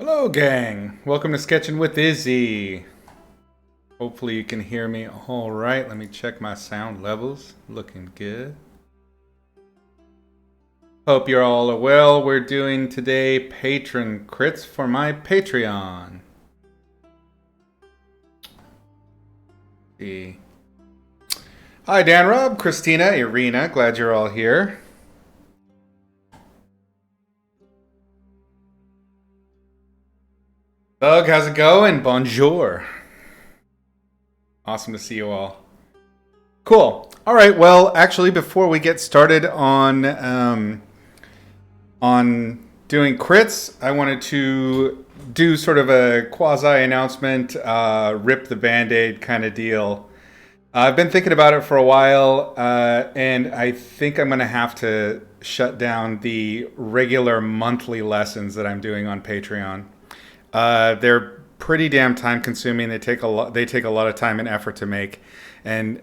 Hello, gang. Welcome to Sketching with Izzy. Hopefully you can hear me all right. Let me check my sound levels. Looking good. Hope you're all well. We're doing today patron crits for my Patreon. See. Hi, Dan, Rob, Christina, Irina. Glad you're all here. Doug, how's it going? Bonjour. Awesome to see you all. Cool. All right. Well, actually, before we get started on doing crits, I wanted to do sort of a quasi announcement, rip the band-aid kind of deal. I've been thinking about it for a while, and I think I'm going to have to shut down the regular monthly lessons that I'm doing on Patreon. They're pretty damn time consuming. They take a lot of time and effort to make, and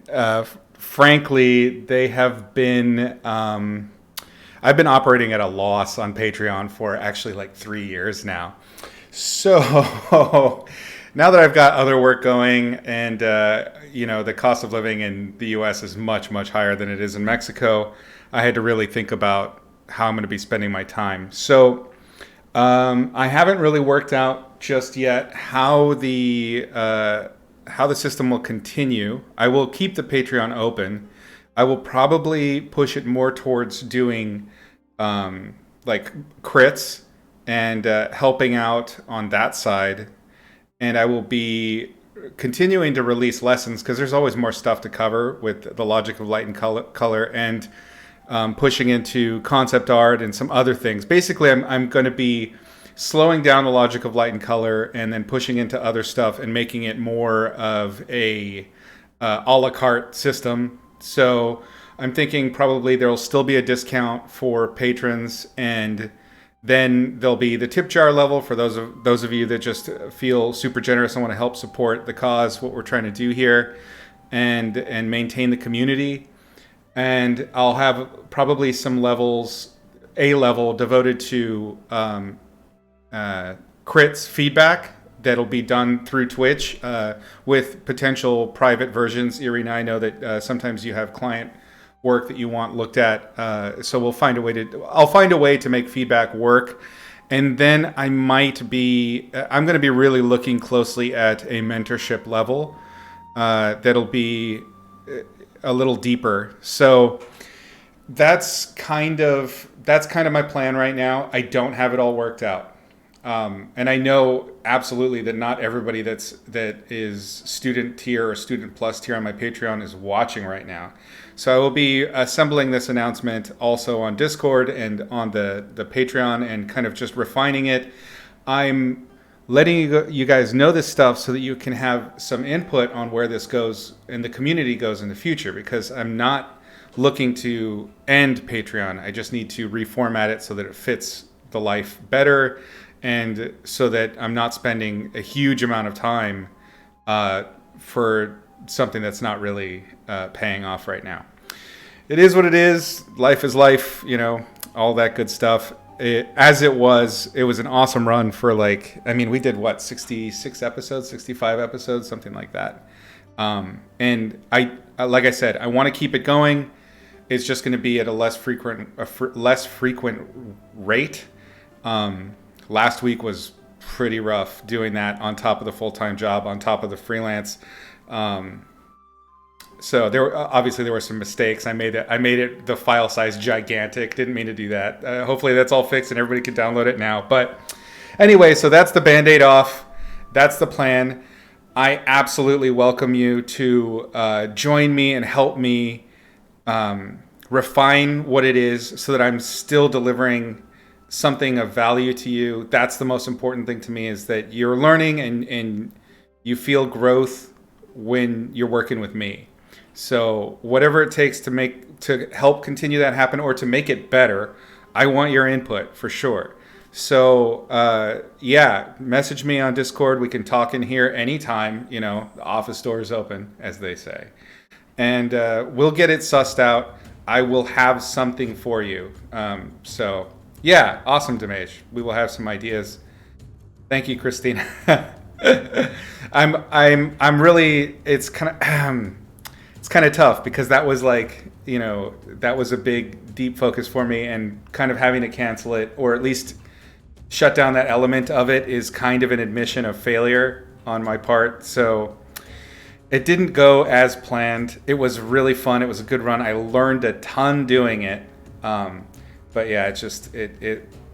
frankly, they have been. I've been operating at a loss on Patreon for actually like 3 years now. So now that I've got other work going, and the cost of living in the U.S. is much higher than it is in Mexico, I had to really think about how I'm going to be spending my time. So. I haven't really worked out just yet how the system will continue. I will keep the Patreon open. I will probably push it more towards doing like crits and helping out on that side. And I will be continuing to release lessons because there's always more stuff to cover with the logic of light and color and pushing into concept art and some other things. Basically, I'm going to be slowing down the logic of light and color and then pushing into other stuff and making it more of a la carte system. So I'm thinking probably there'll still be a discount for patrons, and then there'll be the tip jar level for those of you that just feel super generous and want to help support the cause, what we're trying to do here, and maintain the community. And I'll have probably some levels, a level devoted to crits feedback that'll be done through Twitch with potential private versions. Irina, I know that sometimes you have client work that you want looked at, so I'll find a way to make feedback work. And then I'm going to be really looking closely at a mentorship level that'll be a little deeper. So that's kind of my plan right now. I don't have it all worked out. And I know absolutely that not everybody that is student tier or student plus tier on my Patreon is watching right now. So I will be assembling this announcement also on Discord and on the Patreon and kind of just refining it. I'm letting you guys know this stuff so that you can have some input on where this goes and the community goes in the future, because I'm not looking to end Patreon. I just need to reformat it so that it fits the life better, and so that I'm not spending a huge amount of time for something that's not really paying off right now. It is what it is. Life is life, all that good stuff. It was an awesome run for we did 66 episodes, 65 episodes, something like that. And like I said, I want to keep it going. It's just going to be at a less frequent rate. Last week was pretty rough doing that on top of the full-time job, on top of the freelance. So there were some mistakes. I made it the file size gigantic. Didn't mean to do that. Hopefully that's all fixed and everybody can download it now. But anyway, so that's the Band-Aid off. That's the plan. I absolutely welcome you to join me and help me refine what it is so that I'm still delivering something of value to you. That's the most important thing to me, is that you're learning and you feel growth when you're working with me. So whatever it takes to help continue that happen or to make it better, I want your input for sure. So message me on Discord. We can talk in here anytime. The office door is open, as they say, and we'll get it sussed out. I will have something for you. Awesome, Dimesh. We will have some ideas Thank you, Christina. I'm really. It's kind of tough because that was like, that was a big deep focus for me, and kind of having to cancel it or at least shut down that element of it is kind of an admission of failure on my part. So it didn't go as planned. It was really fun. It was a good run. I learned a ton doing it. But yeah,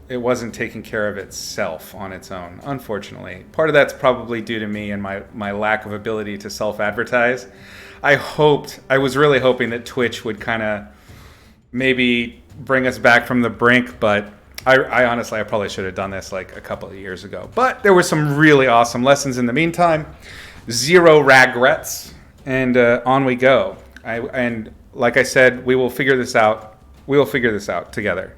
it wasn't taking care of itself on its own, unfortunately. Part of that's probably due to me and my lack of ability to self-advertise. I was really hoping that Twitch would kind of maybe bring us back from the brink, but I honestly probably should have done this like a couple of years ago. But there were some really awesome lessons in the meantime. Zero regrets, and on we go. And like I said, we will figure this out. We will figure this out together.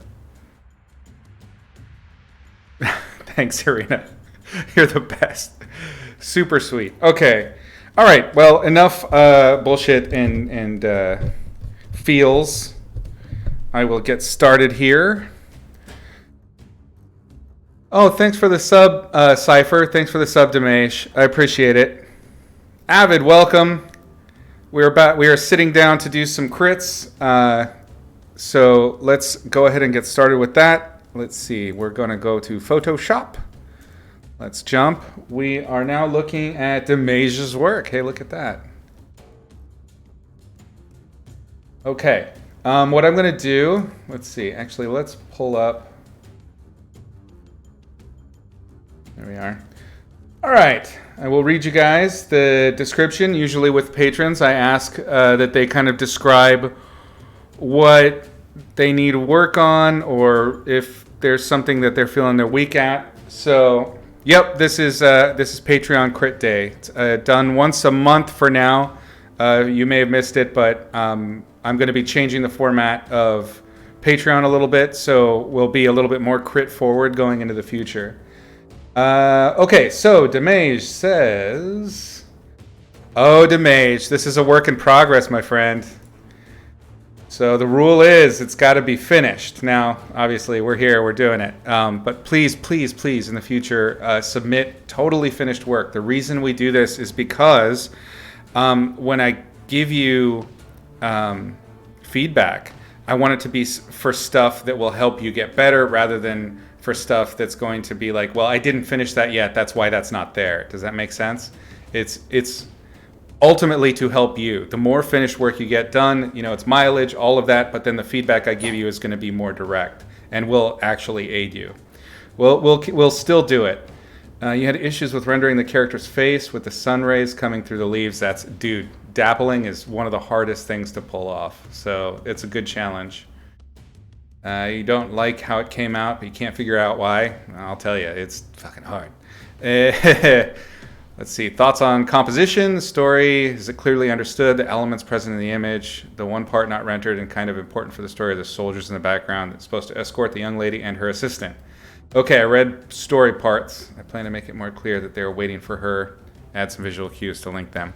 Thanks, Irina. You're the best. Super sweet. Okay. All right. Well, enough bullshit and feels. I will get started here. Oh, thanks for the sub, Cypher. Thanks for the sub, Damesh. I appreciate it. Avid, welcome. We are sitting down to do some crits. So let's go ahead and get started with that. Let's see. We're going to go to Photoshop. Let's jump. We are now looking at Damesh's work. Hey, look at that. Okay. What I'm going to do, let's see. Actually, let's pull up. There we are. All right. I will read you guys the description. Usually with patrons, I ask that they kind of describe what they need to work on, or if there's something that they're feeling they're weak at. So, yep, this is Patreon Crit Day. It's done once a month for now. You may have missed it, but I'm going to be changing the format of Patreon a little bit, so we'll be a little bit more crit forward going into the future. Okay, so Damage says... Oh, Damage, this is a work in progress, my friend. So the rule is it's got to be finished. Now, obviously, we're here, we're doing it. But please, please, please, in the future, submit totally finished work. The reason we do this is because when I give you feedback, I want it to be for stuff that will help you get better rather than for stuff that's going to be like, well, I didn't finish that yet, that's why that's not there. Does that make sense? It's ultimately to help you. The more finished work you get done, it's mileage, all of that, but then the feedback I give you is going to be more direct and will actually aid you. We'll still do it. You had issues with rendering the character's face with the sun rays coming through the leaves. Dude, dappling is one of the hardest things to pull off, so it's a good challenge. You don't like how it came out, but you can't figure out why. I'll tell you, it's fucking hard. Let's see. Thoughts on composition, the story. Is it clearly understood? The elements present in the image. The one part not rendered and kind of important for the story are the soldiers in the background that's supposed to escort the young lady and her assistant. Okay, I read story parts. I plan to make it more clear that they are waiting for her. Add some visual cues to link them.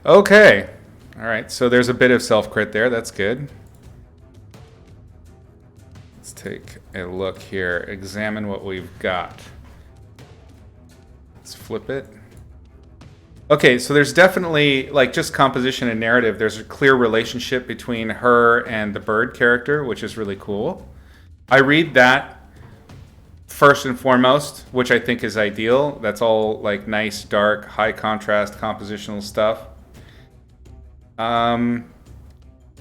Okay. All right, so there's a bit of self-crit there. That's good. Let's take a look here. Examine what we've got. Let's flip it. Okay, so there's definitely, like, just composition and narrative. There's a clear relationship between her and the bird character, which is really cool. I read that first and foremost, which I think is ideal. That's all, like, nice, dark, high contrast, compositional stuff.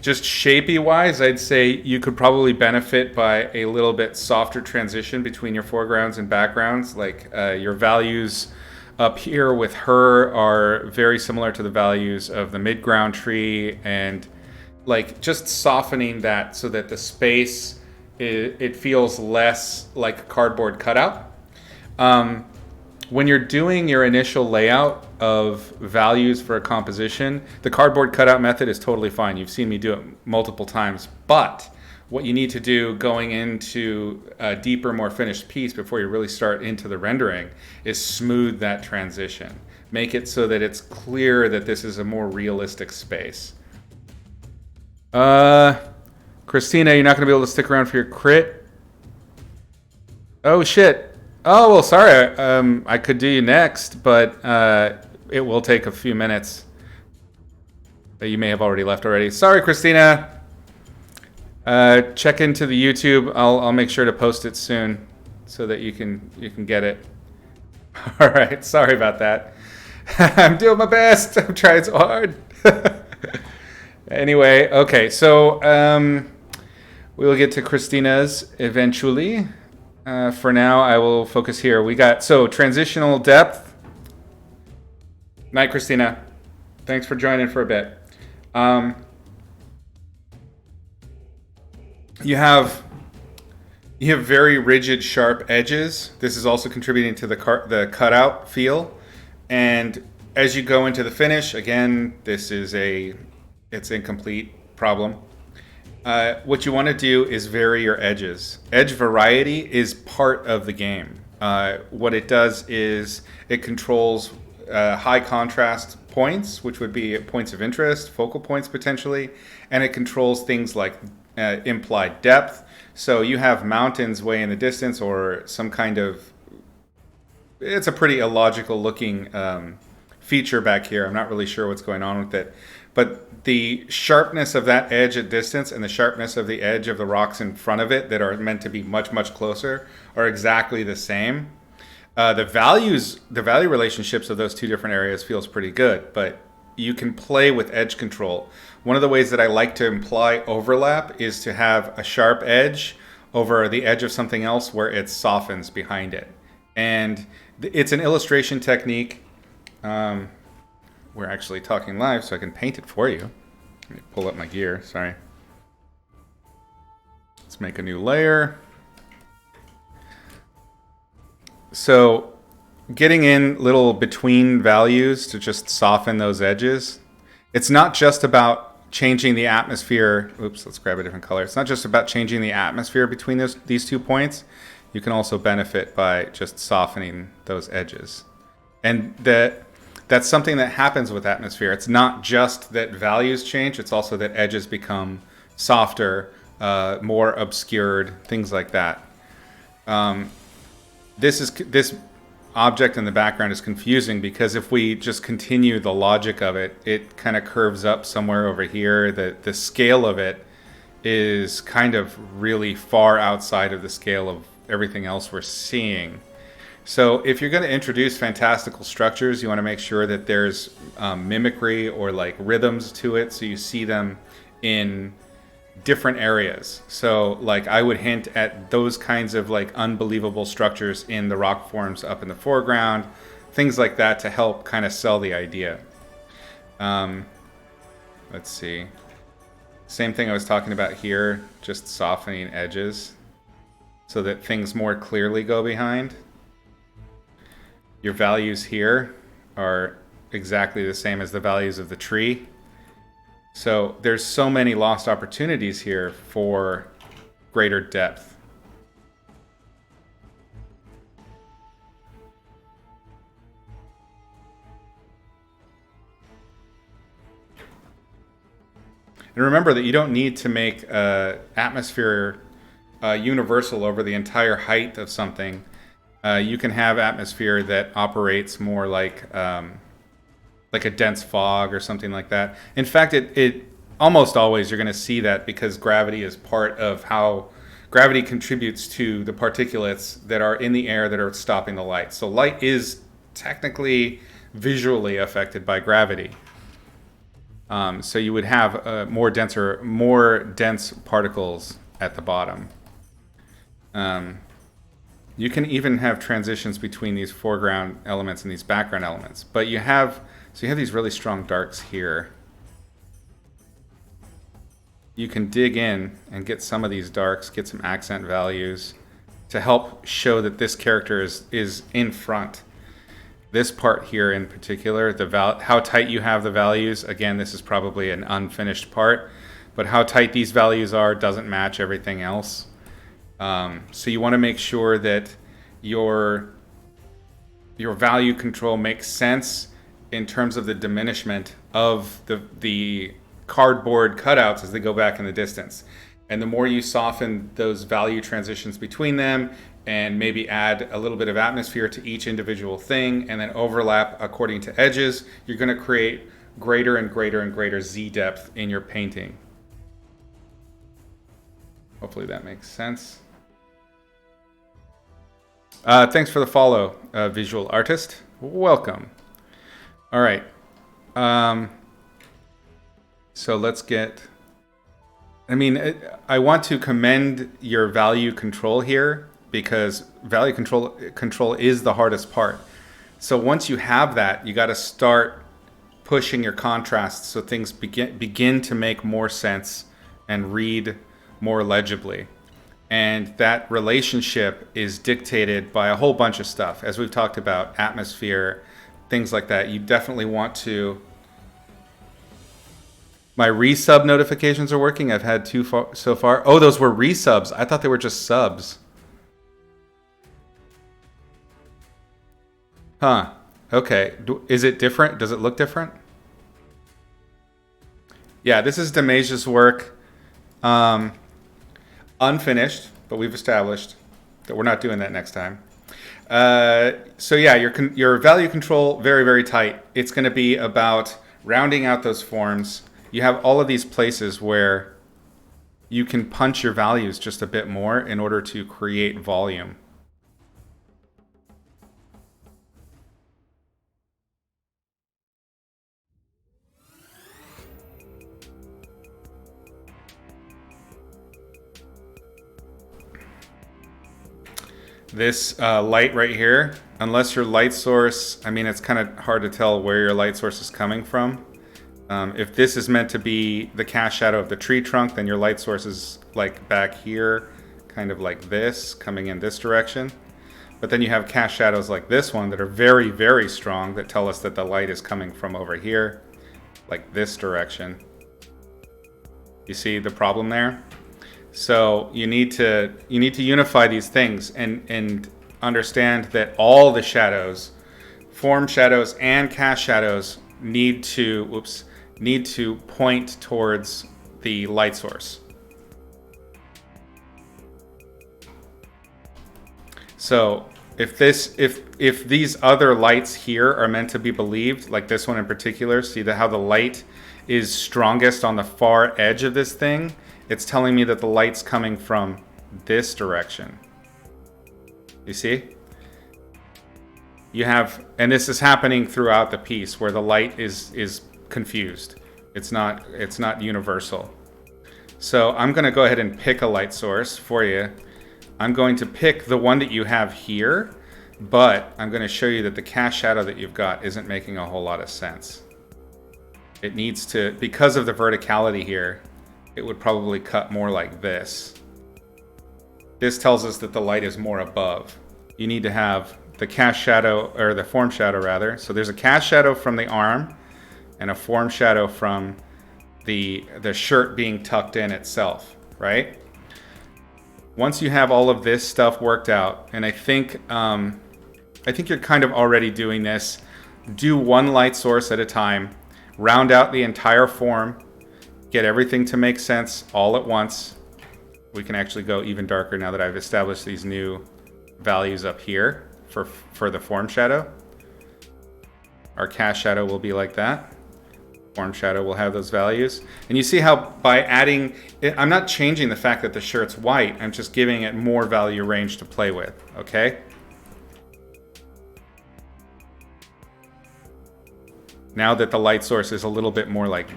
Just shapey-wise, I'd say you could probably benefit by a little bit softer transition between your foregrounds and backgrounds. Like, your values up here with her are very similar to the values of the midground tree, and like just softening that so that the space, it feels less like a cardboard cutout. When you're doing your initial layout of values for a composition, the cardboard cutout method is totally fine. You've seen me do it multiple times, but what you need to do going into a deeper, more finished piece before you really start into the rendering is smooth that transition. Make it so that it's clear that this is a more realistic space. Christina, you're not going to be able to stick around for your crit? Oh, shit. Oh, well, sorry. I could do you next, but it will take a few minutes. You may have already left already. Sorry, Christina. Check into the YouTube. I'll make sure to post it soon so that you can get it. All right. Sorry about that. I'm doing my best. I'm trying so hard. Anyway, okay. So we will get to Christina's eventually. For now, I will focus here. We got transitional depth. Night, Christina. Thanks for joining for a bit. You have very rigid, sharp edges. This is also contributing to the cutout feel. And as you go into the finish, again, it's incomplete problem. What you want to do is vary your edges. Edge variety is part of the game. What it does is it controls high contrast points, which would be points of interest, focal points potentially, and it controls things like implied depth. So you have mountains way in the distance or some kind of, it's a pretty illogical looking feature back here. I'm not really sure what's going on with it. But the sharpness of that edge at distance and the sharpness of the edge of the rocks in front of it that are meant to be much, much closer are exactly the same. The value relationships of those two different areas feels pretty good, but you can play with edge control. One of the ways that I like to imply overlap is to have a sharp edge over the edge of something else where it softens behind it. And it's an illustration technique. We're actually talking live, so I can paint it for you. Let me pull up my gear, sorry. Let's make a new layer. So getting in little between values to just soften those edges. It's not just about changing the atmosphere. Oops, let's grab a different color. It's not just about changing the atmosphere between these 2 points. You can also benefit by just softening those edges. And that's something that happens with atmosphere. It's not just that values change, it's also that edges become softer, more obscured, things like that. This object in the background is confusing because if we just continue the logic of it, it kind of curves up somewhere over here. The scale of it is kind of really far outside of the scale of everything else we're seeing. So if you're going to introduce fantastical structures, you want to make sure that there's mimicry or like rhythms to it, so you see them in different areas. So like I would hint at those kinds of like unbelievable structures in the rock forms up in the foreground, things like that to help kind of sell the idea. Let's see. Same thing I was talking about here, just softening edges so that things more clearly go behind. Your values here are exactly the same as the values of the tree. So there's so many lost opportunities here for greater depth. And remember that you don't need to make atmosphere universal over the entire height of something. You can have atmosphere that operates more like a dense fog or something like that. In fact, it almost always you're going to see that because gravity is part of how gravity contributes to the particulates that are in the air that are stopping the light. So light is technically visually affected by gravity. So you would have more dense particles at the bottom. You can even have transitions between these foreground elements and these background elements. But you have these really strong darks here. You can dig in and get some of these darks, get some accent values to help show that this character is in front. This part here in particular, how tight you have the values, again, this is probably an unfinished part, but how tight these values are doesn't match everything else. So you want to make sure that your value control makes sense in terms of the diminishment of the cardboard cutouts as they go back in the distance. And the more you soften those value transitions between them, and maybe add a little bit of atmosphere to each individual thing and then overlap according to edges, you're going to create greater and greater and greater Z depth in your painting. Hopefully that makes sense. Thanks for the follow, visual artist. Welcome. All right. So let's get... I want to commend your value control here, because value control is the hardest part. So once you have that, you got to start pushing your contrasts so things begin to make more sense and read more legibly. And that relationship is dictated by a whole bunch of stuff. As we've talked about, atmosphere, things like that. You definitely want to... My resub notifications are working. I've had 2 so far. Oh, those were resubs. I thought they were just subs. Huh. Okay. Is it different? Does it look different? Yeah, this is Demage's work. Unfinished, but we've established that we're not doing that next time. So yeah, your value control, very, very tight. It's going to be about rounding out those forms. You have all of these places where you can punch your values just a bit more in order to create volume. This light right here, unless your light source, it's kind of hard to tell where your light source is coming from. If this is meant to be the cast shadow of the tree trunk, then your light source is like back here, kind of like this, coming in this direction. But then you have cast shadows like this one that are very, very strong that tell us that the light is coming from over here, like this direction. You see the problem there? So you need to unify these things and understand that all the shadows, form shadows and cast shadows, need to point towards the light source. So if these other lights here are meant to be believed, like this one in particular, see how the light is strongest on the far edge of this thing? It's telling me that the light's coming from this direction. You see? You have, and this is happening throughout the piece where the light is confused. It's not universal. So I'm going to go ahead and pick a light source for you. I'm going to pick the one that you have here, but I'm going to show you that the cast shadow that you've got isn't making a whole lot of sense. It needs to, because of the verticality here, it would probably cut more like this. This tells us that the light is more above. You need to have the cast shadow, or the form shadow rather. So there's a cast shadow from the arm and a form shadow from the shirt being tucked in itself, right? Once you have all of this stuff worked out, and I think you're kind of already doing this, do one light source at a time, round out the entire form, get everything to make sense all at once. We can actually go even darker now that I've established these new values up here for the form shadow. Our cast shadow will be like that. Form shadow will have those values. And you see how by adding, I'm not changing the fact that the shirt's white, I'm just giving it more value range to play with, okay? Now that the light source is a little bit more like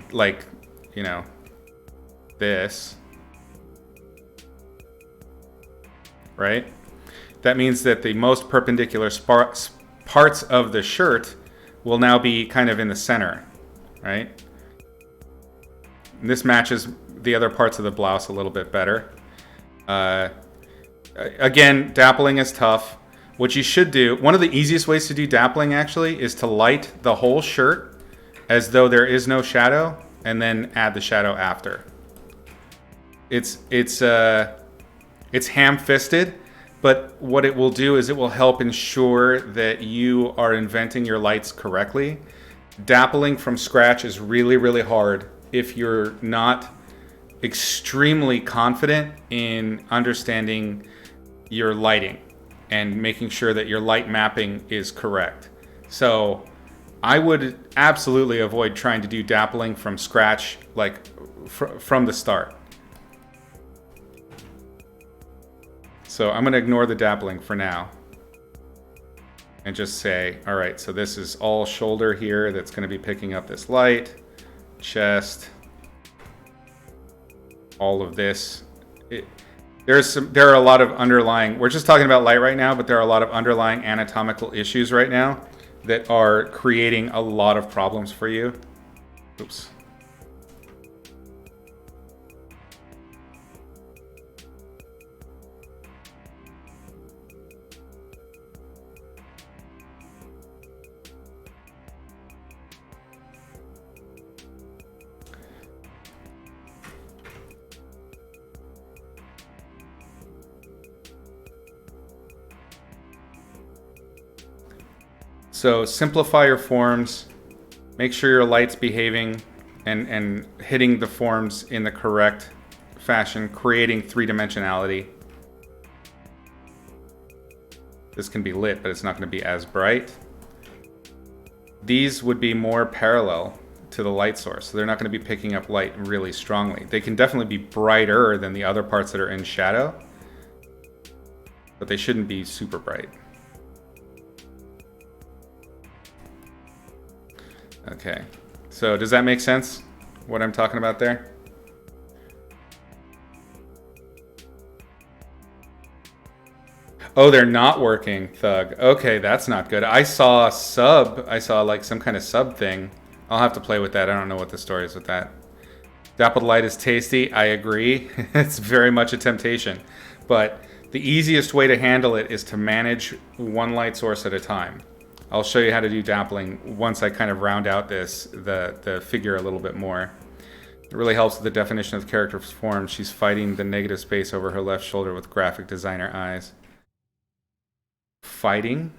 this, right? That means that the most perpendicular parts of the shirt will now be kind of in the center, right? And this matches the other parts of the blouse a little bit better. Again, dappling is tough. What you should do, one of the easiest ways to do dappling actually is to light the whole shirt as though there is no shadow and then add the shadow after. It's ham-fisted, but what it will do is it will help ensure that you are inventing your lights correctly. Dappling from scratch is really, really hard if you're not extremely confident in understanding your lighting. and making sure that your light mapping is correct. So I would absolutely avoid trying to do dappling from scratch, like from the start. So I'm going to ignore the dappling for now and just say, all right, so this is all shoulder here that's going to be picking up this light, chest, all of this. There are a lot of underlying, we're just talking about light right now, but there are a lot of underlying anatomical issues right now that are creating a lot of problems for you. Oops. So simplify your forms, make sure your light's behaving and hitting the forms in the correct fashion, creating three-dimensionality. This can be lit, but it's not going to be as bright. These would be more parallel to the light source, so they're not going to be picking up light really strongly. They can definitely be brighter than the other parts that are in shadow, but they shouldn't be super bright. Okay, so does that make sense, what I'm talking about there? Oh, they're not working, Thug. Okay, that's not good. I saw like some kind of sub thing. I'll have to play with that. I don't know what the story is with that. Dappled light is tasty. I agree. It's very much a temptation. But the easiest way to handle it is to manage one light source at a time. I'll show you how to do dappling once I kind of round out the figure a little bit more. It really helps with the definition of the character's form. She's fighting the negative space over her left shoulder with graphic designer eyes. Fighting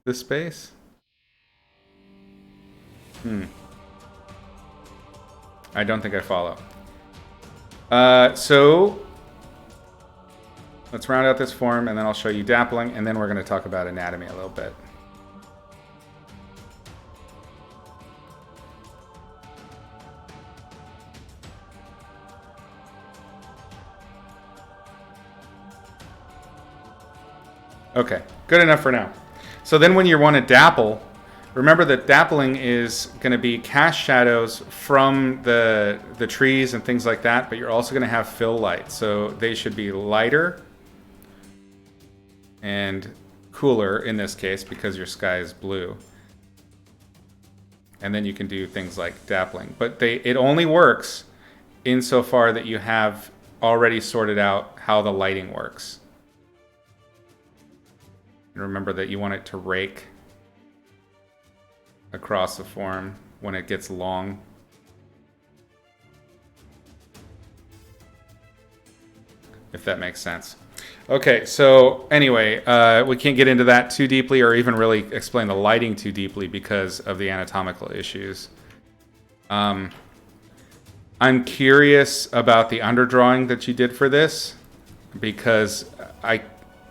the space? I don't think I follow. So let's round out this form, and then I'll show you dappling, and then we're going to talk about anatomy a little bit. Okay, good enough for now. So then when you want to dapple, remember that dappling is going to be cast shadows from the trees and things like that, but you're also going to have fill light. So they should be lighter and cooler in this case because your sky is blue. And then you can do things like dappling. But it only works insofar that you have already sorted out how the lighting works. And remember that you want it to rake across the form when it gets long. If that makes sense. Okay, so anyway, we can't get into that too deeply or even really explain the lighting too deeply because of the anatomical issues. I'm curious about the underdrawing that you did for this because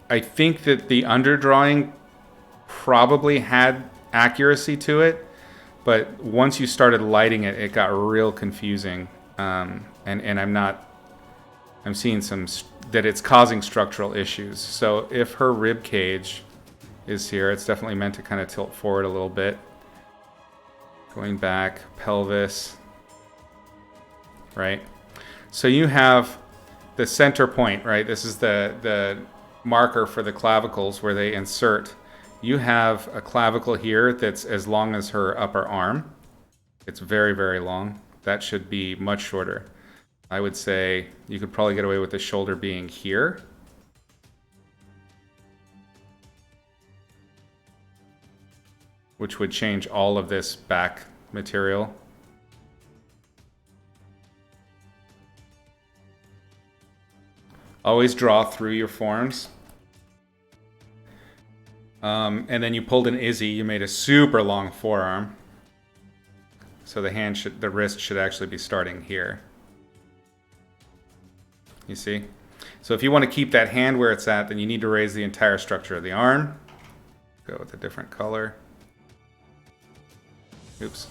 I think that the underdrawing probably had accuracy to it, but once you started lighting it, it got real confusing. And I'm seeing that it's causing structural issues. So if her rib cage is here, it's definitely meant to kind of tilt forward a little bit. Going back, pelvis, right? So you have the center point, right? This is the marker for the clavicles where they insert. You have a clavicle here that's as long as her upper arm. It's very, very long. That should be much shorter. I would say you could probably get away with the shoulder being here. Which would change all of this back material. Always draw through your forms. And then you pulled an Izzy, you made a super long forearm. So the wrist should actually be starting here. You see? So if you want to keep that hand where it's at, then you need to raise the entire structure of the arm. Go with a different color. Oops.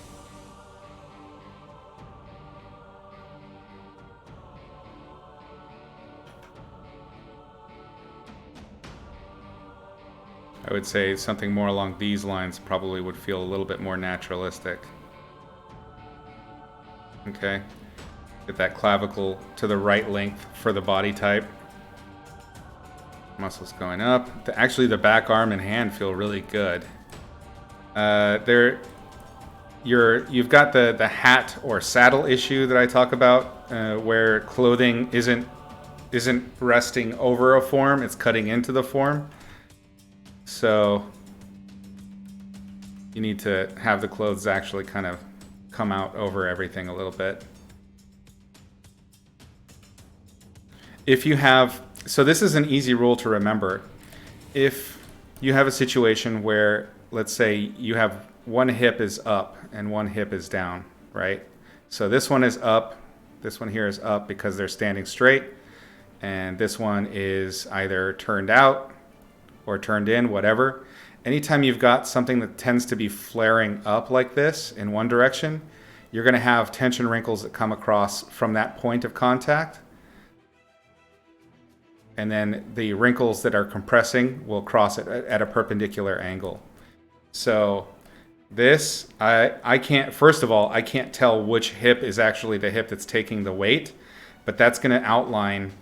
I would say something more along these lines probably would feel a little bit more naturalistic. Okay. Get that clavicle to the right length for the body type. Muscles going up. Actually, the back arm and hand feel really good. You've got the hat or saddle issue that I talk about, where clothing isn't resting over a form; it's cutting into the form. So you need to have the clothes actually kind of come out over everything a little bit. If you have, so this is an easy rule to remember. If you have a situation where, let's say you have one hip is up and one hip is down, right? So this one is up, this one here is up because they're standing straight, and this one is either turned out or turned in, whatever. Anytime you've got something that tends to be flaring up like this in one direction, you're going to have tension wrinkles that come across from that point of contact. And then the wrinkles that are compressing will cross it at a perpendicular angle. So this, I can't, first of all, I can't tell which hip is actually the hip that's taking the weight, but that's going to outline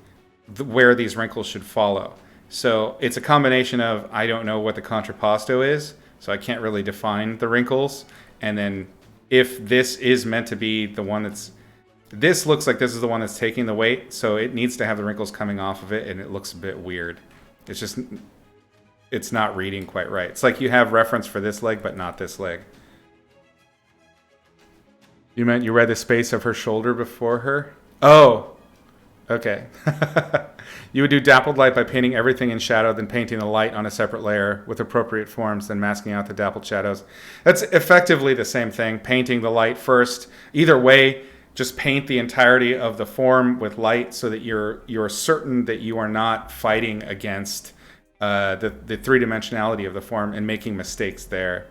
where these wrinkles should follow. So it's a combination of, I don't know what the contrapposto is, so I can't really define the wrinkles. And then if this is meant to be the one that's, this looks like this is the one that's taking the weight, so it needs to have the wrinkles coming off of it, and it looks a bit weird. It's just, it's not reading quite right. It's like you have reference for this leg, but not this leg. You meant you read the space of her shoulder before her? Oh, okay. You would do dappled light by painting everything in shadow, then painting the light on a separate layer with appropriate forms, then masking out the dappled shadows. That's effectively the same thing, painting the light first. Either way, just paint the entirety of the form with light so that you're certain that you are not fighting against the three-dimensionality of the form and making mistakes there.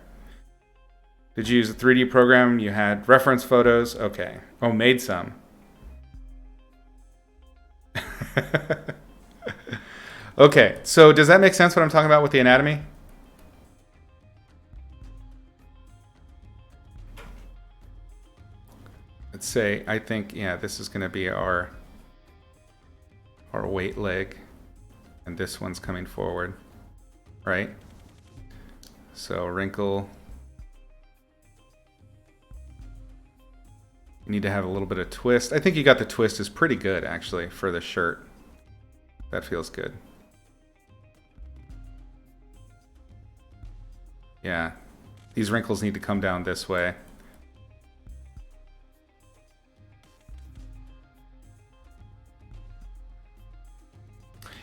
Did you use a 3D program? You had reference photos? Okay. Oh, made some. Okay, so does that make sense what I'm talking about with the anatomy? Let's say, I think, yeah, this is going to be our weight leg, and this one's coming forward, right? So wrinkle. You need to have a little bit of twist. I think you got the twist is pretty good, actually, for the shirt. That feels good. Yeah, these wrinkles need to come down this way.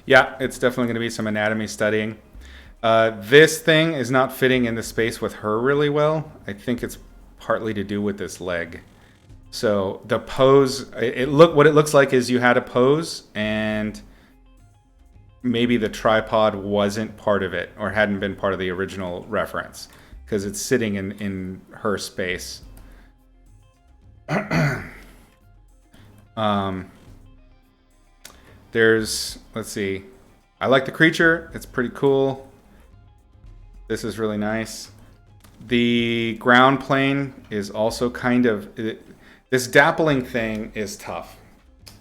Yeah, it's definitely going to be some anatomy studying. This thing is not fitting in the space with her really well. I think it's partly to do with this leg. So the pose, what it looks like is you had a pose and maybe the tripod wasn't part of it or hadn't been part of the original reference because it's sitting in her space. There's, let's see, I like the creature. It's pretty cool. This is really nice. The ground plane is also kind of, this dappling thing is tough.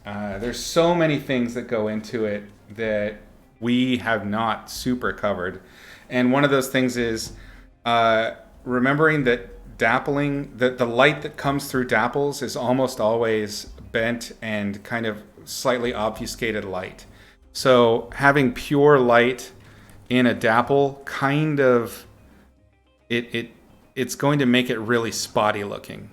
There's so many things that go into it that we have not super covered. And one of those things is remembering that dappling, that the light that comes through dapples is almost always bent and kind of slightly obfuscated light. So having pure light in a dapple kind of, it's going to make it really spotty looking.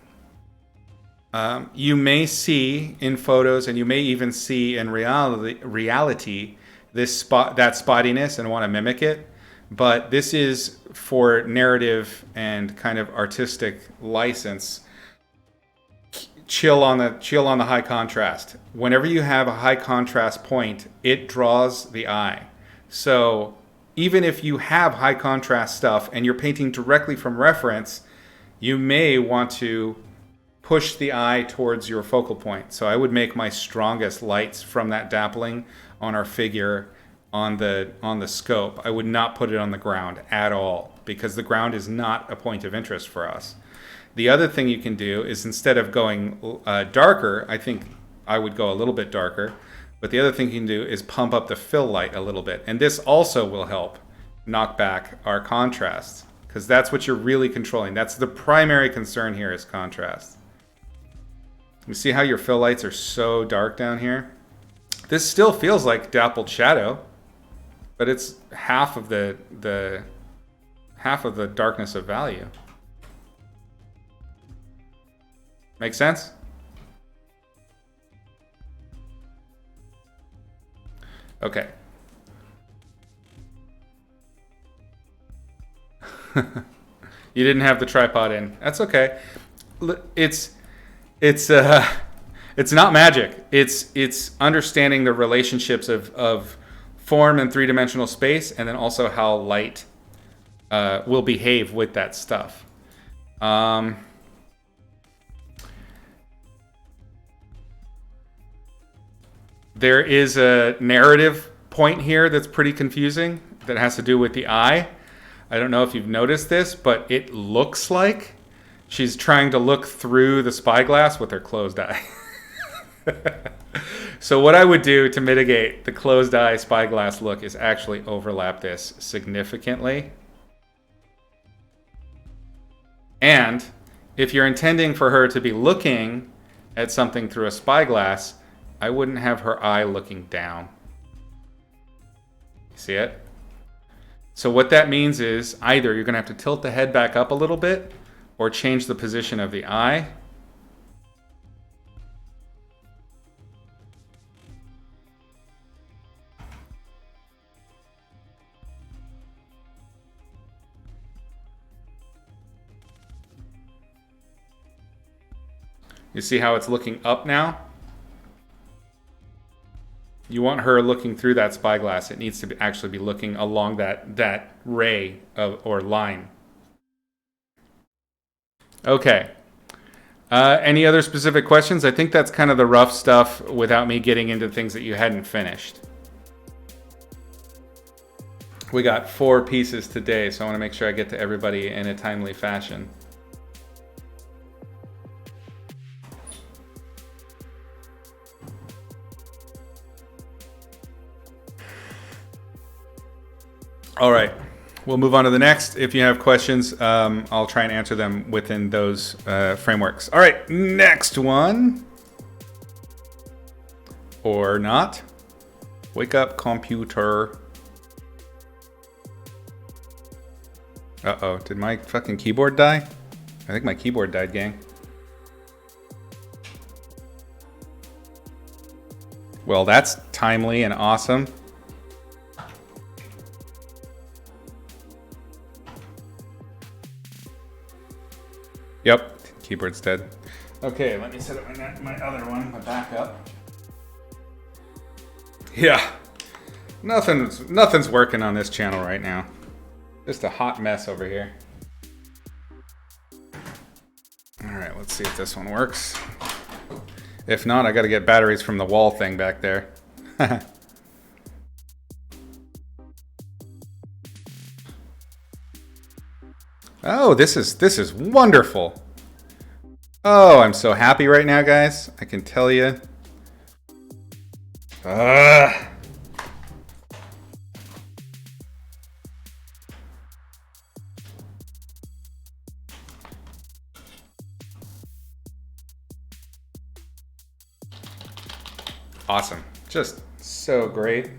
You may see in photos, and you may even see in reality that spottiness and want to mimic it. But this is for narrative and kind of artistic license. chill on the high contrast. Whenever you have a high contrast point, it draws the eye. So even if you have high contrast stuff and you're painting directly from reference, you may want to push the eye towards your focal point. So I would make my strongest lights from that dappling on our figure on the scope. I would not put it on the ground at all, because the ground is not a point of interest for us. The other thing you can do is, instead of going darker, I think I would go a little bit darker, but the other thing you can do is pump up the fill light a little bit. And this also will help knock back our contrast, because that's what you're really controlling. That's the primary concern here, is contrast. You see how your fill lights are so dark down here? This still feels like dappled shadow, but it's half of the darkness of value. Make sense? Okay. You didn't have the tripod in. That's okay. It's not magic. It's understanding the relationships of form and three-dimensional space, and then also how light will behave with that stuff. There is a narrative point here that's pretty confusing that has to do with the eye. I don't know if you've noticed this, but it looks like she's trying to look through the spyglass with her closed eye. So what I would do to mitigate the closed eye spyglass look is actually overlap this significantly. And if you're intending for her to be looking at something through a spyglass, I wouldn't have her eye looking down. You see it? So what that means is either you're going to have to tilt the head back up a little bit or change the position of the eye. You see how it's looking up now? You want her looking through that spyglass. It needs to actually be looking along that ray or line. Okay. Any other specific questions? I think that's kind of the rough stuff without me getting into things that you hadn't finished. We got 4 pieces today, so I want to make sure I get to everybody in a timely fashion. All right, we'll move on to the next. If you have questions, I'll try and answer them within those frameworks. All right, next one. Or not. Wake up, computer. Uh-oh, did my fucking keyboard die? I think my keyboard died, gang. Well, that's timely and awesome. Yep, keyboard's dead. Okay, let me set up my other one, my backup. Yeah, nothing's working on this channel right now. Just a hot mess over here. All right, let's see if this one works. If not, I gotta get batteries from the wall thing back there. Oh, this is wonderful. Oh, I'm so happy right now, guys. I can tell you. Awesome. Just so great.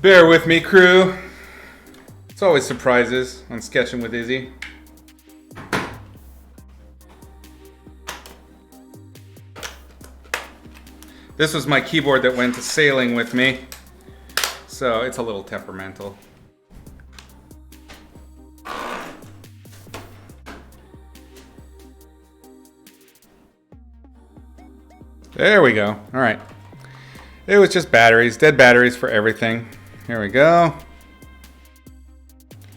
Bear with me, crew. It's always surprises on Sketching with Izzy. This was my keyboard that went to sailing with me. So it's a little temperamental. There we go. All right. It was just batteries, dead batteries for everything. Here we go.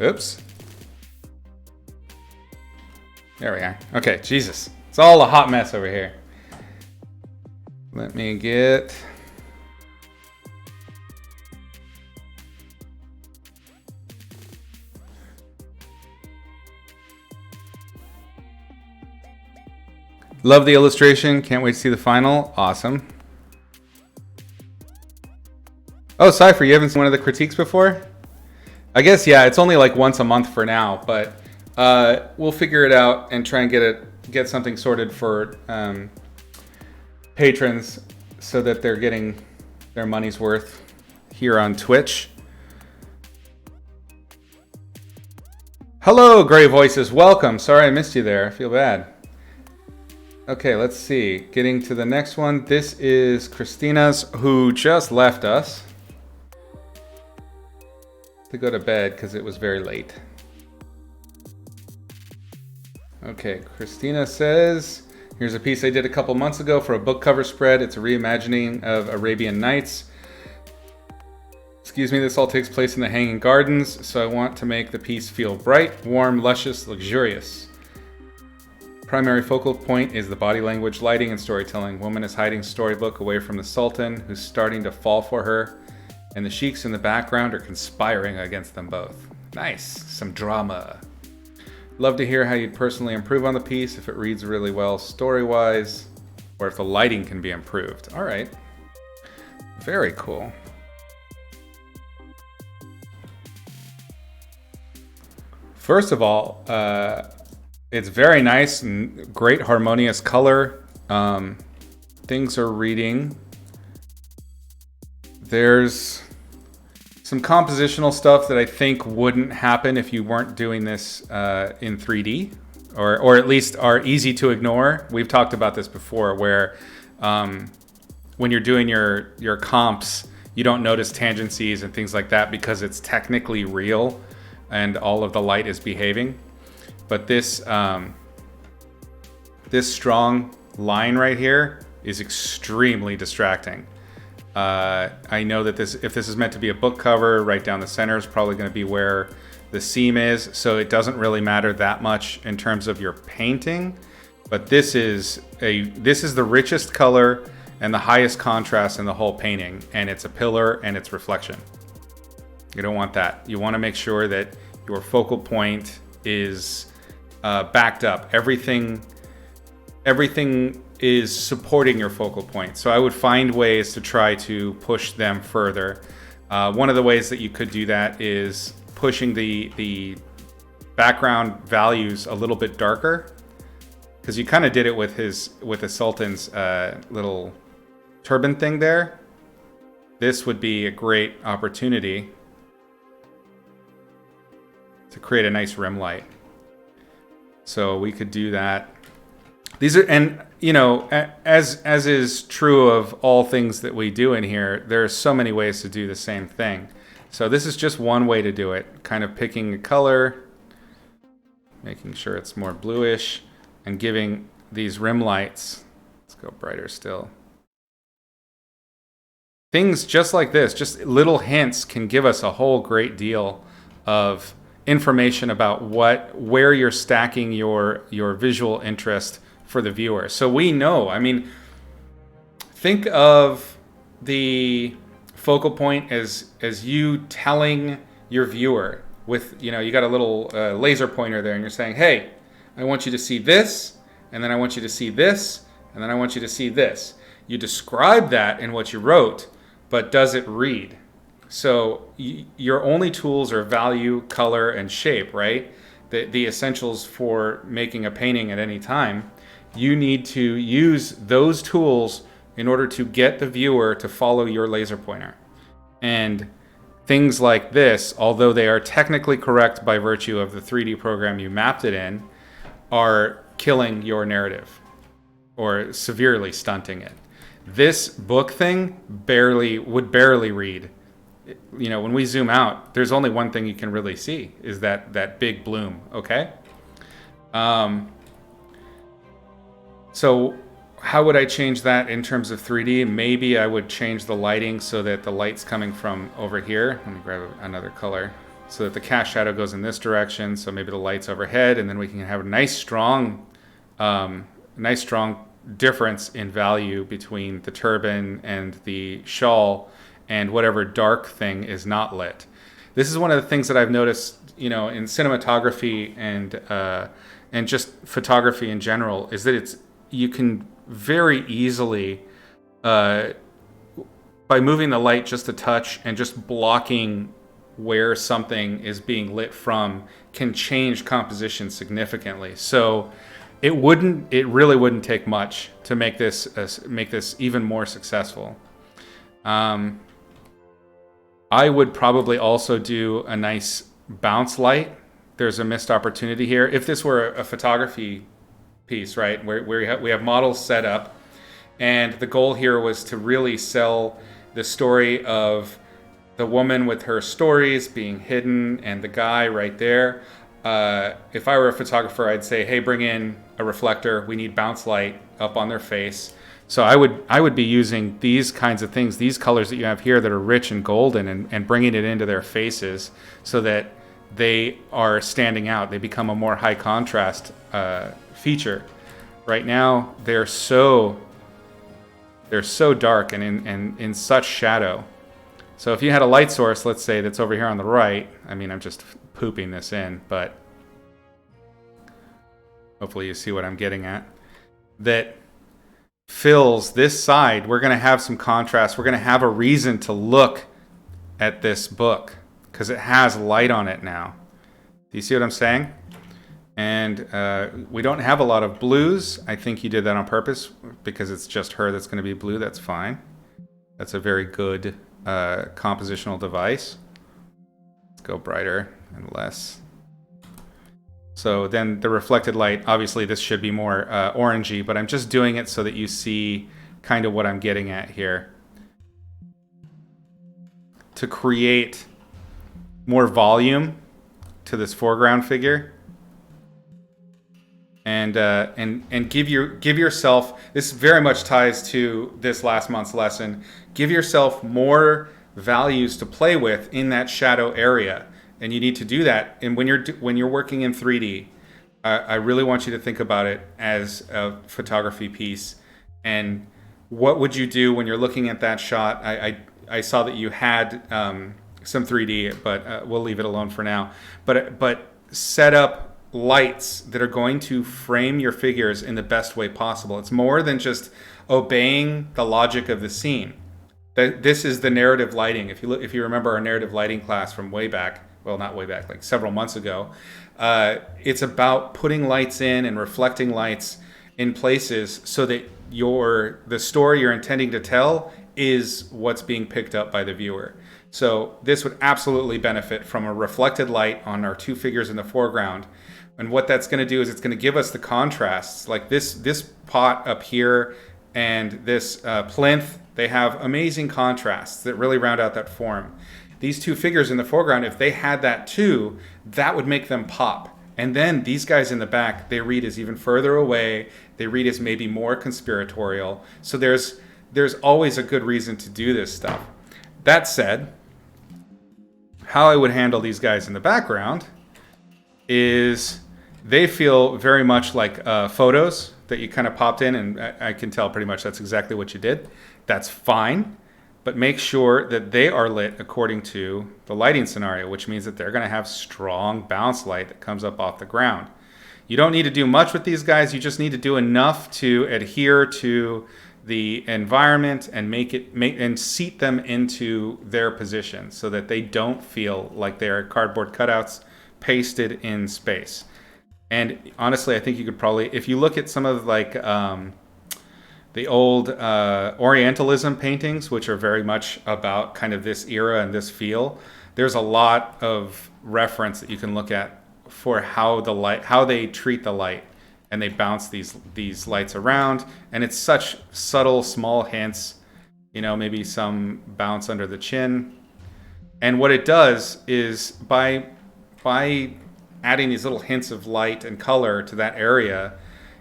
Oops. There we are. Okay, Jesus. It's all a hot mess over here. Let me get... Love the illustration. Can't wait to see the final. Awesome. Oh, Cypher, you haven't seen one of the critiques before? I guess, yeah, it's only like once a month for now, but we'll figure it out and try and get something sorted for patrons so that they're getting their money's worth here on Twitch. Hello, Gray Voices. Welcome. Sorry I missed you there. I feel bad. Okay, let's see. Getting to the next one. This is Christina's, who just left us to go to bed because it was very late. Okay, Christina says, here's a piece I did a couple months ago for a book cover spread. It's a reimagining of Arabian Nights. Excuse me, this all takes place in the Hanging Gardens, so I want to make the piece feel bright, warm, luscious, luxurious. Primary focal point is the body language, lighting, and storytelling. Woman is hiding storybook away from the Sultan, who's starting to fall for her, and the sheiks in the background are conspiring against them both. Nice, some drama. Love to hear how you'd personally improve on the piece, if it reads really well story-wise, or if the lighting can be improved. All right, very cool. First of all, it's very nice and great harmonious color. Things are reading. There's some compositional stuff that I think wouldn't happen if you weren't doing this in 3D, or at least are easy to ignore. We've talked about this before, where when you're doing your comps, you don't notice tangencies and things like that because it's technically real and all of the light is behaving. But this this strong line right here is extremely distracting. I know that if this is meant to be a book cover, right down the center is probably going to be where the seam is, so it doesn't really matter that much in terms of your painting. But this is the richest color and the highest contrast in the whole painting, and it's a pillar and it's reflection. You don't want that. You want to make sure that your focal point is backed up. Everything is supporting your focal point. So I would find ways to try to push them further. One of the ways that you could do that is pushing the background values a little bit darker, because you kind of did it with the Sultan's little turban thing there. This would be a great opportunity to create a nice rim light. So we could do that. These are, and you know, as is true of all things that we do in here, there are so many ways to do the same thing. So this is just one way to do it. Kind of picking a color, making sure it's more bluish, and giving these rim lights. Let's go brighter still. Things just like this, just little hints, can give us a whole great deal of information about where you're stacking your visual interest for the viewer. So we know, I mean, think of the focal point as you telling your viewer with, you know, you got a little laser pointer there and you're saying, hey, I want you to see this, and then I want you to see this, and then I want you to see this. You describe that in what you wrote, but does it read? So your only tools are value, color, and shape, right? The essentials for making a painting at any time. You need to use those tools in order to get the viewer to follow your laser pointer. And things like this, although they are technically correct by virtue of the 3D program you mapped it in, are killing your narrative or severely stunting it. This book thing would barely read. You know, when we zoom out, there's only one thing you can really see is that big bloom. Okay. Um, so how would I change that in terms of 3D? Maybe I would change the lighting so that the light's coming from over here. Let me grab another color so that the cast shadow goes in this direction. So maybe the light's overhead, and then we can have a nice strong difference in value between the turban and the shawl and whatever dark thing is not lit. This is one of the things that I've noticed, you know, in cinematography and just photography in general, is that you can very easily, by moving the light just a touch and just blocking where something is being lit from, can change composition significantly. So it really wouldn't take much to make this even more successful. I would probably also do a nice bounce light. There's a missed opportunity here. If this were a photography piece, right, where we have models set up, and the goal here was to really sell the story of the woman with her stories being hidden and the guy right there. If I were a photographer, I'd say, hey, bring in a reflector. We need bounce light up on their face. So I would be using these kinds of things, these colors that you have here that are rich and golden, and bringing it into their faces so that they are standing out. They become a more high contrast feature. Right now, they're so dark and in such shadow. So if you had a light source, let's say that's over here on the right, I mean, I'm just pooping this in, but hopefully you see what I'm getting at, that fills this side, we're going to have some contrast. We're going to have a reason to look at this book because it has light on it now. Do you see what I'm saying? And we don't have a lot of blues. I think you did that on purpose because it's just her that's going to be blue. That's fine. That's a very good compositional device. Let's go brighter and less. So then the reflected light, obviously this should be more orangey, but I'm just doing it so that you see kind of what I'm getting at here. To create more volume to this foreground figure. And give yourself, this very much ties to this last month's lesson, give yourself more values to play with in that shadow area. And you need to do that. And when you're working in 3D, I really want you to think about it as a photography piece. And what would you do when you're looking at that shot? I saw that you had some 3D, but we'll leave it alone for now. But set up lights that are going to frame your figures in the best way possible. It's more than just obeying the logic of the scene. This is the narrative lighting. If you remember our narrative lighting class from way back, well, not way back, like several months ago, it's about putting lights in and reflecting lights in places so that the story you're intending to tell is what's being picked up by the viewer. So this would absolutely benefit from a reflected light on our two figures in the foreground. And what that's going to do is it's going to give us the contrasts. Like this pot up here and this plinth, they have amazing contrasts that really round out that form. These two figures in the foreground, if they had that too, that would make them pop. And then these guys in the back, they read as even further away. They read as maybe more conspiratorial. So there's always a good reason to do this stuff. That said, how I would handle these guys in the background is they feel very much like photos that you kind of popped in, and I can tell pretty much that's exactly what you did. That's fine. But make sure that they are lit according to the lighting scenario, which means that they're going to have strong bounce light that comes up off the ground. You don't need to do much with these guys. You just need to do enough to adhere to the environment and and seat them into their position so that they don't feel like they're cardboard cutouts pasted in space. And honestly, I think you could probably, if you look at some of like the old Orientalism paintings, which are very much about kind of this era and this feel, there's a lot of reference that you can look at for how they treat the light and they bounce these lights around, and it's such subtle, small hints. Maybe some bounce under the chin. And what it does is by adding these little hints of light and color to that area,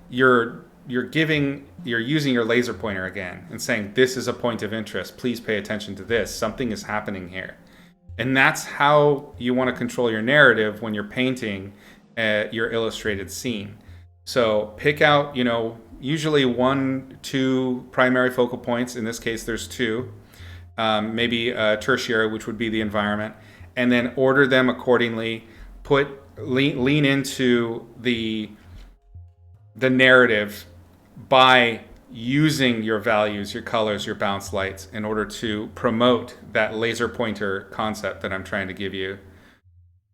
you're using your laser pointer again and saying, this is a point of interest. Please pay attention to this. Something is happening here. And that's how you want to control your narrative when you're painting your illustrated scene. So pick out, usually 1-2 primary focal points. In this case, there's 2. Maybe tertiary, which would be the environment, and then order them accordingly. Lean into the narrative by using your values, your colors, your bounce lights in order to promote that laser pointer concept that I'm trying to give you.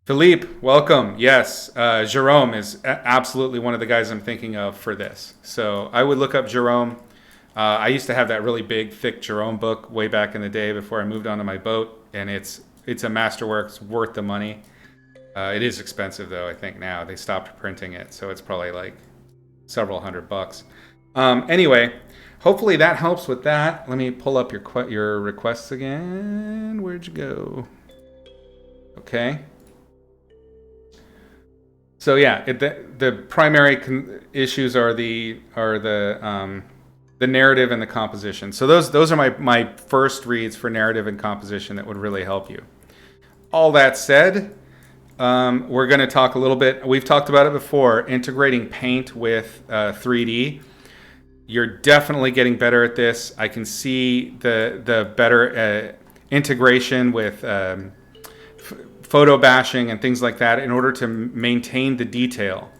Philippe, welcome. Yes, Jerome is absolutely one of the guys I'm thinking of for this. So I would look up Jerome. I used to have that really big, thick Jerome book way back in the day before I moved onto my boat, and it's a masterwork. It's worth the money. It is expensive, though, I think now. They stopped printing it, so it's probably like several $100. Anyway, hopefully that helps with that. Let me pull up your requests again. Where'd you go? Okay. So yeah, the primary issues are the narrative and the composition. So those are my first reads for narrative and composition that would really help you. All that said, we're going to talk a little bit. We've talked about it before, integrating paint with 3D. You're definitely getting better at this. I can see the better integration with photo bashing and things like that in order to maintain the detail.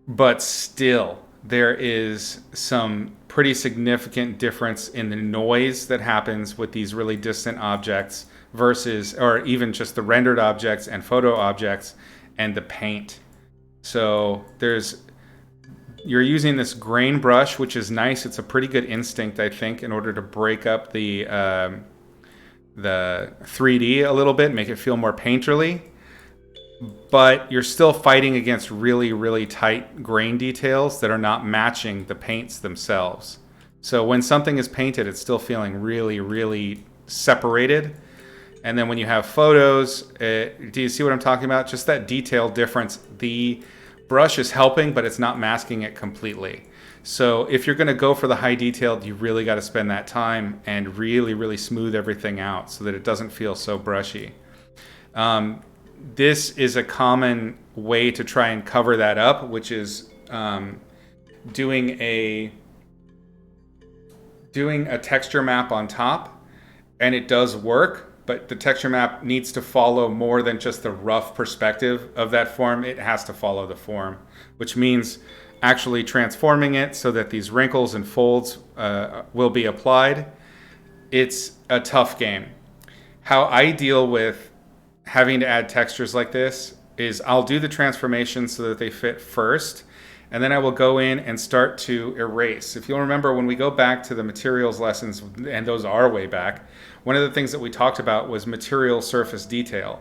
But still, there is some pretty significant difference in the noise that happens with these really distant objects versus, or even just the rendered objects and photo objects and the paint. So you're using this grain brush, which is nice. It's a pretty good instinct, I think, in order to break up the 3D a little bit, make it feel more painterly. But you're still fighting against really, really tight grain details that are not matching the paints themselves. So when something is painted, it's still feeling really, really separated. And then when you have photos, do you see what I'm talking about? Just that detail difference. The brush is helping, but it's not masking it completely. So if you're going to go for the high detailed, you really got to spend that time and really, really smooth everything out so that it doesn't feel so brushy. This is a common way to try and cover that up, which is doing a texture map on top, and it does work, but the texture map needs to follow more than just the rough perspective of that form. It has to follow the form, which means actually transforming it so that these wrinkles and folds will be applied. It's a tough game. How I deal with having to add textures like this is I'll do the transformation so that they fit first, and then I will go in and start to erase. If you'll remember, when we go back to the materials lessons, and those are way back, one of the things that we talked about was material surface detail.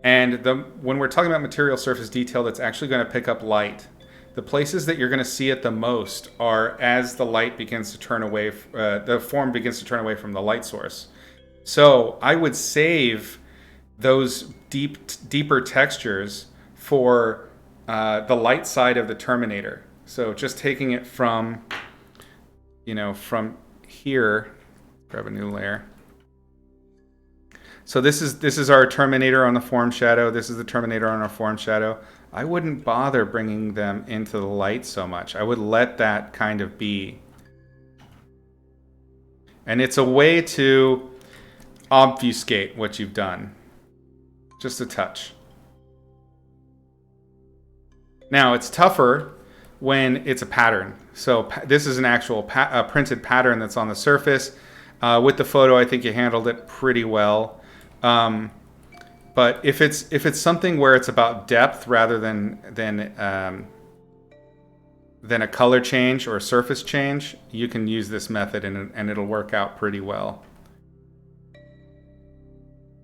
And when we're talking about material surface detail that's actually going to pick up light, the places that you're going to see it the most are as the light begins to turn away, the form begins to turn away from the light source. So I would save those deeper textures for the light side of the Terminator. So just taking it from here, grab a new layer. So this is our Terminator on the form shadow. This is the Terminator on our form shadow. I wouldn't bother bringing them into the light so much. I would let that kind of be. And it's a way to obfuscate what you've done. Just a touch. Now, it's tougher when it's a pattern. So this is an actual printed pattern that's on the surface. With the photo, I think you handled it pretty well. But if it's something where it's about depth rather than a color change or a surface change, you can use this method and it'll work out pretty well.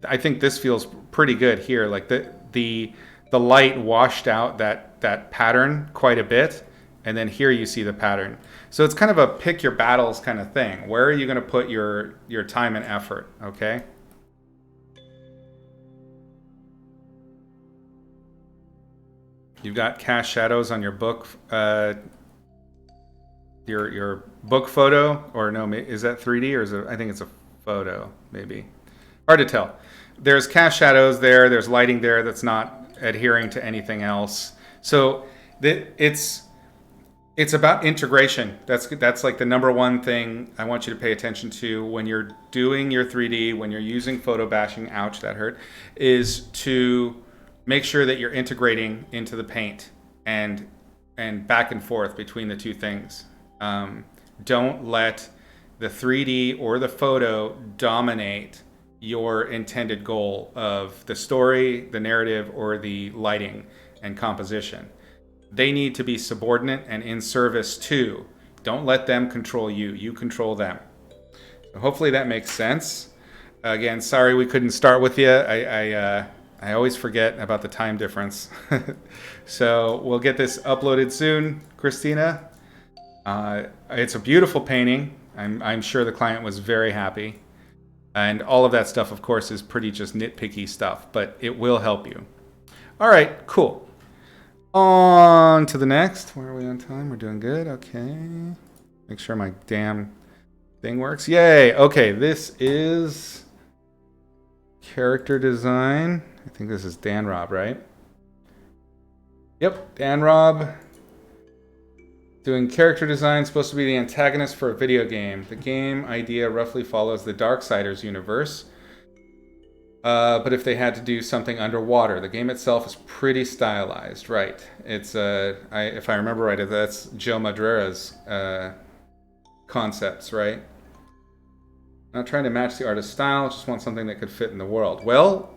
I think this feels pretty good here. Like the the light washed out that pattern quite a bit, and then here you see the pattern. So it's kind of a pick your battles kind of thing. Where are you going to put your time and effort? Okay. You've got cast shadows on your book, your book photo, or no? Is that 3D or is it? I think it's a photo, maybe. Hard to tell. There's cast shadows there. There's lighting there that's not adhering to anything else. So it's about integration. That's like the number one thing I want you to pay attention to when you're doing your 3D, when you're using photo bashing, ouch, that hurt, is to make sure that you're integrating into the paint and back and forth between the two things. Don't let the 3D or the photo dominate your intended goal of the story, the narrative, or the lighting and composition. They need to be subordinate and in service to. Don't let them control you. You control them. So hopefully that makes sense. Again, sorry we couldn't start with you. I always forget about the time difference. So we'll get this uploaded soon, Christina. It's a beautiful painting. I'm sure the client was very happy. And all of that stuff, of course, is pretty just nitpicky stuff, but it will help you. All right, cool. On to the next. Where are we on time? We're doing good. Okay. Make sure my damn thing works. Yay. Okay, this is character design. I think this is Dan Robb, right? Yep, Dan Robb. Doing character design, supposed to be the antagonist for a video game. The game idea roughly follows the Darksiders universe. But if they had to do something underwater, the game itself is pretty stylized, right? It's if I remember right, that's Joe Madureira's concepts, right? Not trying to match the artist's style, just want something that could fit in the world. Well,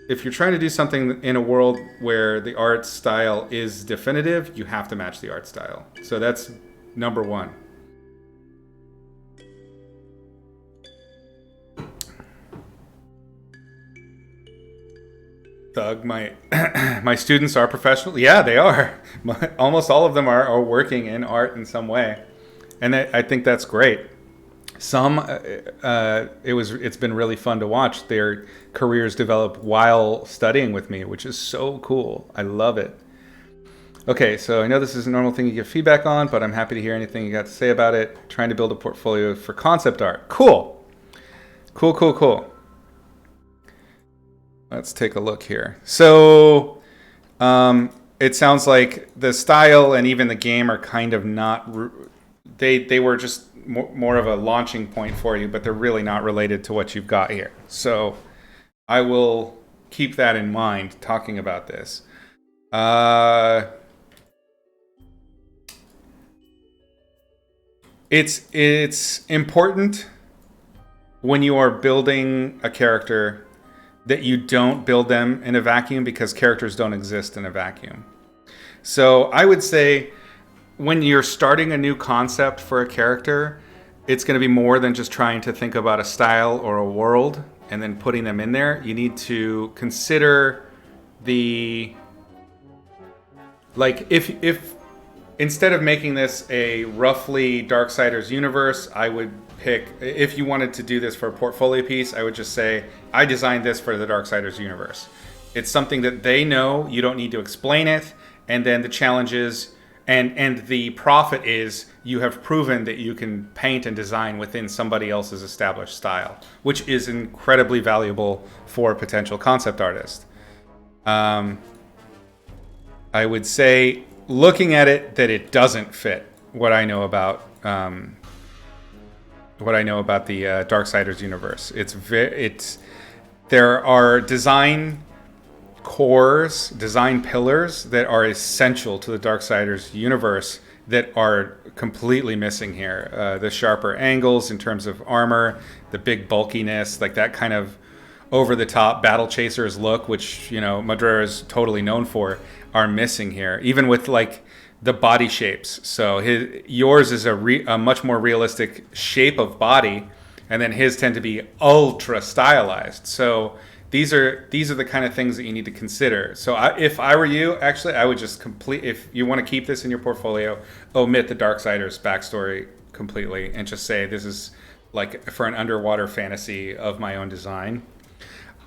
if you're trying to do something in a world where the art style is definitive, you have to match the art style. So that's number one. Doug, my students are professional. Yeah, they are. Almost all of them are working in art in some way, and I think that's great. Some it's been really fun to watch their careers develop while studying with me, which is so cool. I love it. Okay, so I know this is a normal thing you give feedback on, but I'm happy to hear anything you got to say about it. Trying to build a portfolio for concept art. Cool. Let's take a look here. So it sounds like the style and even the game are kind of not... They were just more of a launching point for you, but they're really not related to what you've got here. So I will keep that in mind talking about this. It's important when you are building a character that you don't build them in a vacuum, because characters don't exist in a vacuum. So I would say when you're starting a new concept for a character, it's going to be more than just trying to think about a style or a world and then putting them in there. You need to consider if instead of making this a roughly Darksiders universe, I would pick, if you wanted to do this for a portfolio piece, I would just say, I designed this for the Darksiders universe. It's something that they know, you don't need to explain it, and then the challenge is, and the profit is, you have proven that you can paint and design within somebody else's established style, which is incredibly valuable for a potential concept artist. I would say, looking at it, that it doesn't fit what I know about the Darksiders universe. There are design cores, design pillars that are essential to the Darksiders universe that are completely missing here. The sharper angles in terms of armor, the big bulkiness, like that kind of over-the-top battle chasers look, which, you know, Madureira is totally known for, are missing here. Even with like the body shapes. So yours is a much more realistic shape of body, and then his tend to be ultra stylized. So these are the kind of things that you need to consider. So if I were you, actually, I would just if you want to keep this in your portfolio, omit the Darksiders backstory completely and just say this is like for an underwater fantasy of my own design.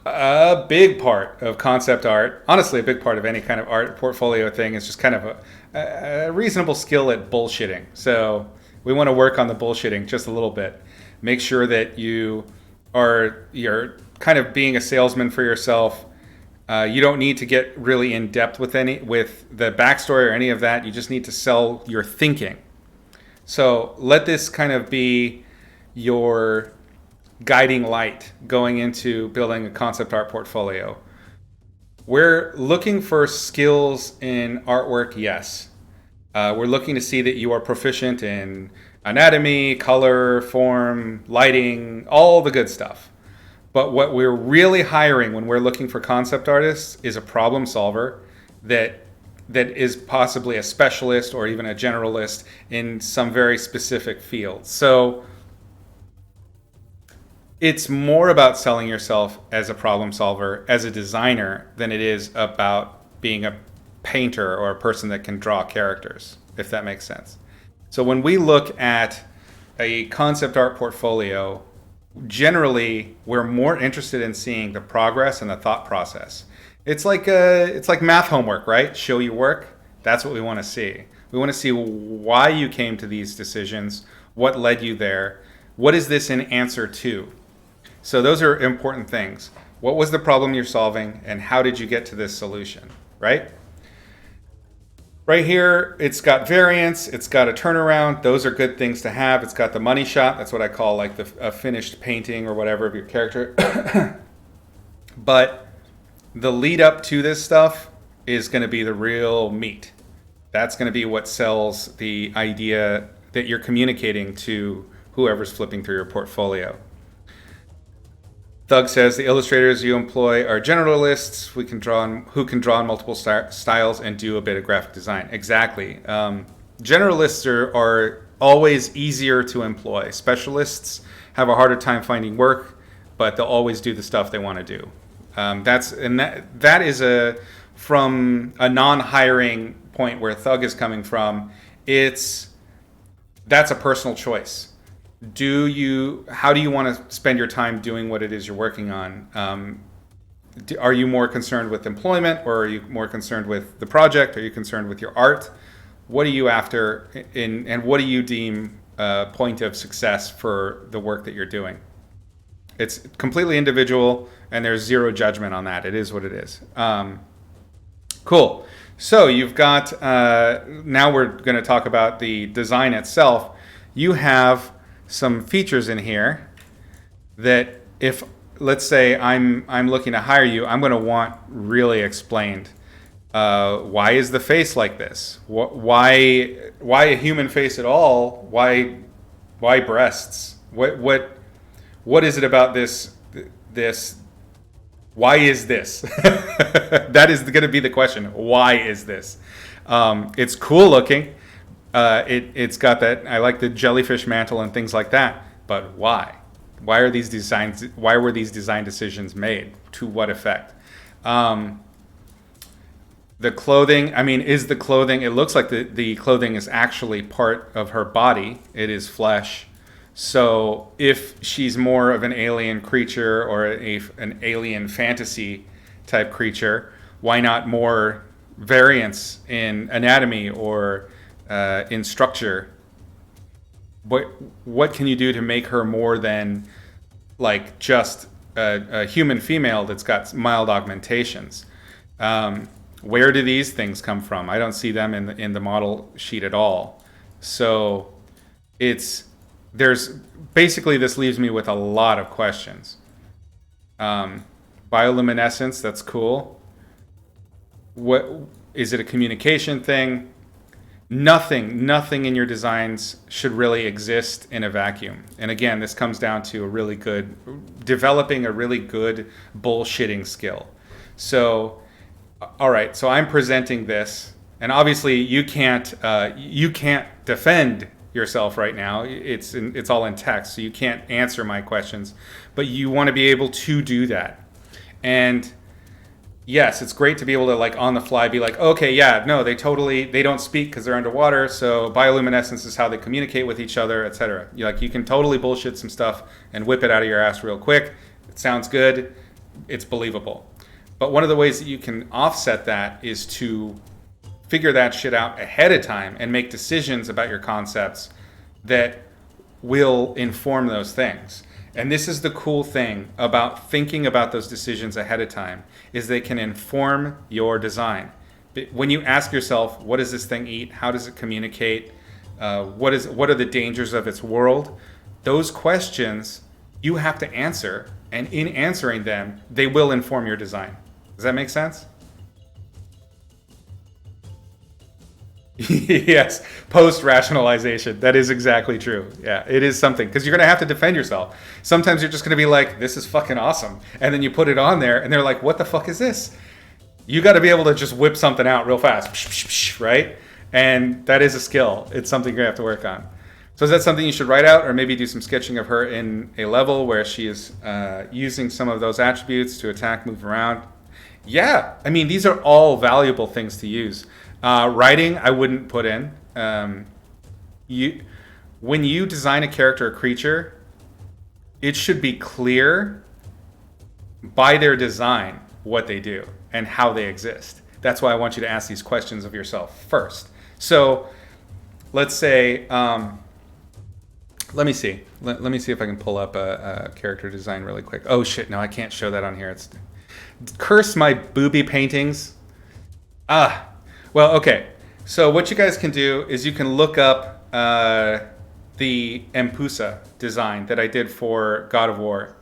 A big part of concept art, honestly, a big part of any kind of art portfolio thing is just kind of a reasonable skill at bullshitting. So we want to work on the bullshitting just a little bit. Make sure that you're kind of being a salesman for yourself. You don't need to get really in depth with the backstory or any of that. You just need to sell your thinking. So let this kind of be your guiding light going into building a concept art portfolio. We're looking for skills in artwork, yes. We're looking to see that you are proficient in anatomy, color, form, lighting, all the good stuff. But what we're really hiring when we're looking for concept artists is a problem solver that is possibly a specialist or even a generalist in some very specific field. So it's more about selling yourself as a problem solver, as a designer, than it is about being a painter or a person that can draw characters, if that makes sense. So when we look at a concept art portfolio, generally we're more interested in seeing the progress and the thought process. It's like math homework, right? Show your work. That's what we want to see. We want to see why you came to these decisions, what led you there, what is this in answer to? So those are important things. What was the problem you're solving, and how did you get to this solution, right? Right here, it's got variance, it's got a turnaround. Those are good things to have. It's got the money shot. That's what I call like a finished painting or whatever of your character. But the lead up to this stuff is going to be the real meat. That's going to be what sells the idea that you're communicating to whoever's flipping through your portfolio. Doug says the illustrators you employ are generalists who can draw in multiple styles and do a bit of graphic design. Exactly. Generalists are always easier to employ. Specialists have a harder time finding work, but they'll always do the stuff they want to do. That is from a non-hiring point where Thug is coming from. That's a personal choice. How do you want to spend your time doing what it is you're working on? Are you more concerned with employment, or are you more concerned with the project? Are you concerned with your art? What are you after, and what do you deem a point of success for the work that you're doing? It's completely individual, and there's zero judgment on that. It is what it is. Cool. So you've got, now we're going to talk about the design itself. You have some features in here that if, let's say I'm looking to hire you, I'm going to want really explained. Why is the face like this? Why a human face at all? Why breasts? What is it about this? Why is this? That is going to be the question. Why is this? It's cool looking. It's got that. I like the jellyfish mantle and things like that. But why? Why were these design decisions made? To what effect? The clothing. I mean, is the clothing? It looks like the clothing is actually part of her body. It is flesh. So if she's more of an alien creature or an alien fantasy type creature, why not more variance in anatomy or in structure? What can you do to make her more than like just a human female that's got mild augmentations? Where do these things come from? I don't see them in the model sheet at all. So there's basically, this leaves me with a lot of questions. Bioluminescence, that's cool. What is it, a communication thing? Nothing in your designs should really exist in a vacuum. And again, this comes down to developing a really good bullshitting skill. So, all right, so I'm presenting this, and obviously you can't defend yourself right now. It's all in text, so you can't answer my questions, but you want to be able to do that. And yes, it's great to be able to like on the fly be like, okay, yeah, no, they don't speak because they're underwater, so bioluminescence is how they communicate with each other, etc. You can totally bullshit some stuff and whip it out of your ass real quick. It sounds good, it's believable. But one of the ways that you can offset that is to figure that shit out ahead of time and make decisions about your concepts that will inform those things. And this is the cool thing about thinking about those decisions ahead of time, is they can inform your design. When you ask yourself, what does this thing eat? How does it communicate? What are the dangers of its world? Those questions you have to answer, and in answering them, they will inform your design. Does that make sense? Yes, post-rationalization. That is exactly true. Yeah, it is something. Because you're going to have to defend yourself. Sometimes you're just going to be like, this is fucking awesome. And then you put it on there, and they're like, what the fuck is this? You got to be able to just whip something out real fast, right? And that is a skill. It's something you're going to have to work on. So is that something you should write out, or maybe do some sketching of her in a level where she is using some of those attributes to attack, move around? Yeah, I mean, these are all valuable things to use. Writing, I wouldn't put in. When you design a character or creature, it should be clear by their design what they do and how they exist. That's why I want you to ask these questions of yourself first. So let's say, let me see. Let me see if I can pull up a character design really quick. Oh shit, no, I can't show that on here. It's curse my booby paintings. Well, okay. So what you guys can do is you can look up the Empusa design that I did for God of War.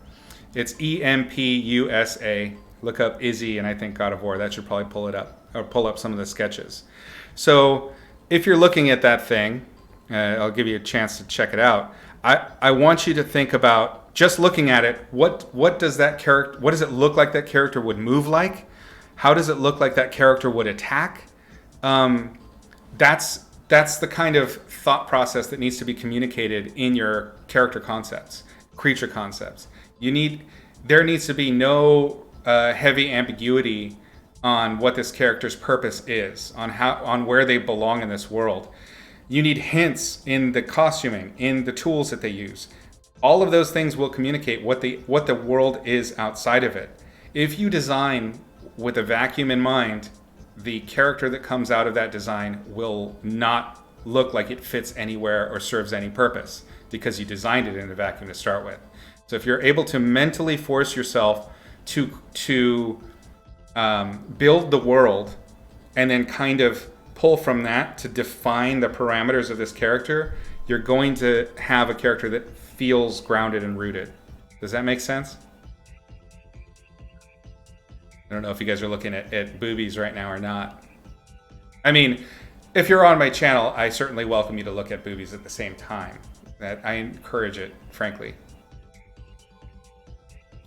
It's EMPUSA. Look up Izzy and I think God of War. That should probably pull it up, or pull up some of the sketches. So if you're looking at that thing, I'll give you a chance to check it out. I want you to think about, just looking at it, what does that character, what does it look like that character would move like? How does it look like that character would attack? That's the kind of thought process that needs to be communicated in your character concepts, creature concepts. There needs to be no heavy ambiguity on what this character's purpose is, on where they belong in this world. You need hints in the costuming, in the tools that they use. All of those things will communicate what the world is outside of it. If you design with a vacuum in mind, the character that comes out of that design will not look like it fits anywhere or serves any purpose, because you designed it in a vacuum to start with. So if you're able to mentally force yourself to build the world and then kind of pull from that to define the parameters of this character, you're going to have a character that feels grounded and rooted. Does that make sense? I don't know if you guys are looking at boobies right now or not. I mean, if you're on my channel, I certainly welcome you to look at boobies at the same time. I encourage it, frankly.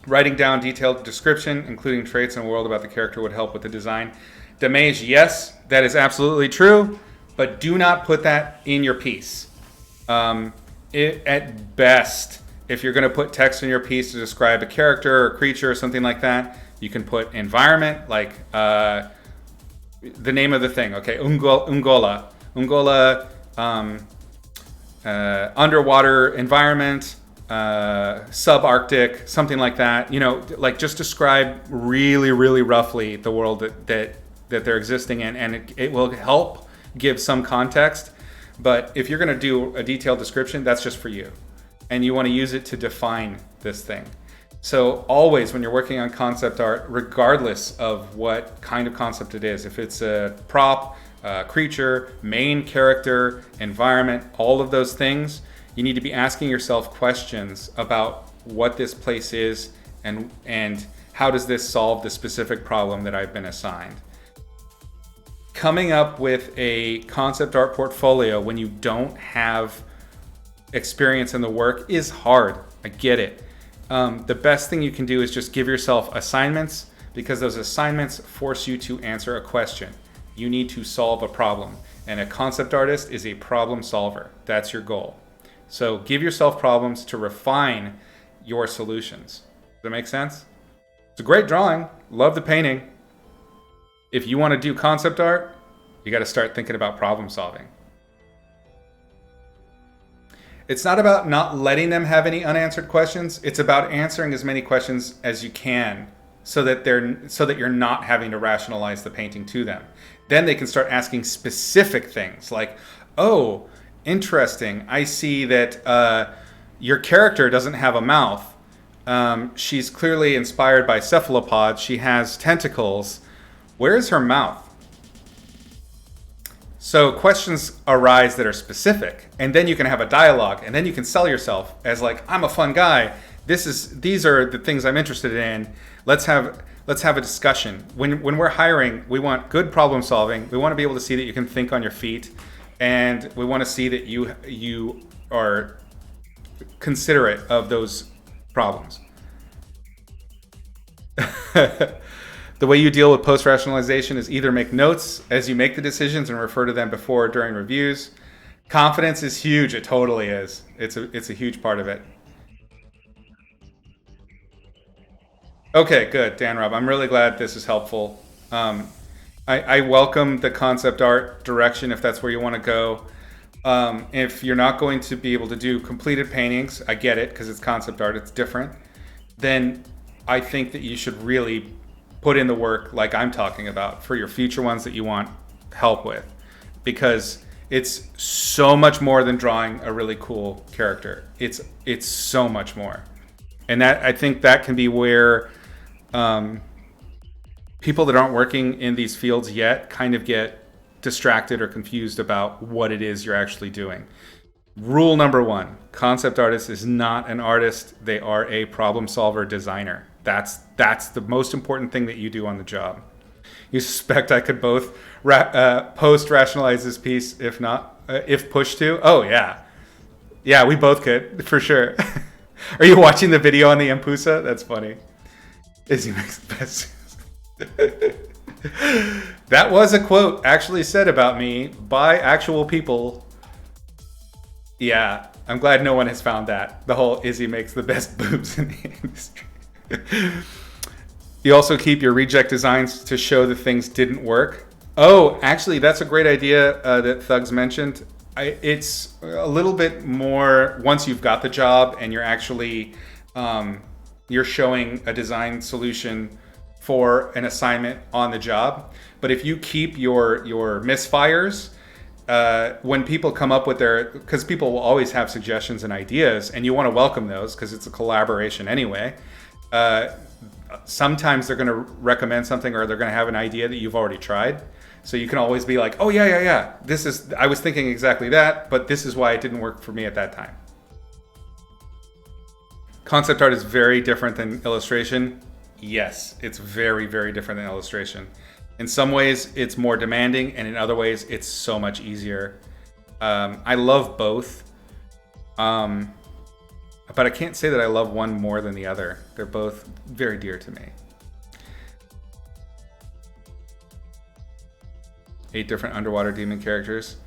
Writing down detailed description, including traits and world about the character, would help with the design. Damage, yes, that is absolutely true, but do not put that in your piece. At best, if you're going to put text in your piece to describe a character or creature or something like that, you can put environment, like the name of the thing. Okay, Ungola, underwater environment, subarctic, something like that. Like just describe really, really roughly the world that they're existing in, and it will help give some context. But if you're going to do a detailed description, that's just for you, and you want to use it to define this thing. So always when you're working on concept art, regardless of what kind of concept it is, if it's a prop, creature, main character, environment, all of those things, you need to be asking yourself questions about what this place is and how does this solve the specific problem that I've been assigned. Coming up with a concept art portfolio when you don't have experience in the work is hard. I get it. The best thing you can do is just give yourself assignments, because those assignments force you to answer a question. You need to solve a problem, and a concept artist is a problem solver. That's your goal. So give yourself problems to refine your solutions. Does that make sense? It's a great drawing. Love the painting. If you want to do concept art, you got to start thinking about problem solving. It's not about not letting them have any unanswered questions. It's about answering as many questions as you can so that you're not having to rationalize the painting to them. Then they can start asking specific things like, oh, interesting. I see that your character doesn't have a mouth. She's clearly inspired by cephalopods. She has tentacles. Where's her mouth? So questions arise that are specific, and then you can have a dialogue, and then you can sell yourself as like, I'm a fun guy. These are the things I'm interested in. Let's have a discussion. When we're hiring, we want good problem solving. We want to be able to see that you can think on your feet, and we want to see that you are considerate of those problems. The way you deal with post-rationalization is either make notes as you make the decisions and refer to them before or during reviews. Confidence is huge. It totally is. It's a huge part of it. Okay, good, Dan Rob. I'm really glad this is helpful. I welcome the concept art direction if that's where you want to go. If you're not going to be able to do completed paintings, I get it because it's concept art, it's different. Then I think that you should really put in the work like I'm talking about for your future ones that you want help with, because it's so much more than drawing a really cool character. It's so much more. And that, I think that can be where people that aren't working in these fields yet kind of get distracted or confused about what it is you're actually doing. Rule number one, concept artist is not an artist. They are a problem solver designer. That's the most important thing that you do on the job. You suspect I could both post-rationalize this piece if pushed to? Oh, yeah. Yeah, we both could, for sure. Are you watching the video on the Mpusa? That's funny. Izzy makes the best. That was a quote actually said about me by actual people. Yeah, I'm glad no one has found that. The whole Izzy makes the best boobs in the industry. You also keep your reject designs to show that things didn't work. Oh, actually, that's a great idea that Thugs mentioned. It's a little bit more once you've got the job and you're actually you're showing a design solution for an assignment on the job. But if you keep your misfires, when people come up with because people will always have suggestions and ideas, and you want to welcome those because it's a collaboration anyway. Sometimes they're going to recommend something, or they're going to have an idea that you've already tried. So you can always be like, oh yeah. I was thinking exactly that, but this is why it didn't work for me at that time. Concept art is very different than illustration. Yes, it's very, very different than illustration. In some ways, it's more demanding, and in other ways, it's so much easier. I love both. But I can't say that I love one more than the other. They're both very dear to me. 8 different underwater demon characters.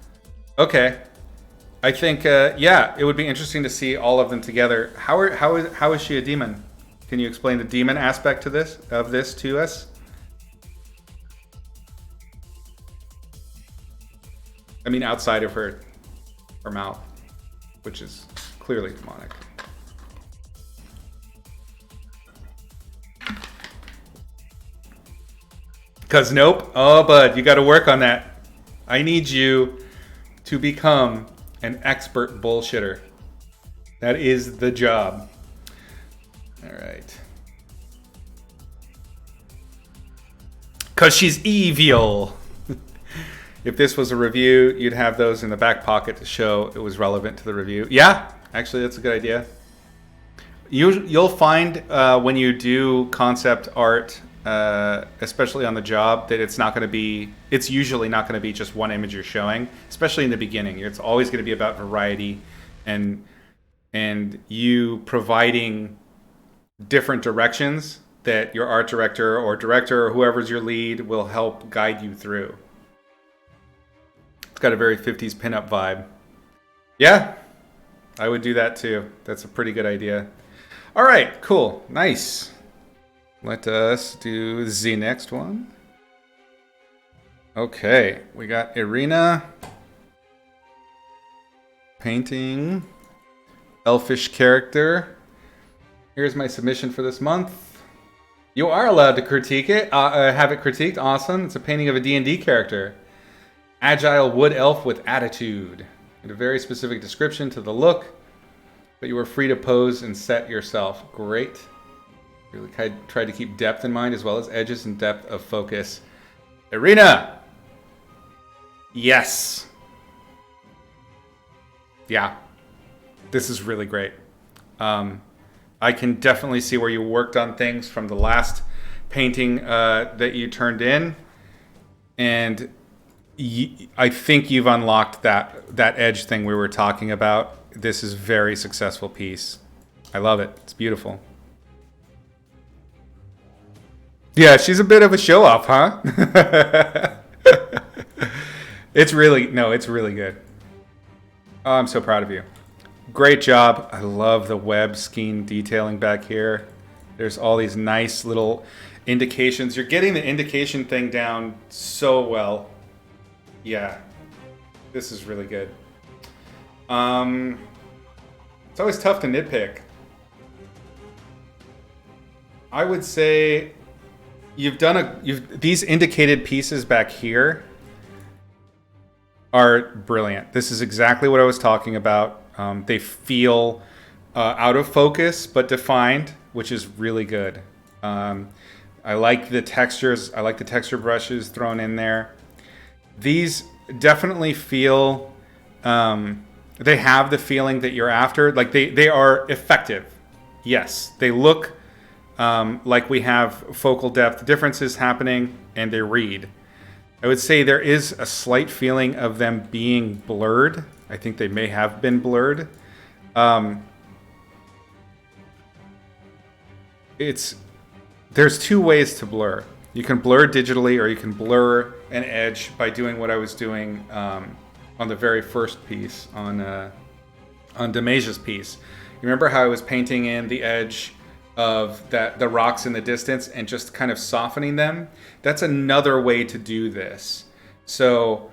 Okay. I think, yeah, it would be interesting to see all of them together. How is she a demon? Can you explain the demon aspect to this to us? I mean, outside of her mouth, which is clearly demonic. Because nope. Oh, bud, you got to work on that. I need you to become an expert bullshitter. That is the job. All right. Because she's evil. If this was a review, you'd have those in the back pocket to show it was relevant to the review. Yeah, actually, that's a good idea. You'll find when you do concept art, especially on the job, that it's usually not going to be just one image you're showing, especially in the beginning. It's always going to be about variety and you providing different directions that your art director or whoever's your lead will help guide you through. It's got a very 50s pinup vibe. Yeah, I would do that too. That's a pretty good idea. All right, cool, nice. Let us do the next one. Okay, we got Irina painting elfish character. Here's my submission for this month. You are allowed to critique it, have it critiqued. Awesome. It's a painting of a D&D character. Agile wood elf with attitude. And a very specific description to the look, but you are free to pose and set yourself. Great. Really tried to keep depth in mind as well as edges and depth of focus. Irina! Yes. Yeah. This is really great. I can definitely see where you worked on things from the last painting that you turned in. And I think you've unlocked that edge thing we were talking about. This is a very successful piece. I love it. It's beautiful. Yeah, she's a bit of a show-off, huh? It's really good. Oh, I'm so proud of you. Great job. I love the web skein detailing back here. There's all these nice little indications. You're getting the indication thing down so well. Yeah, this is really good. It's always tough to nitpick. I would say these indicated pieces back here are brilliant. This is exactly what I was talking about. They feel out of focus but defined, which is really good. I like the textures. I like the texture brushes thrown in there. These definitely feel, they have the feeling that you're after. Like they are effective. Yes, they look like we have focal depth differences happening, and they read. I would say there is a slight feeling of them being blurred. I think they may have been blurred. There's two ways to blur. You can blur digitally, or you can blur an edge by doing what I was doing on the very first piece, on Demage's piece. You remember how I was painting in the edge of the rocks in the distance and just kind of softening them? That's another way to do this. So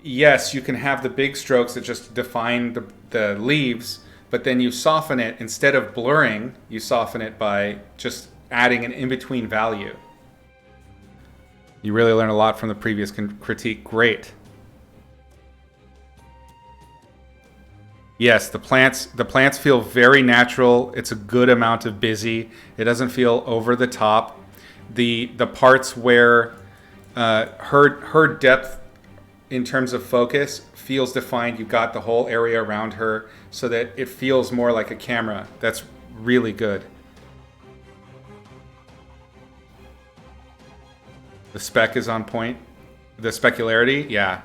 yes, you can have the big strokes that just define the leaves, but then you soften it. Instead of blurring, you soften it by just adding an in-between value. You really learned a lot from the previous critique. Great. Yes, the plants feel very natural. It's a good amount of busy. It doesn't feel over the top. The parts where her depth in terms of focus feels defined. You've got the whole area around her so that it feels more like a camera. That's really good. The spec is on point. The specularity, yeah.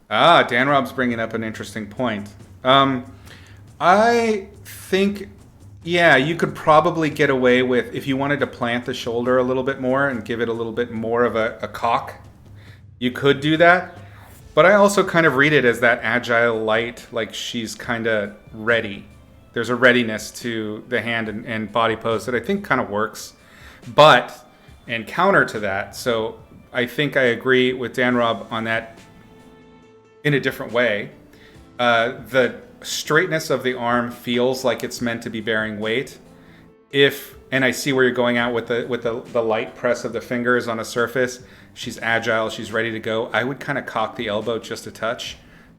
Dan Rob's bringing up an interesting point. I think, yeah, you could probably get away with, if you wanted to plant the shoulder a little bit more and give it a little bit more of a cock, you could do that. But I also kind of read it as that agile light, like she's kind of ready. There's a readiness to the hand and body pose that I think kind of works. But, and counter to that, so I think I agree with Dan Rob on that in a different way. The straightness of the arm feels like it's meant to be bearing weight. And I see where you're going out with the light press of the fingers on a surface. She's agile, she's ready to go. I would kind of cock the elbow just a touch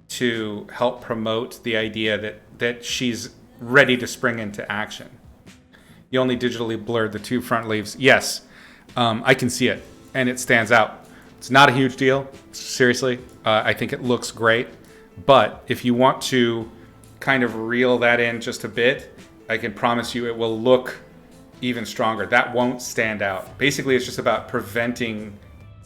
to help promote the idea that she's ready to spring into action. You only digitally blurred the two front leaves. Yes, I can see it, and it stands out. It's not a huge deal, seriously. I think it looks great, but if you want to kind of reel that in just a bit, I can promise you it will look even stronger. That won't stand out. Basically, it's just about preventing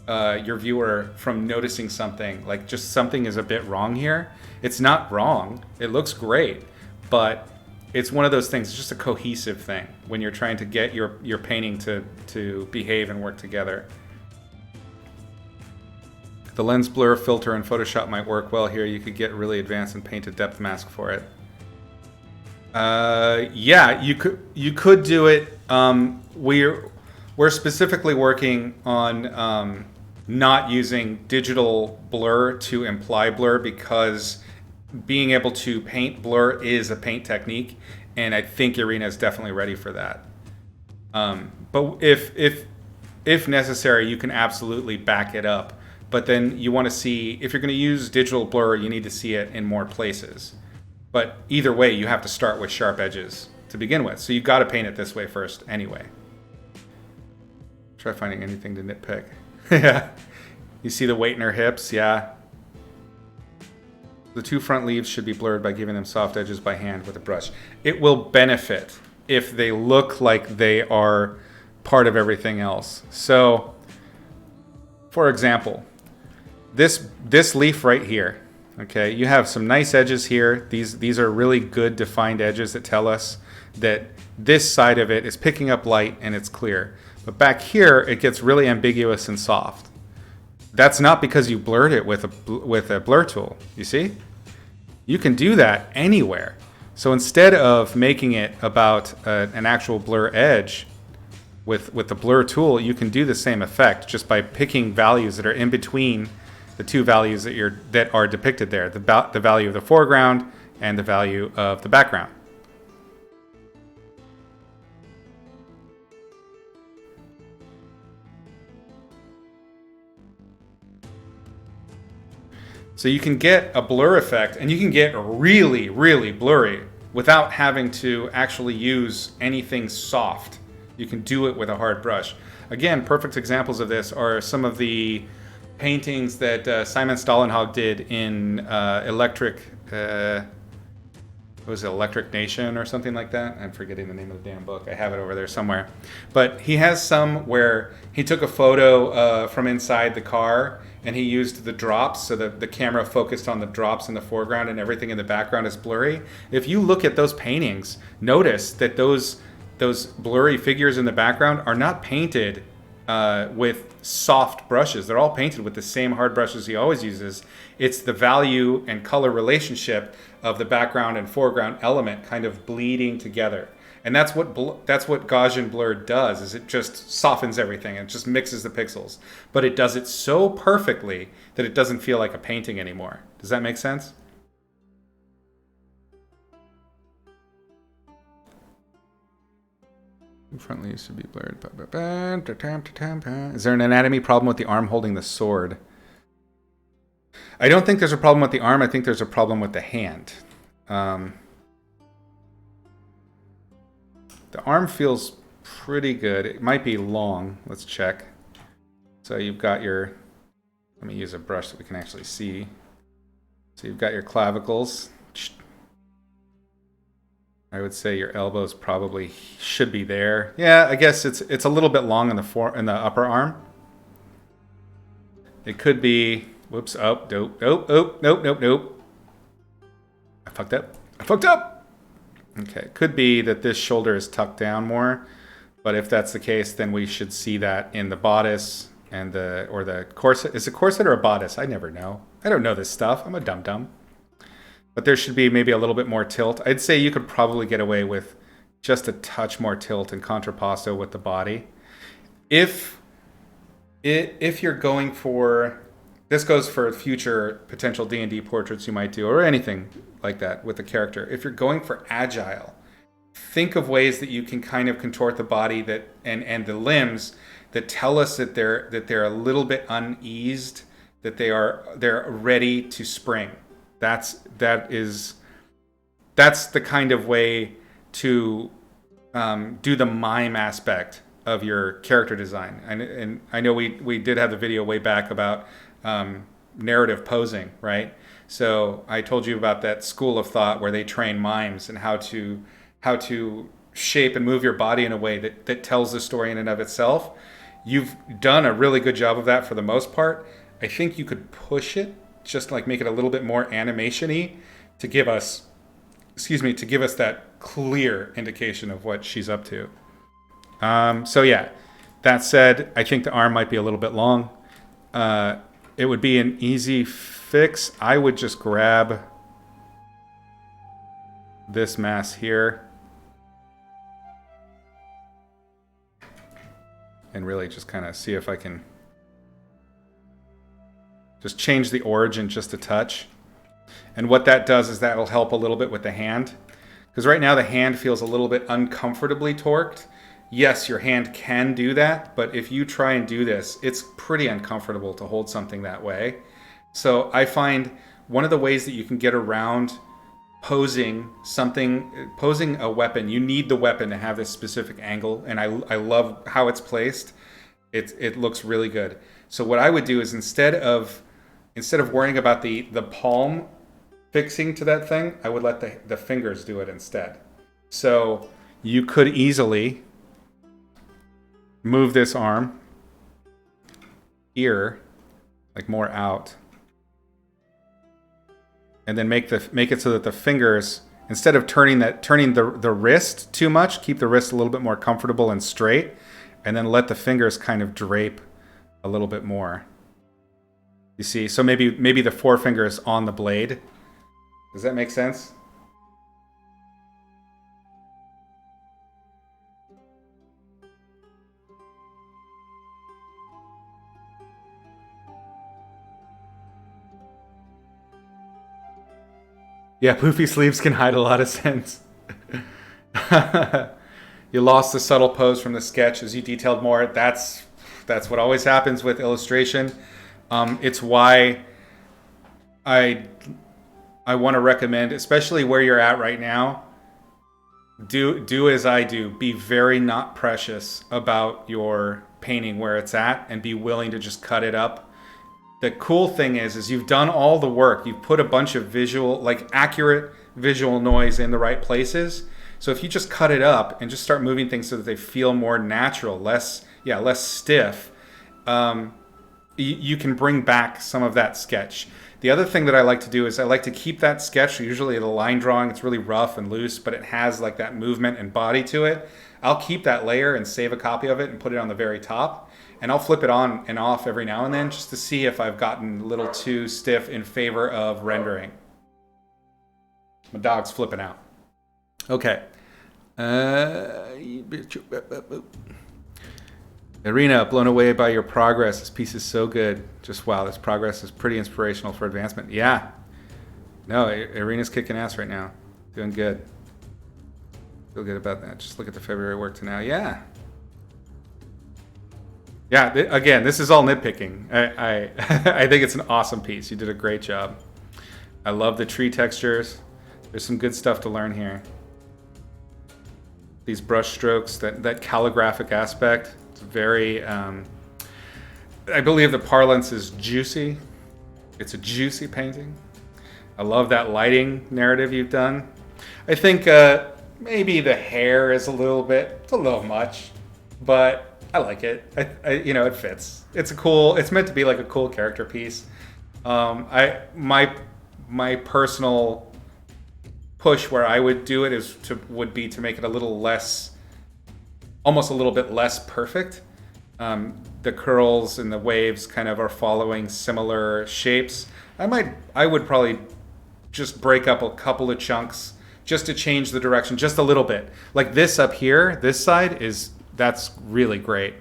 your viewer from noticing something, like just something is a bit wrong here. It's not wrong. It looks great, but it's one of those things. It's just a cohesive thing when you're trying to get your painting to behave and work together. The lens blur filter in Photoshop might work well here. You could get really advanced and paint a depth mask for it. Yeah, you could do it. We're specifically working on not using digital blur to imply blur because being able to paint blur is a paint technique, and I think Arena is definitely ready for that. But if necessary, you can absolutely back it up. But then you want to see if you're going to use digital blur, you need to see it in more places. But either way, you have to start with sharp edges to begin with. So you've got to paint it this way first anyway. Try finding anything to nitpick. Yeah. You see the weight in her hips? Yeah. The two front leaves should be blurred by giving them soft edges by hand with a brush. It will benefit if they look like they are part of everything else. So, for example, this leaf right here, okay, you have some nice edges here. These are really good defined edges that tell us that this side of it is picking up light and it's clear. But back here, it gets really ambiguous and soft. That's not because you blurred it with a blur tool. You see? You can do that anywhere. So instead of making it about an actual blur edge with the blur tool, you can do the same effect just by picking values that are in between the two values that are depicted there, the value of the foreground and the value of the background. So you can get a blur effect, and you can get really, really blurry without having to actually use anything soft. You can do it with a hard brush. Again, perfect examples of this are some of the paintings that Simon Stålenhag did in Electric Nation or something like that? I'm forgetting the name of the damn book. I have it over there somewhere. But he has some where he took a photo from inside the car and he used the drops so that the camera focused on the drops in the foreground and everything in the background is blurry. If you look at those paintings, notice that those blurry figures in the background are not painted with soft brushes. They're all painted with the same hard brushes he always uses. It's the value and color relationship of the background and foreground element kind of bleeding together. And that's what Gaussian blur does, is it just softens everything and just mixes the pixels. But it does it so perfectly that it doesn't feel like a painting anymore. Does that make sense? Front leaves should be blurred. Is there an anatomy problem with the arm holding the sword? I don't think there's a problem with the arm. I think there's a problem with the hand. The arm feels pretty good. It might be long. Let's check. So you've got your... Let me use a brush so we can actually see. So you've got your clavicles. I would say your elbows probably should be there. Yeah, I guess it's a little bit long in the upper arm. It could be... Whoops. Oh, nope. I fucked up. Okay, could be that this shoulder is tucked down more, but if that's the case, then we should see that in the bodice and the corset. Is it corset or a bodice? I never know. I don't know this stuff. I'm a dum-dum. But there should be maybe a little bit more tilt. I'd say you could probably get away with just a touch more tilt and contrapposto with the body. If you're going for... This goes for future potential D&D portraits you might do, or anything like that with the character. If you're going for agile, think of ways that you can kind of contort the body that and the limbs that tell us that they're a little bit uneased, that they're ready to spring. That's the kind of way to do the mime aspect of your character design. And I know we did have the video way back about narrative posing, right? So I told you about that school of thought where they train mimes and how to shape and move your body in a way that tells the story in and of itself. You've done a really good job of that for the most part. I think you could push it, just like make it a little bit more animation-y to give us that clear indication of what she's up to. So yeah, that said, I think the arm might be a little bit long. It would be an easy fix. I would just grab this mass here. And really just kind of see if I can just change the origin just a touch. And what that does is that will help a little bit with the hand. Because right now the hand feels a little bit uncomfortably torqued. Yes, your hand can do that, but if you try and do this, it's pretty uncomfortable to hold something that way. So I find one of the ways that you can get around posing a weapon, you need the weapon to have this specific angle, and I love how it's placed. It looks really good. So what I would do is instead of worrying about the palm fixing to that thing, I would let the fingers do it instead. So you could easily move this arm here, like more out, and then make it so that the fingers, instead of turning the wrist too much, keep the wrist a little bit more comfortable and straight, and then let the fingers kind of drape a little bit more. You see, so maybe the forefinger is on the blade. Does that make sense? Yeah, poofy sleeves can hide a lot of sense. You lost the subtle pose from the sketch as you detailed more. That's what always happens with illustration. It's why I want to recommend, especially where you're at right now, do as I do. Be very not precious about your painting where it's at, and be willing to just cut it up. The cool thing is you've done all the work. You've put a bunch of accurate visual noise in the right places. So if you just cut it up and just start moving things so that they feel more natural, less stiff, you can bring back some of that sketch. The other thing that I like to do is I like to keep that sketch, usually the line drawing, it's really rough and loose, but it has like that movement and body to it. I'll keep that layer and save a copy of it and put it on the very top. And I'll flip it on and off every now and then just to see if I've gotten a little too stiff in favor of rendering. My dog's flipping out. Okay. Irina, blown away by your progress. This piece is so good. Just wow, this progress is pretty inspirational for advancement. Yeah. No, Irina's kicking ass right now. Doing good. Feel good about that. Just look at the February work to now. Yeah. Yeah, again, this is all nitpicking. I think it's an awesome piece. You did a great job. I love the tree textures. There's some good stuff to learn here. These brush strokes, that calligraphic aspect, it's very, I believe the parlance is juicy. It's a juicy painting. I love that lighting narrative you've done. I think maybe the hair is it's a little much, but I like it. It fits. It's meant to be like a cool character piece. My personal push where I would do it would be to make it almost a little bit less perfect. The curls and the waves kind of are following similar shapes. I would probably just break up a couple of chunks just to change the direction just a little bit. Like this up here, this side that's really great.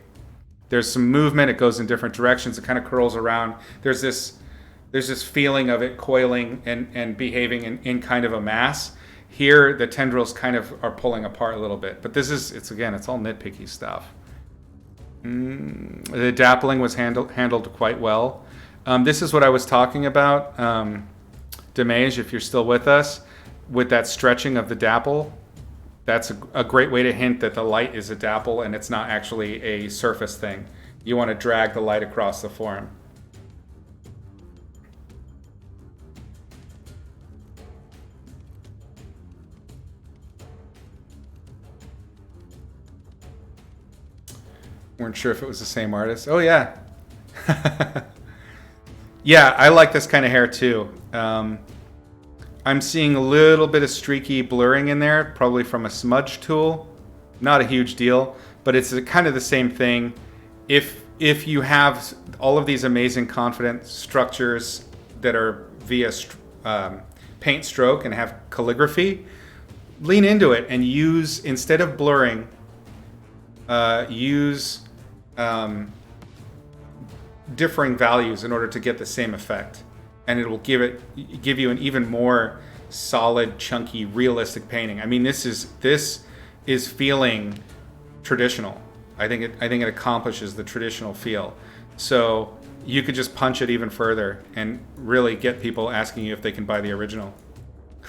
There's some movement. It goes in different directions. It kind of curls around. There's this feeling of it coiling and behaving in kind of a mass. Here, the tendrils kind of are pulling apart a little bit. But it's all nitpicky stuff. The dappling was handled quite well. This is what I was talking about, Demage, if you're still with us, with that stretching of the dapple. That's a great way to hint that the light is a dapple and it's not actually a surface thing. You want to drag the light across the form. Weren't sure if it was the same artist. Oh, yeah. Yeah, I like this kind of hair too. I'm seeing a little bit of streaky blurring in there, probably from a smudge tool. Not a huge deal, but it's kind of the same thing. If you have all of these amazing confident structures that are via paint stroke and have calligraphy, lean into it and use, instead of blurring, use differing values in order to get the same effect, and it will give you an even more solid, chunky, realistic painting. I mean, this is feeling traditional. I think it accomplishes the traditional feel. So you could just punch it even further and really get people asking you if they can buy the original.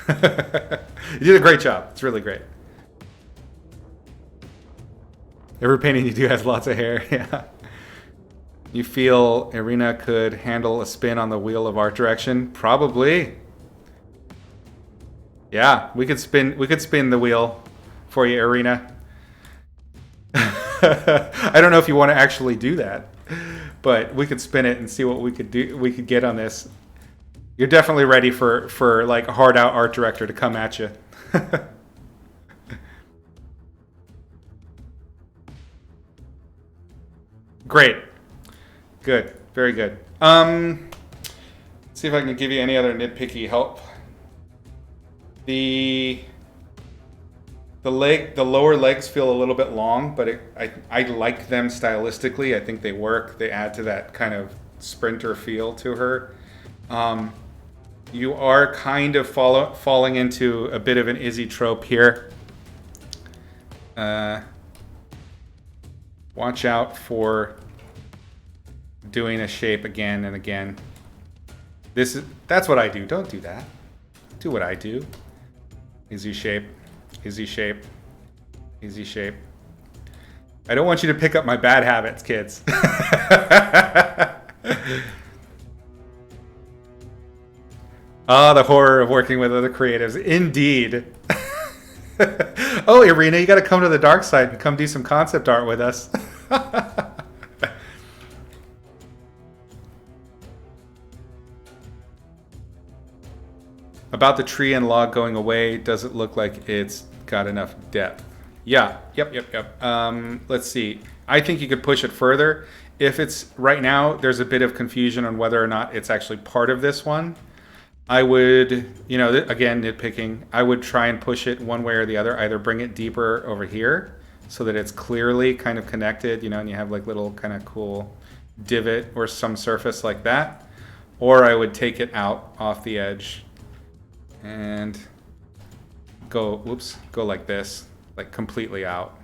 You did a great job. It's really great. Every painting you do has lots of hair. Yeah. You feel Irina could handle a spin on the wheel of art direction? Probably. Yeah, we could spin the wheel for you, Irina. I don't know if you want to actually do that, but we could spin it and see what we could get on this. You're definitely ready for like a hard out art director to come at you. Great. Good. Very good. Let's see if I can give you any other nitpicky help. The lower legs feel a little bit long, but I like them stylistically. I think they work. They add to that kind of sprinter feel to her. You are kind of falling into a bit of an Izzy trope here. Watch out for doing a shape again and again. That's what I do. Don't do that. Do what I do. Easy shape. Easy shape. Easy shape. I don't want you to pick up my bad habits, kids. Ah, the horror of working with other creatives. Indeed. Oh, Irina, you got to come to the dark side and come do some concept art with us. About the tree and log going away, does it look like it's got enough depth? Yeah, yep. Let's see. I think you could push it further. If it's right now, there's a bit of confusion on whether or not it's actually part of this one. I would, again, nitpicking, I would try and push it one way or the other. Either bring it deeper over here so that it's clearly kind of connected, and you have like little kind of cool divot or some surface like that. Or I would take it out off the edge and go like this, like completely out.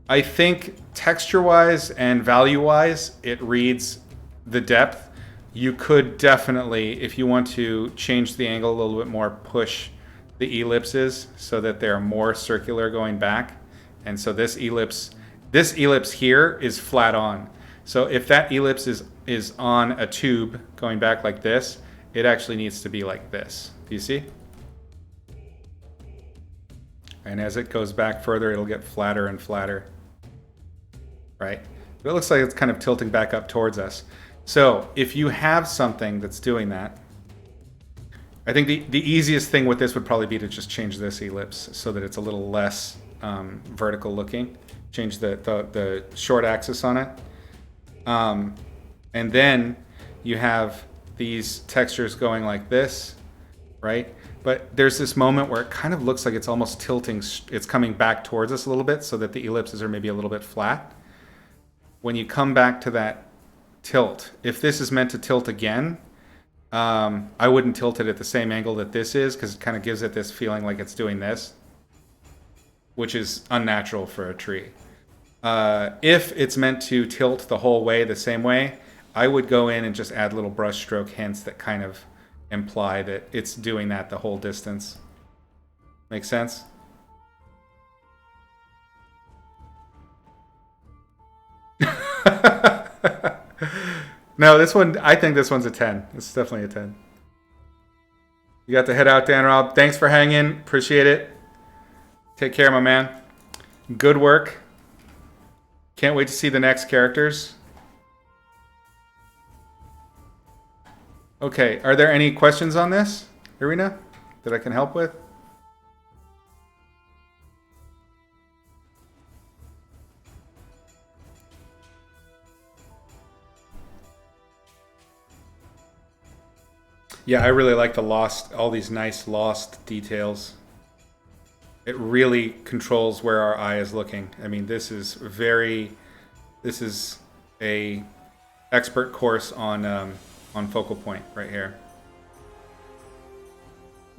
I think texture-wise and value-wise, it reads the depth. You could definitely, if you want to change the angle a little bit more, push the ellipses so that they're more circular going back. And so this ellipse here is flat on. So if that ellipse is on a tube going back like this, it actually needs to be like this. Do you see? And as it goes back further, it'll get flatter and flatter. Right? But it looks like it's kind of tilting back up towards us. So if you have something that's doing that, I think the easiest thing with this would probably be to just change this ellipse so that it's a little less vertical looking. Change the short axis on it. And then you have these textures going like this, right? But there's this moment where it kind of looks like it's almost tilting, it's coming back towards us a little bit so that the ellipses are maybe a little bit flat. When you come back to that tilt, if this is meant to tilt again, I wouldn't tilt it at the same angle that this is, because it kind of gives it this feeling like it's doing this, which is unnatural for a tree. If it's meant to tilt the whole way the same way, I would go in and just add little brush stroke hints that kind of imply that it's doing that the whole distance. Make sense? No, this one, I think this one's a 10. It's definitely a 10. You got to head out, Dan Rob. Thanks for hanging. Appreciate it. Take care, my man. Good work. Can't wait to see the next characters. Okay, are there any questions on this, Irina, that I can help with? Yeah, I really like the all these nice lost details. it really controls where our eye is looking. I mean, this is a expert course on focal point right here.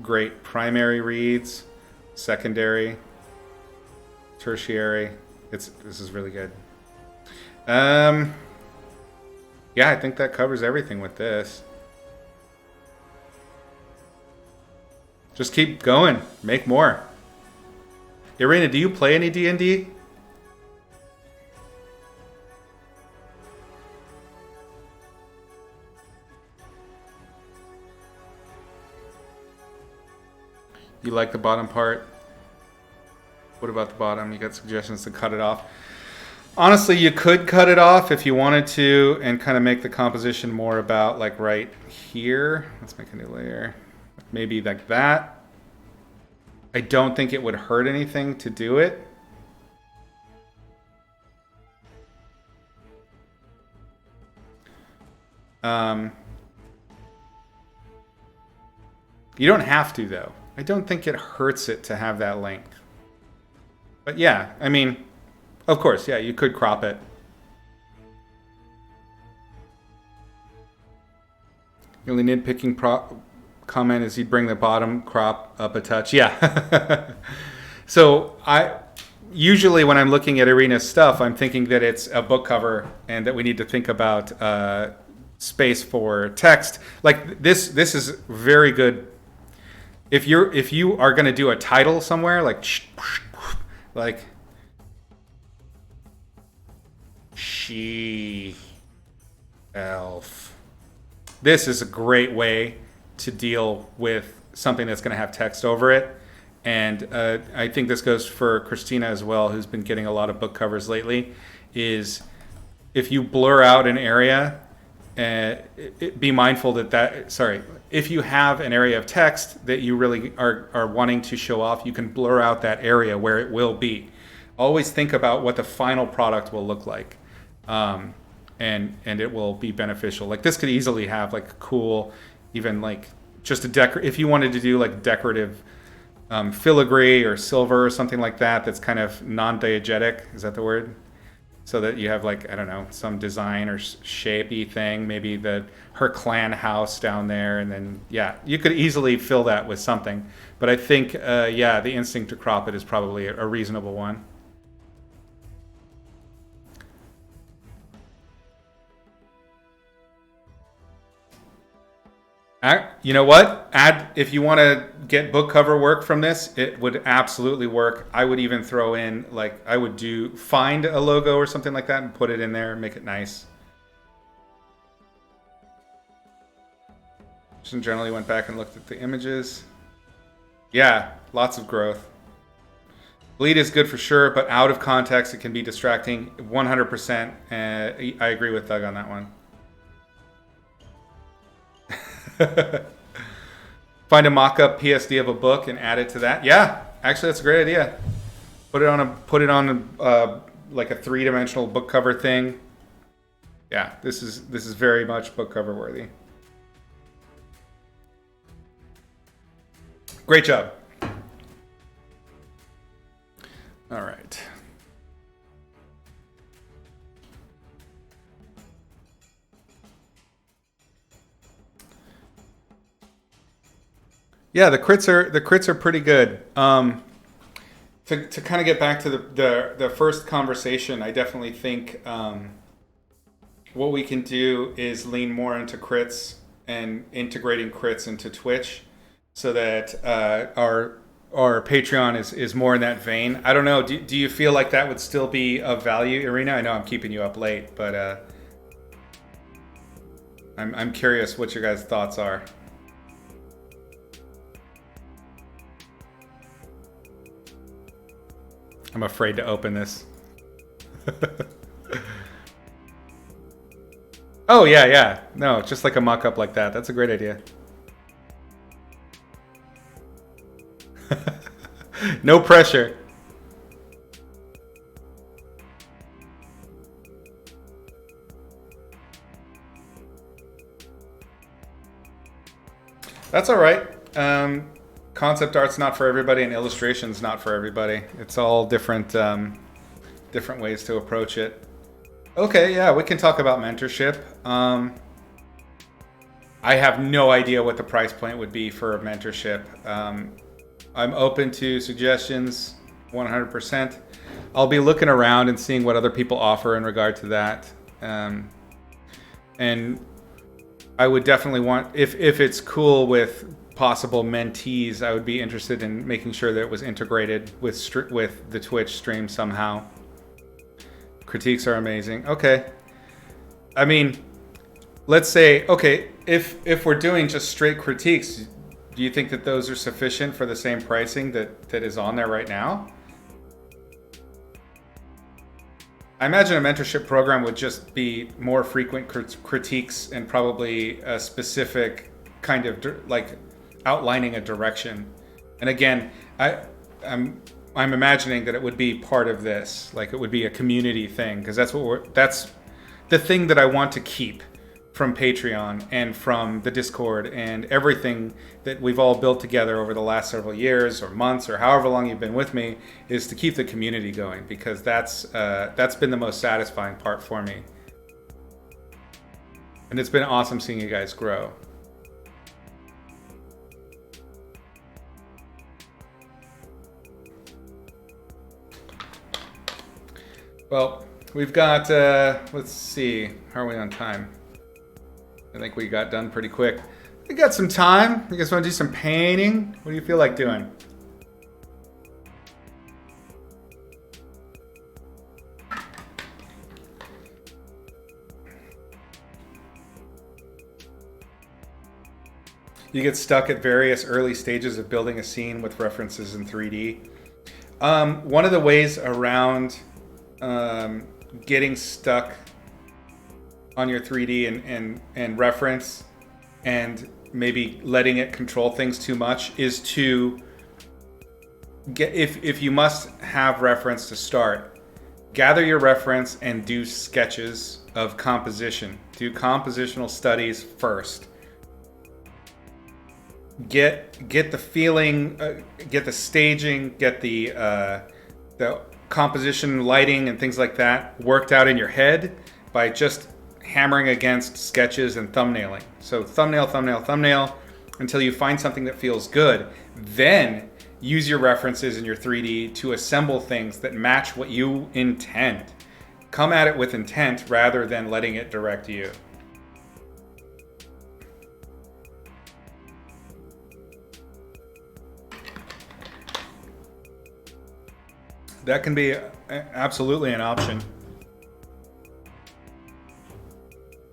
Great primary reads, secondary, tertiary. This is really good. Yeah, I think that covers everything with this. Just keep going. Make more. Irina, do you play any D&D? You like the bottom part? What about the bottom? You got suggestions to cut it off? Honestly, you could cut it off if you wanted to and kind of make the composition more about like right here. Let's make a new layer. Maybe like that. I don't think it would hurt anything to do it. You don't have to, though. I don't think it hurts it to have that length. But yeah, I mean, of course, yeah, you could crop it. The only nitpicking comment is you'd bring the bottom crop up a touch. Yeah. So usually when I'm looking at Irina's stuff, I'm thinking that it's a book cover and that we need to think about space for text. Like this is very good. If you are going to do a title somewhere, like she elf. This is a great way to deal with something that's going to have text over it. And I think this goes for Christina as well, who's been getting a lot of book covers lately, is if you blur out an area, be mindful if you have an area of text that you really are wanting to show off, you can blur out that area where it will be. Always think about what the final product will look like. And it will be beneficial. Like this could easily have like a cool, even like just if you wanted to do like decorative filigree or silver or something like that, that's kind of non-diegetic. Is that the word? So that you have like, I don't know, some design or shapey thing, maybe her clan house down there. And then, yeah, you could easily fill that with something. But I think, the instinct to crop it is probably a reasonable one. You know what? If you want to get book cover work from this, it would absolutely work. I would even throw in, like, find a logo or something like that and put it in there and make it nice. Just generally went back and looked at the images. Yeah, lots of growth. Bleed is good for sure, but out of context, it can be distracting. 100%. I agree with Doug on that one. Find a mock-up PSD of a book and add it to that. Yeah, actually, that's a great idea. Put it on like a 3-dimensional book cover thing. Yeah, this is very much book cover worthy. Great job. All right. Yeah, the crits are pretty good. To kind of get back to the first conversation, I definitely think what we can do is lean more into crits and integrating crits into Twitch, so that our Patreon is more in that vein. I don't know. Do you feel like that would still be of value, Irina? I know I'm keeping you up late, but I'm curious what your guys' thoughts are. I'm afraid to open this. Oh, yeah. No, just like a mock-up like that. That's a great idea. No pressure. That's all right. concept art's not for everybody, and illustration's not for everybody. It's all different, different ways to approach it. Okay, yeah, we can talk about mentorship. I have no idea what the price point would be for a mentorship. I'm open to suggestions, 100%. I'll be looking around and seeing what other people offer in regard to that. And I would definitely want, if it's cool with possible mentees, I would be interested in making sure that it was integrated with the Twitch stream somehow. Critiques are amazing. Okay. I mean, let's say, okay, if we're doing just straight critiques, do you think that those are sufficient for the same pricing that is on there right now? I imagine a mentorship program would just be more frequent critiques and probably a specific kind of like outlining a direction. And again, I'm imagining that it would be part of this, like it would be a community thing, because that's the thing that I want to keep from Patreon and from the Discord and everything that we've all built together over the last several years or months or however long you've been with me, is to keep the community going, because that's been the most satisfying part for me. And it's been awesome seeing you guys grow. Well, we've got, let's see, how are we on time? I think we got done pretty quick. We got some time. You guys want to do some painting? What do you feel like doing? You get stuck at various early stages of building a scene with references in 3D. One of the ways around getting stuck on your 3D and reference and maybe letting it control things too much is to get, if you must have reference to start, gather your reference and do sketches of composition. Do compositional studies first. Get the feeling, get the staging, get the composition, lighting, and things like that worked out in your head by just hammering against sketches and thumbnailing. So thumbnail until you find something that feels good. Then use your references in your 3D to assemble things that match what you intend. Come at it with intent rather than letting it direct you. That can be absolutely an option.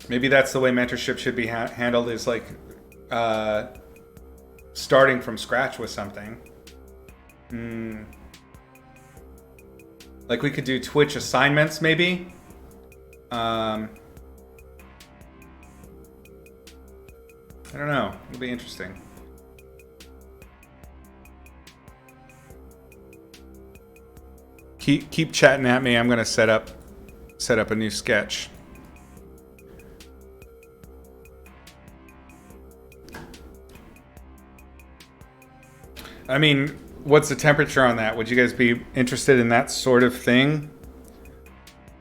Maybe that's the way mentorship should be handled, is like starting from scratch with something. Like we could do Twitch assignments maybe. I don't know. It'll be interesting. Keep chatting at me. I'm gonna set up a new sketch. I mean, what's the temperature on that? Would you guys be interested in that sort of thing?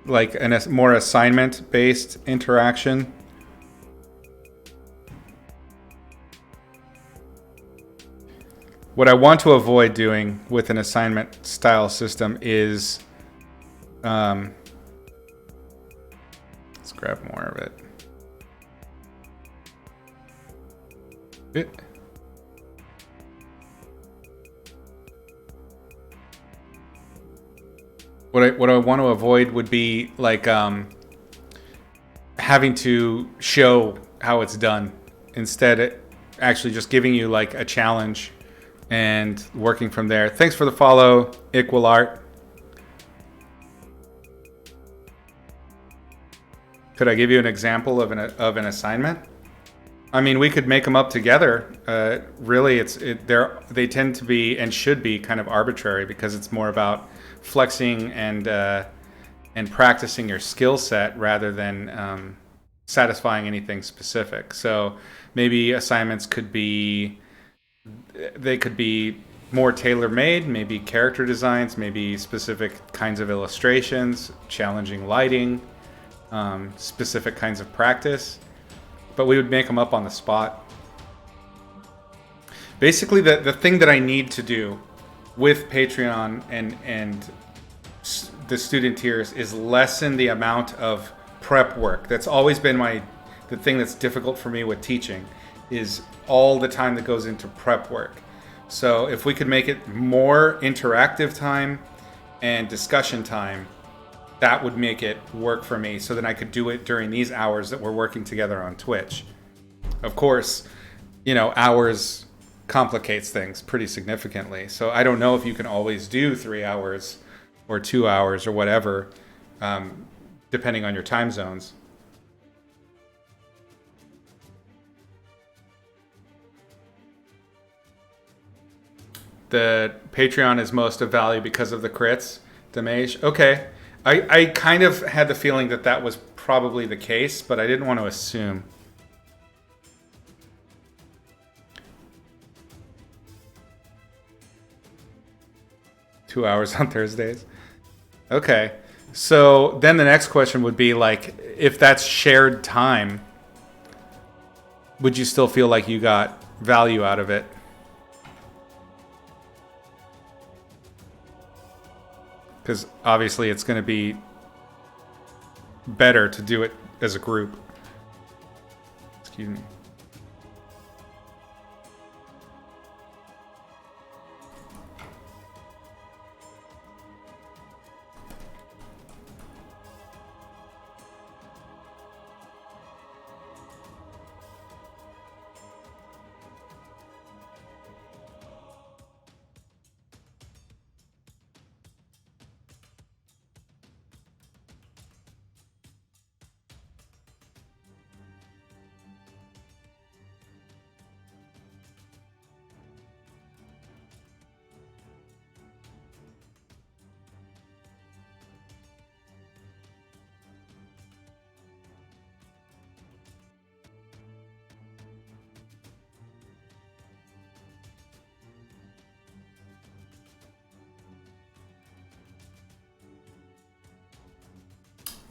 Like a more assignment-based interaction? What I want to avoid doing with an assignment style system is, let's grab more of it. What I want to avoid would be like having to show how it's done. Instead, actually just giving you like a challenge and working from there. Thanks for the follow, Equalart. Could I give you an example of an assignment? I mean, we could make them up together. Really, they tend to be and should be kind of arbitrary, because it's more about flexing and practicing your skill set rather than satisfying anything specific. So maybe assignments could be They could be more tailor made, maybe character designs, maybe specific kinds of illustrations, challenging lighting, specific kinds of practice. But we would make them up on the spot. Basically, the thing that I need to do with Patreon and the student tiers is lessen the amount of prep work. That's always been the thing that's difficult for me with teaching is all the time that goes into prep work. So if we could make it more interactive time and discussion time, that would make it work for me so then I could do it during these hours that we're working together on Twitch. Of course, hours complicates things pretty significantly. So I don't know if you can always do 3 hours or 2 hours or whatever, depending on your time zones. The Patreon is most of value because of the crits, Damage. Okay. I kind of had the feeling that was probably the case, but I didn't want to assume. Two hours on Thursdays. Okay. So then the next question would be like, if that's shared time, would you still feel like you got value out of it? Because obviously it's going to be better to do it as a group. Excuse me.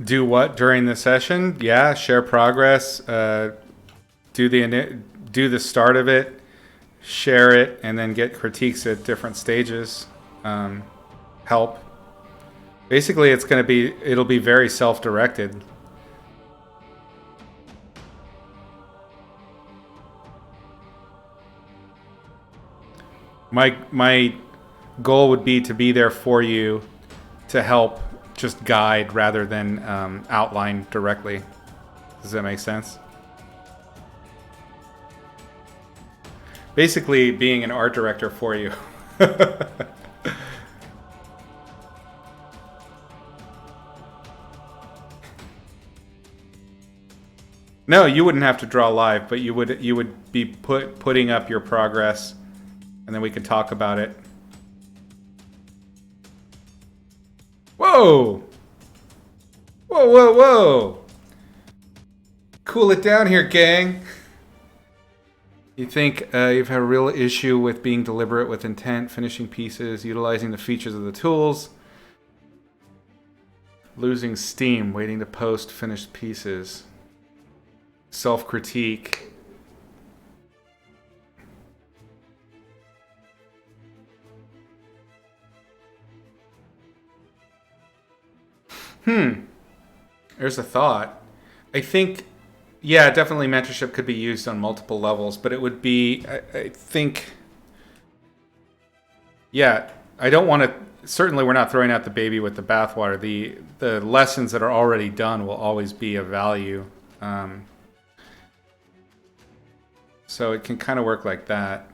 Do what during the session? Yeah, share progress. Do the start of it, share it, and then get critiques at different stages. Help. Basically, it'll be very self-directed. My goal would be to be there for you, to help, just guide rather than outline directly. Does that make sense? Basically, being an art director for you. No, you wouldn't have to draw live, but you would be putting up your progress, and then we could talk about it. Whoa! Whoa, whoa, whoa! Cool it down here, gang. You think you've had a real issue with being deliberate with intent, finishing pieces, utilizing the features of the tools, losing steam, waiting to post finished pieces, self-critique. There's a thought. I think, yeah, definitely mentorship could be used on multiple levels, but it would be, I think, yeah, I don't want to, certainly we're not throwing out the baby with the bathwater. The lessons that are already done will always be of value. So it can kind of work like that.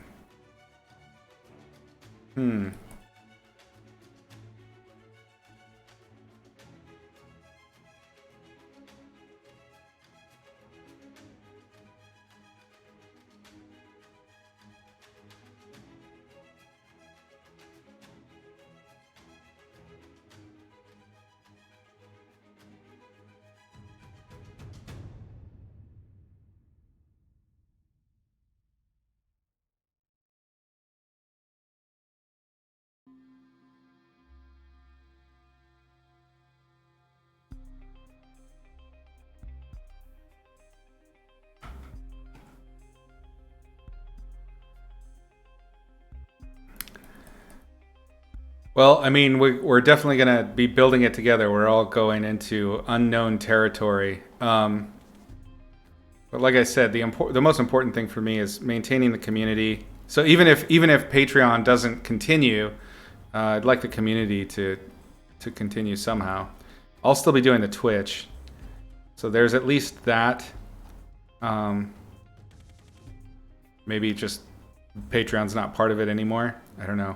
Well, I mean, we're definitely going to be building it together. We're all going into unknown territory. But like I said, the most important thing for me is maintaining the community. So even if Patreon doesn't continue, I'd like the community to continue somehow. I'll still be doing the Twitch, so there's at least that. Maybe just Patreon's not part of it anymore. I don't know.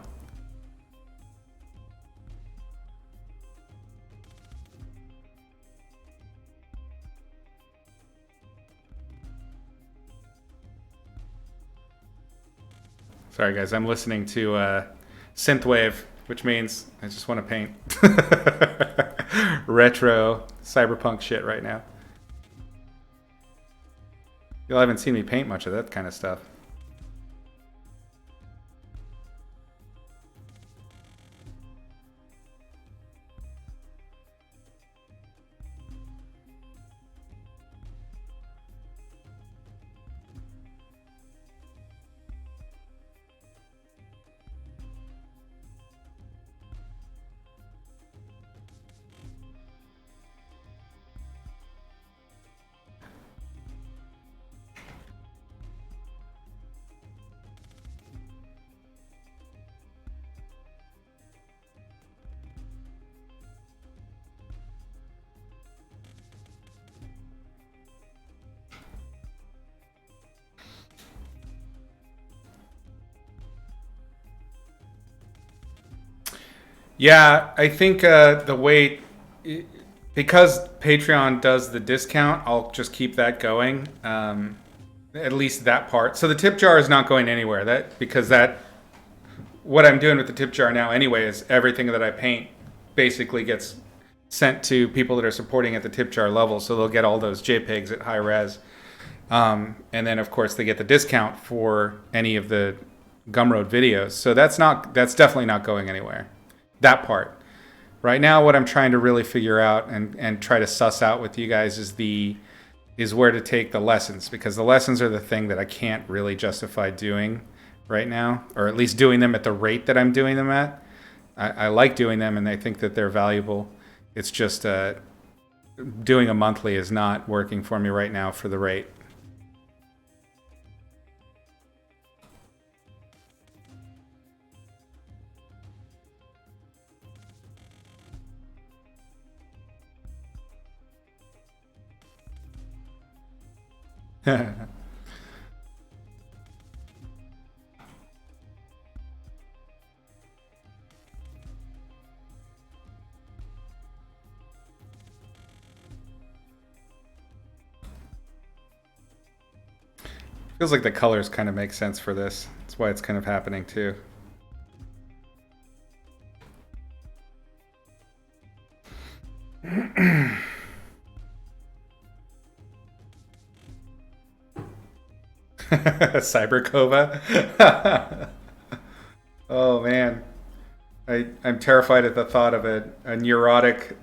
Sorry, guys. I'm listening to synthwave, which means I just want to paint retro cyberpunk shit right now. Y'all haven't seen me paint much of that kind of stuff. Yeah, I think the way, because Patreon does the discount, I'll just keep that going. At least that part. So the tip jar is not going anywhere. Because what I'm doing with the tip jar now anyway is everything that I paint basically gets sent to people that are supporting at the tip jar level. So they'll get all those JPEGs at high res. And then of course they get the discount for any of the Gumroad videos. So that's definitely not going anywhere. That part. Right now, what I'm trying to really figure out and try to suss out with you guys is where to take the lessons, because the lessons are the thing that I can't really justify doing right now, or at least doing them at the rate that I'm doing them at. I like doing them and I think that they're valuable. It's just doing a monthly is not working for me right now for the rate. Feels like the colors kind of make sense for this. That's why it's kind of happening too. Cybercova. Oh man, I'm terrified at the thought of a neurotic,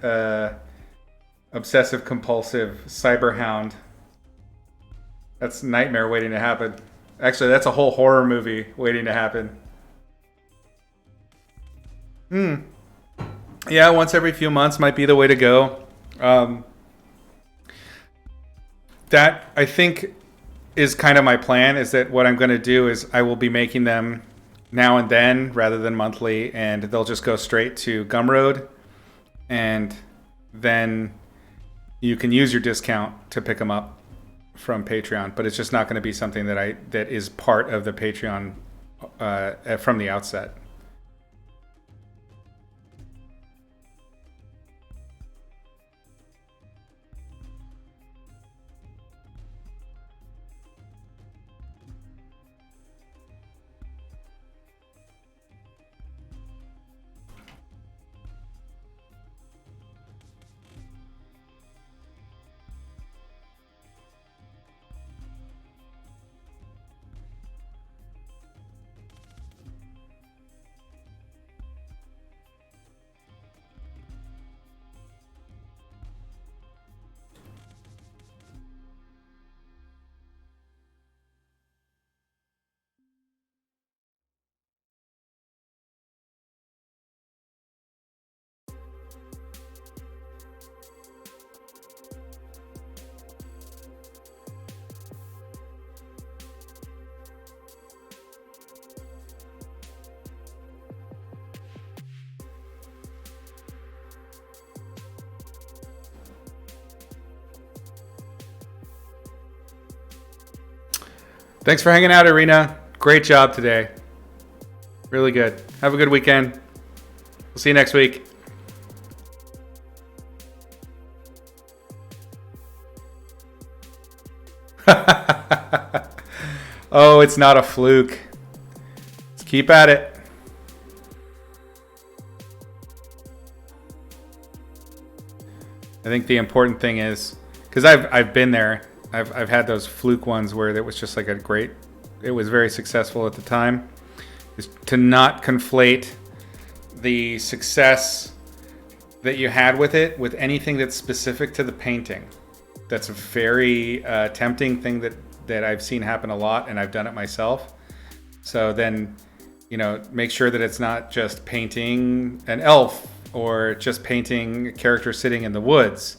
obsessive compulsive cyberhound. That's a nightmare waiting to happen. Actually, that's a whole horror movie waiting to happen. Yeah, once every few months might be the way to go. That I think is kind of my plan, is that what I'm going to do is I will be making them now and then rather than monthly, and they'll just go straight to Gumroad, and then you can use your discount to pick them up from Patreon, but it's just not going to be something that is part of the Patreon from the outset. Thanks for hanging out, Irina. Great job today. Really good. Have a good weekend. We'll see you next week. Oh, it's not a fluke. Let's keep at it. I think the important thing is, because I've been there, I've had those fluke ones where it was just like it was very successful at the time, is to not conflate the success that you had with it with anything that's specific to the painting. That's a very tempting thing that I've seen happen a lot, and I've done it myself. So then, make sure that it's not just painting an elf or just painting a character sitting in the woods.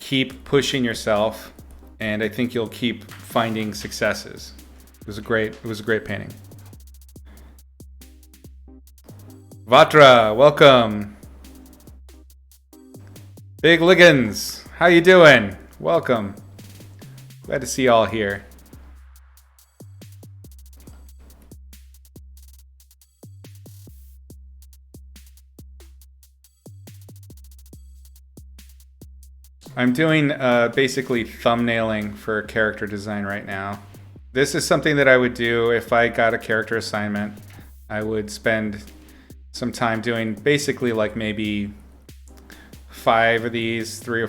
Keep pushing yourself, and I think you'll keep finding successes. It was a great painting. Vatra, welcome. Big Liggins, how you doing? Welcome. Glad to see you all here. I'm doing basically thumbnailing for character design right now. This is something that I would do if I got a character assignment. I would spend some time doing basically like maybe 5 of these, 3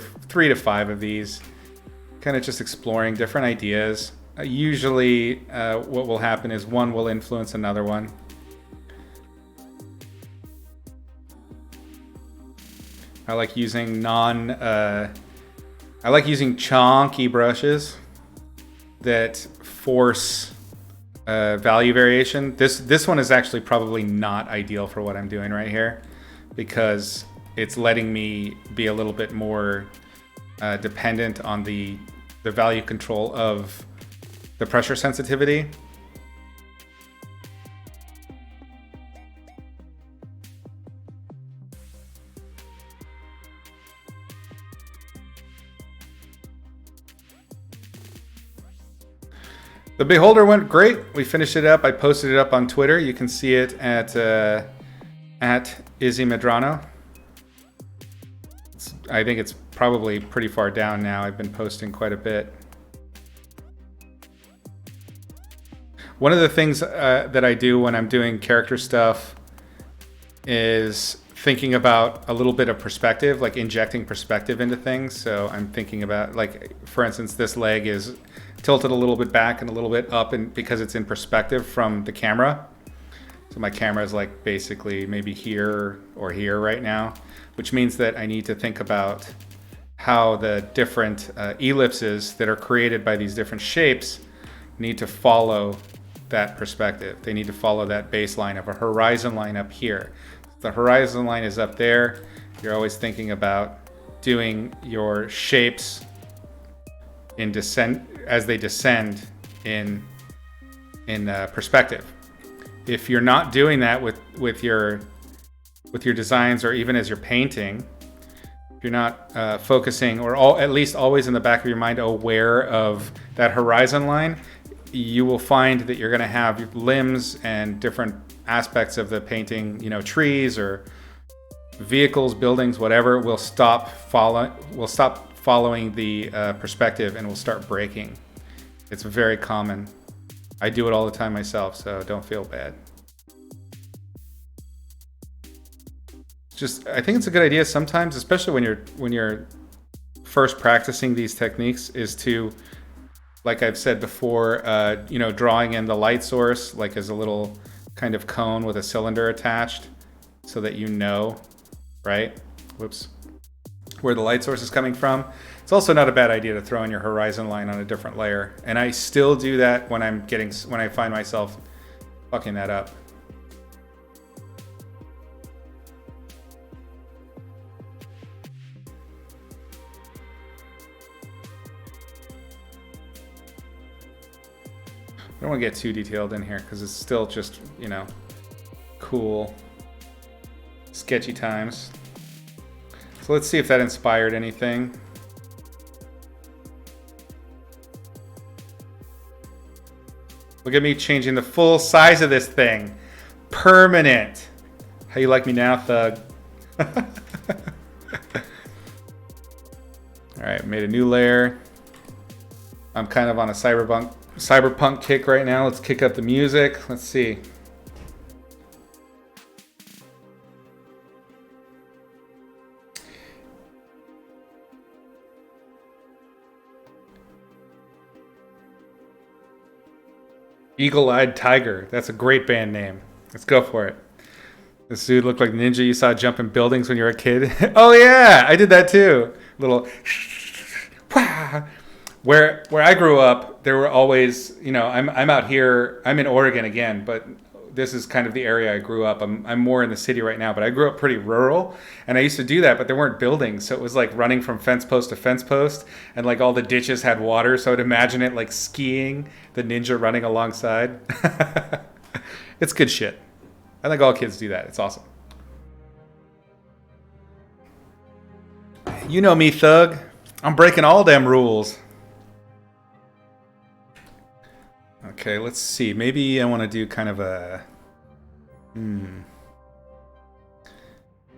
to 5 of these, kind of just exploring different ideas. Usually what will happen is one will influence another one. I like using chunky brushes that force value variation. This one is actually probably not ideal for what I'm doing right here, because it's letting me be a little bit more dependent on the value control of the pressure sensitivity. The Beholder went great. We finished it up. I posted it up on Twitter. You can see it at Izzy Medrano. I think it's probably pretty far down now. I've been posting quite a bit. One of the things that I do when I'm doing character stuff is thinking about a little bit of perspective, like injecting perspective into things. So I'm thinking about, like, for instance, this leg is tilted a little bit back and a little bit up, and because it's in perspective from the camera. So my camera is like basically maybe here or here right now, which means that I need to think about how the different ellipses that are created by these different shapes need to follow that perspective. They need to follow that baseline of a horizon line up here. The horizon line is up there. You're always thinking about doing your shapes in descent as they descend in perspective. If you're not doing that with your designs, or even as you're painting, if you're not focusing, or at least always in the back of your mind aware of that horizon line, you will find that you're going to have limbs and different aspects of the painting, trees or vehicles, buildings, whatever, will stop following the perspective and will start breaking. It's very common. I do it all the time myself, so don't feel bad. I think it's a good idea sometimes, especially when you're first practicing these techniques, is to, like I've said before, drawing in the light source, like as a little kind of cone with a cylinder attached, so that right? Whoops. Where the light source is coming from. It's also not a bad idea to throw in your horizon line on a different layer. And I still do that when I find myself fucking that up. I don't want to get too detailed in here because it's still just, cool, sketchy times. So let's see if that inspired anything. Look at me changing the full size of this thing. Permanent. How you like me now, Thug? Alright, made a new layer. I'm kind of on a cyberpunk kick right now. Let's kick up the music. Let's see. Eagle-Eyed Tiger. That's a great band name. Let's go for it. This dude looked like Ninja you saw jumping buildings when you were a kid. Oh yeah, I did that too. Little where I grew up, there were always, you know, I'm out here. I'm in Oregon again, but this is kind of the area I grew up. I'm more in the city right now, but I grew up pretty rural, and I used to do that, but there weren't buildings, so it was like running from fence post to fence post, and like all the ditches had water, so I'd imagine it like skiing, the ninja running alongside. It's good shit. I think all kids do that. It's awesome. You know me, Thug. I'm breaking all them rules. Okay, let's see. Maybe I want to do kind of a...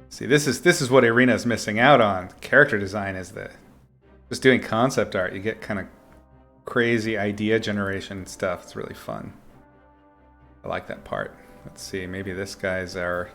See, this is what Arena's missing out on. Character design is the... Just doing concept art, you get kind of crazy idea generation stuff. It's really fun. I like that part. Let's see, maybe this guy's our...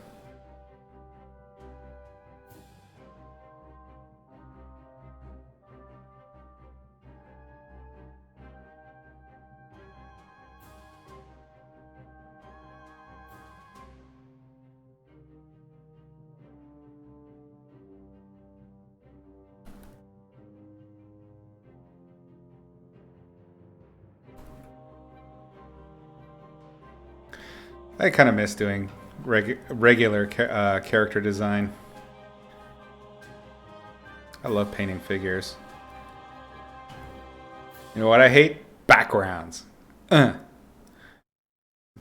I kind of miss doing regular character design. I love painting figures. You know what I hate? Backgrounds.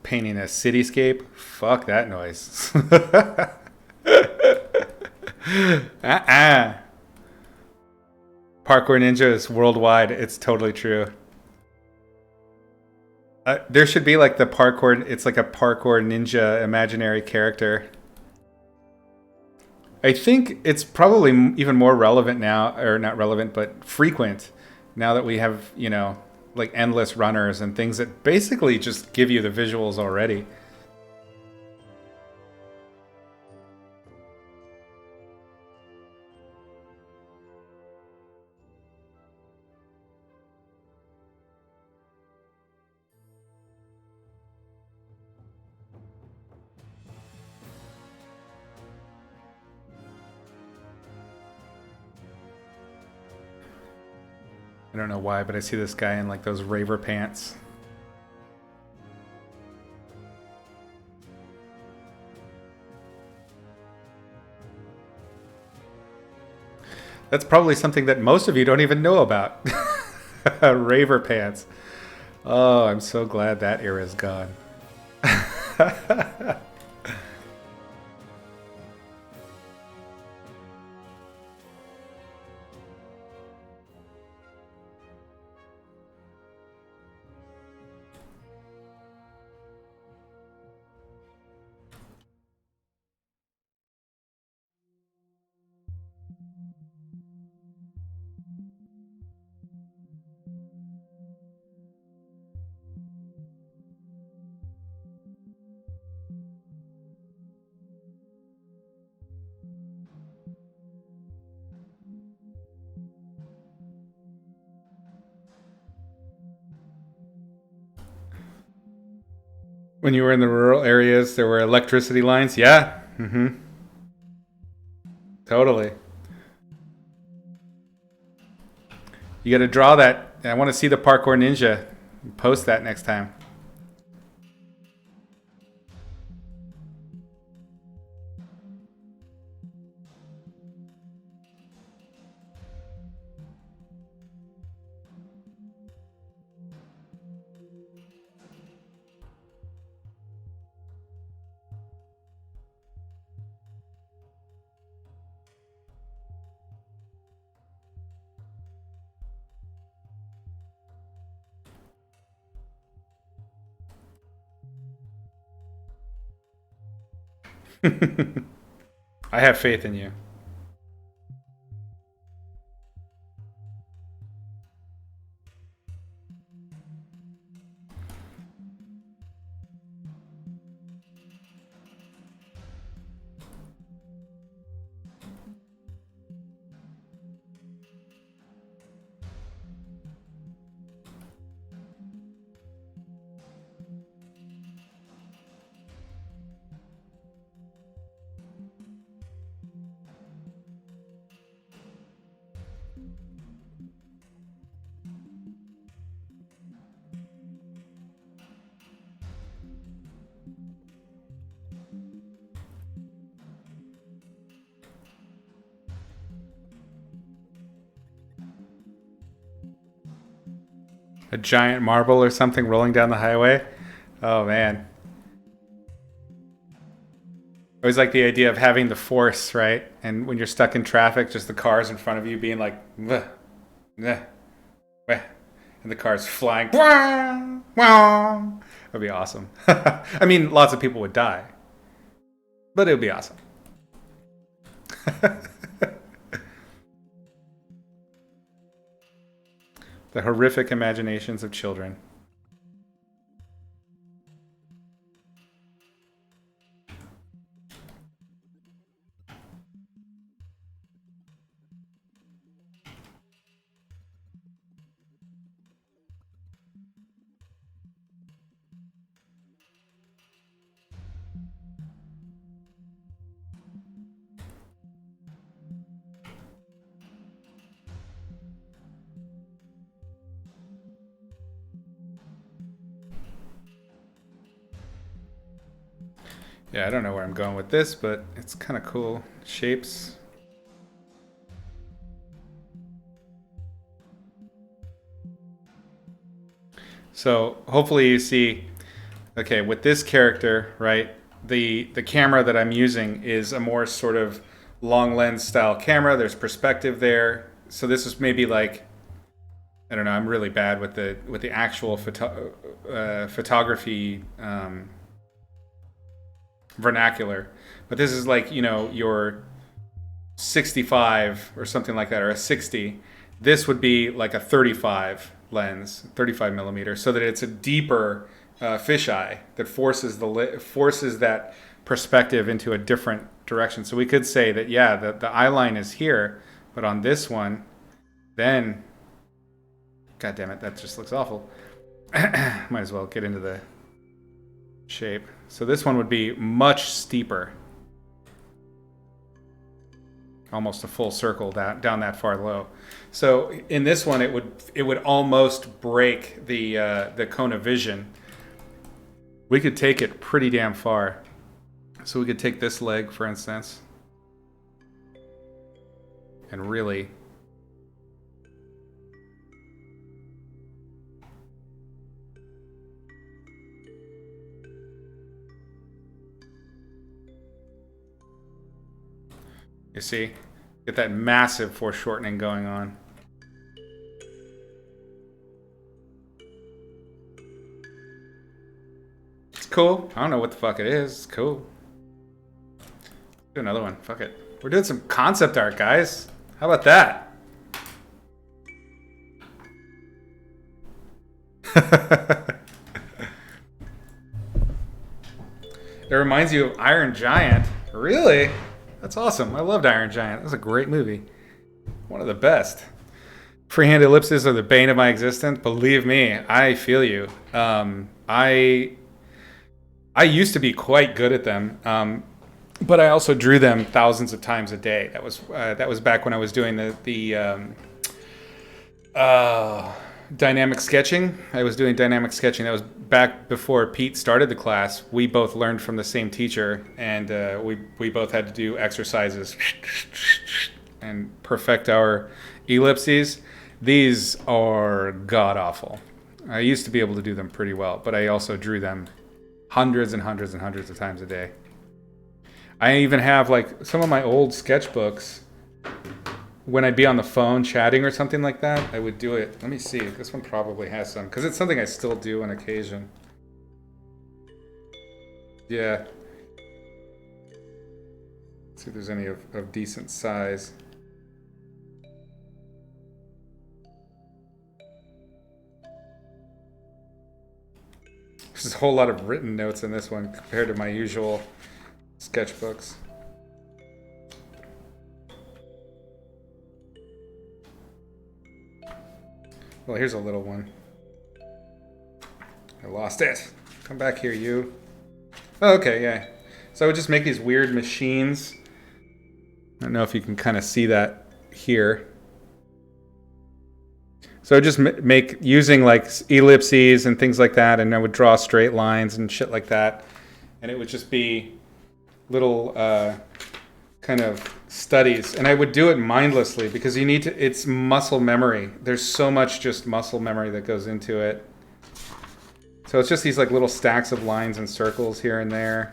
Painting a cityscape? Fuck that noise. Parkour Ninja is worldwide. It's totally true. There should be like the parkour. It's like a parkour ninja imaginary character. I think it's probably even more relevant now, or not relevant, but frequent now that we have, you know, like endless runners and things that basically just give you the visuals already. I don't know why, but I see this guy in like those raver pants. That's probably something that most of you don't even know about. Raver pants. Oh, I'm so glad that era is gone. When you were in the rural areas, there were electricity lines. Yeah. Mm-hmm. Totally. You got to draw that. I want to see the parkour ninja. Post that next time. I have faith in you. A giant marble or something rolling down the highway. Oh man. I always like the idea of having the force, right? And when you're stuck in traffic, just the cars in front of you being like, "Bleh, bleh, bleh," and the cars flying. Wah, wah. That'd be awesome. I mean, lots of people would die, but it would be awesome. The horrific imaginations of children. Yeah, I don't know where I'm going with this, but it's kind of cool. Shapes. So hopefully you see, okay, with this character, right? The camera that I'm using is a more sort of long lens style camera. There's perspective there. So this is maybe like, I don't know. I'm really bad with the actual photography vernacular, but this is like, you know, your 65 or something like that, or a 60. This would be like a 35 lens, 35 millimeter, so that it's a deeper fisheye that forces that perspective into a different direction. So we could say that, yeah, the eye line is here, but on this one, then, god damn it, that just looks awful. Might as well get into the shape. So this one would be much steeper, almost a full circle down that far low. So in this one, it would almost break the cone of vision. We could take it pretty damn far. So we could take this leg, for instance, and really. You see? Get that massive foreshortening going on. It's cool. I don't know what the fuck it is. It's cool. Do another one. Fuck it. We're doing some concept art, guys. How about that? It reminds you of Iron Giant. Really? That's awesome. I loved Iron Giant. That was a great movie. One of the best. Freehand ellipses are the bane of my existence. Believe me, I feel you. I used to be quite good at them, but I also drew them thousands of times a day. That was back when I was doing the dynamic sketching. I was doing dynamic sketching. That was back before Pete started the class. We both learned from the same teacher, and we both had to do exercises and perfect our ellipses. These are god awful. I used to be able to do them pretty well, but I also drew them hundreds and hundreds and hundreds of times a day. I even have like some of my old sketchbooks. When I'd be on the phone chatting or something like that, I would do it. Let me see. This one probably has some, because it's something I still do on occasion. Yeah. See if there's any of decent size. There's a whole lot of written notes in this one compared to my usual sketchbooks. Well, here's a little one. I lost it. Come back here, you. Oh, okay, yeah. So I would just make these weird machines. I don't know if you can kind of see that here. So I just make using like ellipses and things like that, and I would draw straight lines and shit like that, and it would just be little kind of studies, and I would do it mindlessly because you need to. It's muscle memory. There's so much just muscle memory that goes into it. So it's just these like little stacks of lines and circles here and there.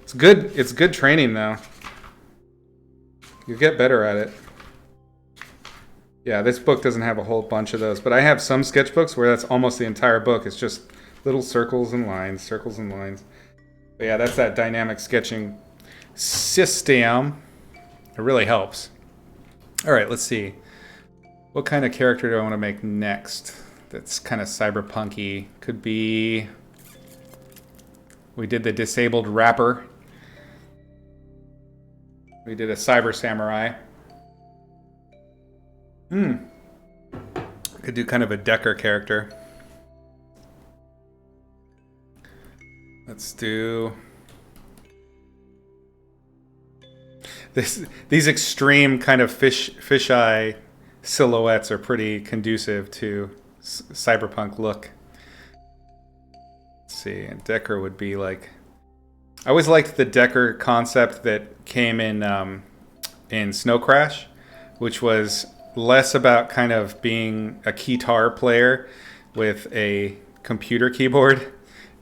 It's good. It's good training though. You get better at it. Yeah, this book doesn't have a whole bunch of those, but I have some sketchbooks where that's almost the entire book. It's just little circles and lines, circles and lines. But yeah, that's that dynamic sketching system. It really helps. All right, let's see. What kind of character do I want to make next? That's kind of cyberpunk-y. Could be... We did the disabled rapper. We did a cyber samurai. Could do kind of a Decker character. Let's do this. These extreme kind of fisheye silhouettes are pretty conducive to cyberpunk look. Let's see, and Decker would be like. I always liked the Decker concept that came in Snow Crash, which was less about kind of being a guitar player with a computer keyboard,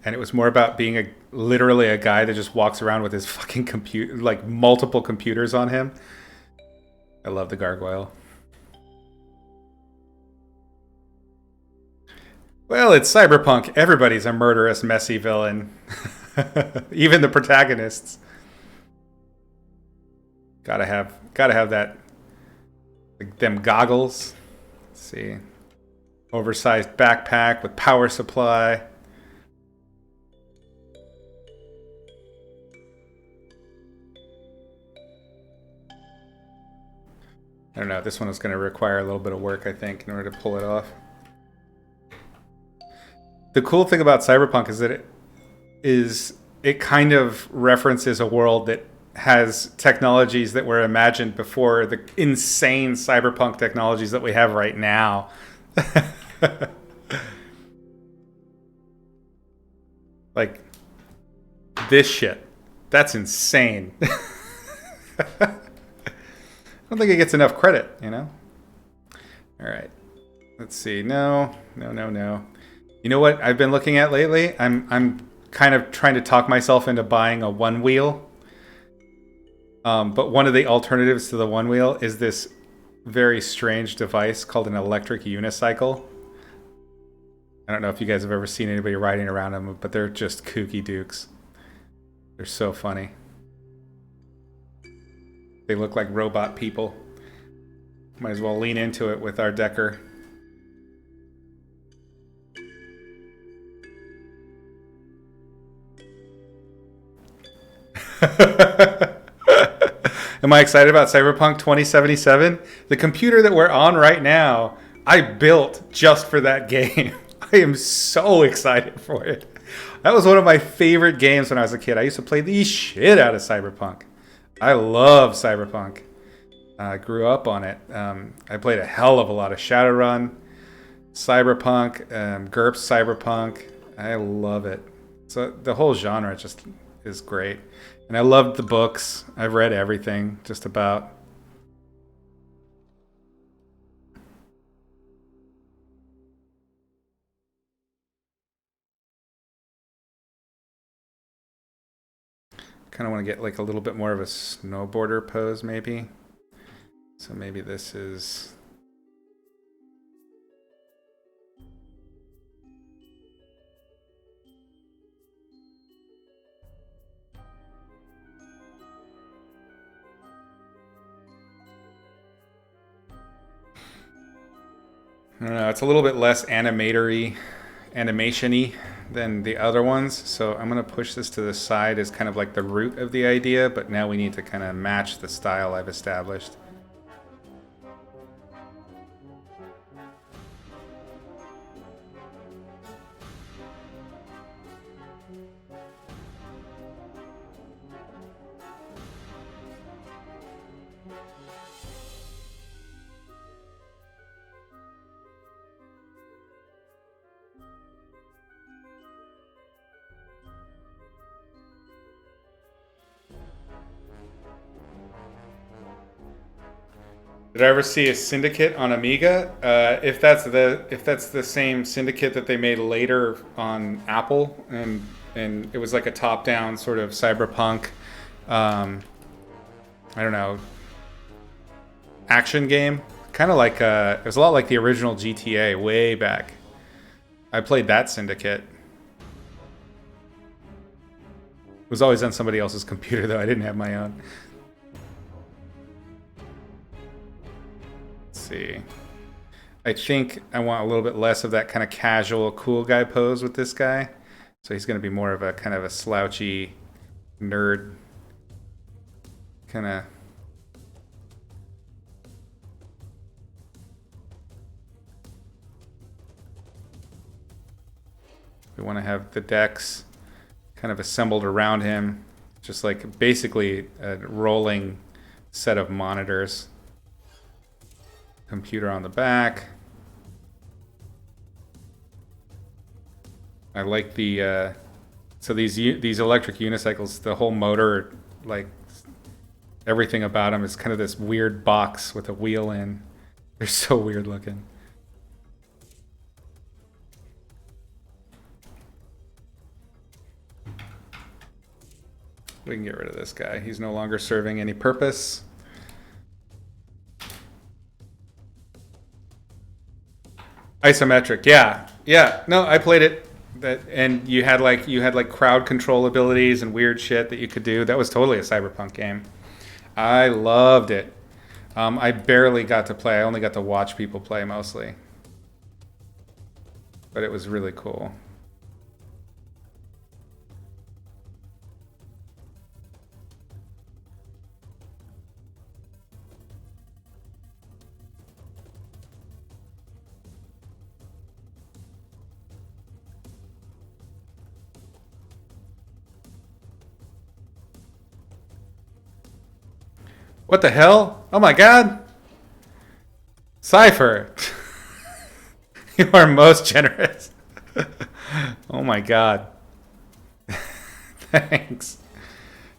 and it was more about being literally a guy that just walks around with his fucking computer, like multiple computers on him. I love the gargoyle. Well, it's cyberpunk. Everybody's a murderous, messy villain. Even the protagonists. Gotta have that. Them goggles. Let's see. Oversized backpack with power supply. I don't know. This one is going to require a little bit of work, I think, in order to pull it off. The cool thing about cyberpunk is that it kind of references a world that has technologies that were imagined before the insane cyberpunk technologies that we have right now. Like this shit. That's insane. I don't think it gets enough credit, you know? All right. Let's see. No. You know what I've been looking at lately? I'm kind of trying to talk myself into buying a one wheel. But one of the alternatives to the one wheel is this very strange device called an electric unicycle. I don't know if you guys have ever seen anybody riding around them, but they're just kooky dukes. They're so funny. They look like robot people. Might as well lean into it with our Decker. Am I excited about Cyberpunk 2077? The computer that we're on right now, I built just for that game. I am so excited for it. That was one of my favorite games when I was a kid. I used to play the shit out of Cyberpunk. I love Cyberpunk. I grew up on it. I played a hell of a lot of Shadowrun, Cyberpunk, GURPS Cyberpunk. I love it. So the whole genre just is great. And I loved the books. I've read everything, just about. Kind of want to get like a little bit more of a snowboarder pose, maybe. So maybe this is... I don't know. It's a little bit less animation-y than the other ones. So I'm going to push this to the side as kind of like the root of the idea, but now we need to kind of match the style I've established. Did I ever see a Syndicate on Amiga? If that's the same Syndicate that they made later on Apple, and it was like a top-down sort of cyberpunk, I don't know, action game, kind of like it was a lot like the original GTA way back. I played that Syndicate. It was always on somebody else's computer though. I didn't have my own. See. I think I want a little bit less of that kind of casual cool guy pose with this guy. So he's going to be more of a kind of a slouchy nerd kind of. We want to have the decks kind of assembled around him, just like basically a rolling set of monitors. Computer on the back. I like the so these electric unicycles, the whole motor, like everything about them is kind of this weird box with a wheel in. They're so weird looking. We can get rid of this guy. He's no longer serving any purpose. Isometric, yeah. No, I played it. And you had like crowd control abilities and weird shit that you could do. That was totally a cyberpunk game. I loved it. I barely got to play. I only got to watch people play mostly. But it was really cool. What the hell? Oh my god! Cypher! You are most generous. Oh my god. Thanks.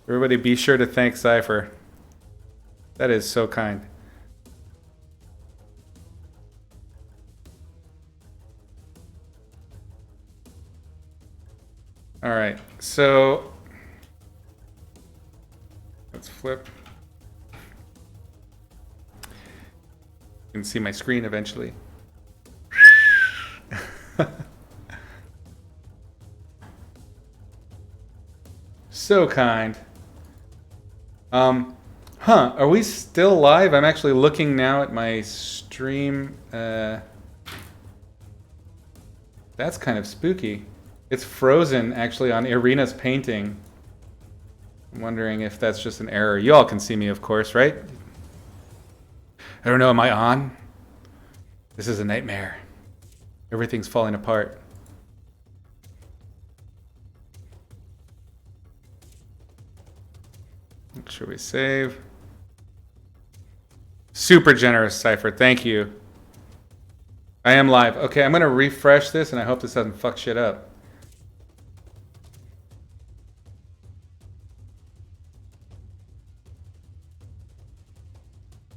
Everybody be sure to thank Cypher. That is so kind. Alright, so let's flip. You can see my screen eventually. So kind. Are we still live? I'm actually looking now at my stream. That's kind of spooky. It's frozen actually on Irina's painting. I'm wondering if that's just an error. You all can see me, of course, right? I don't know, am I on? This is a nightmare. Everything's falling apart. Make sure we save. Super generous, Cypher. Thank you. I am live. Okay, I'm going to refresh this, and I hope this doesn't fuck shit up.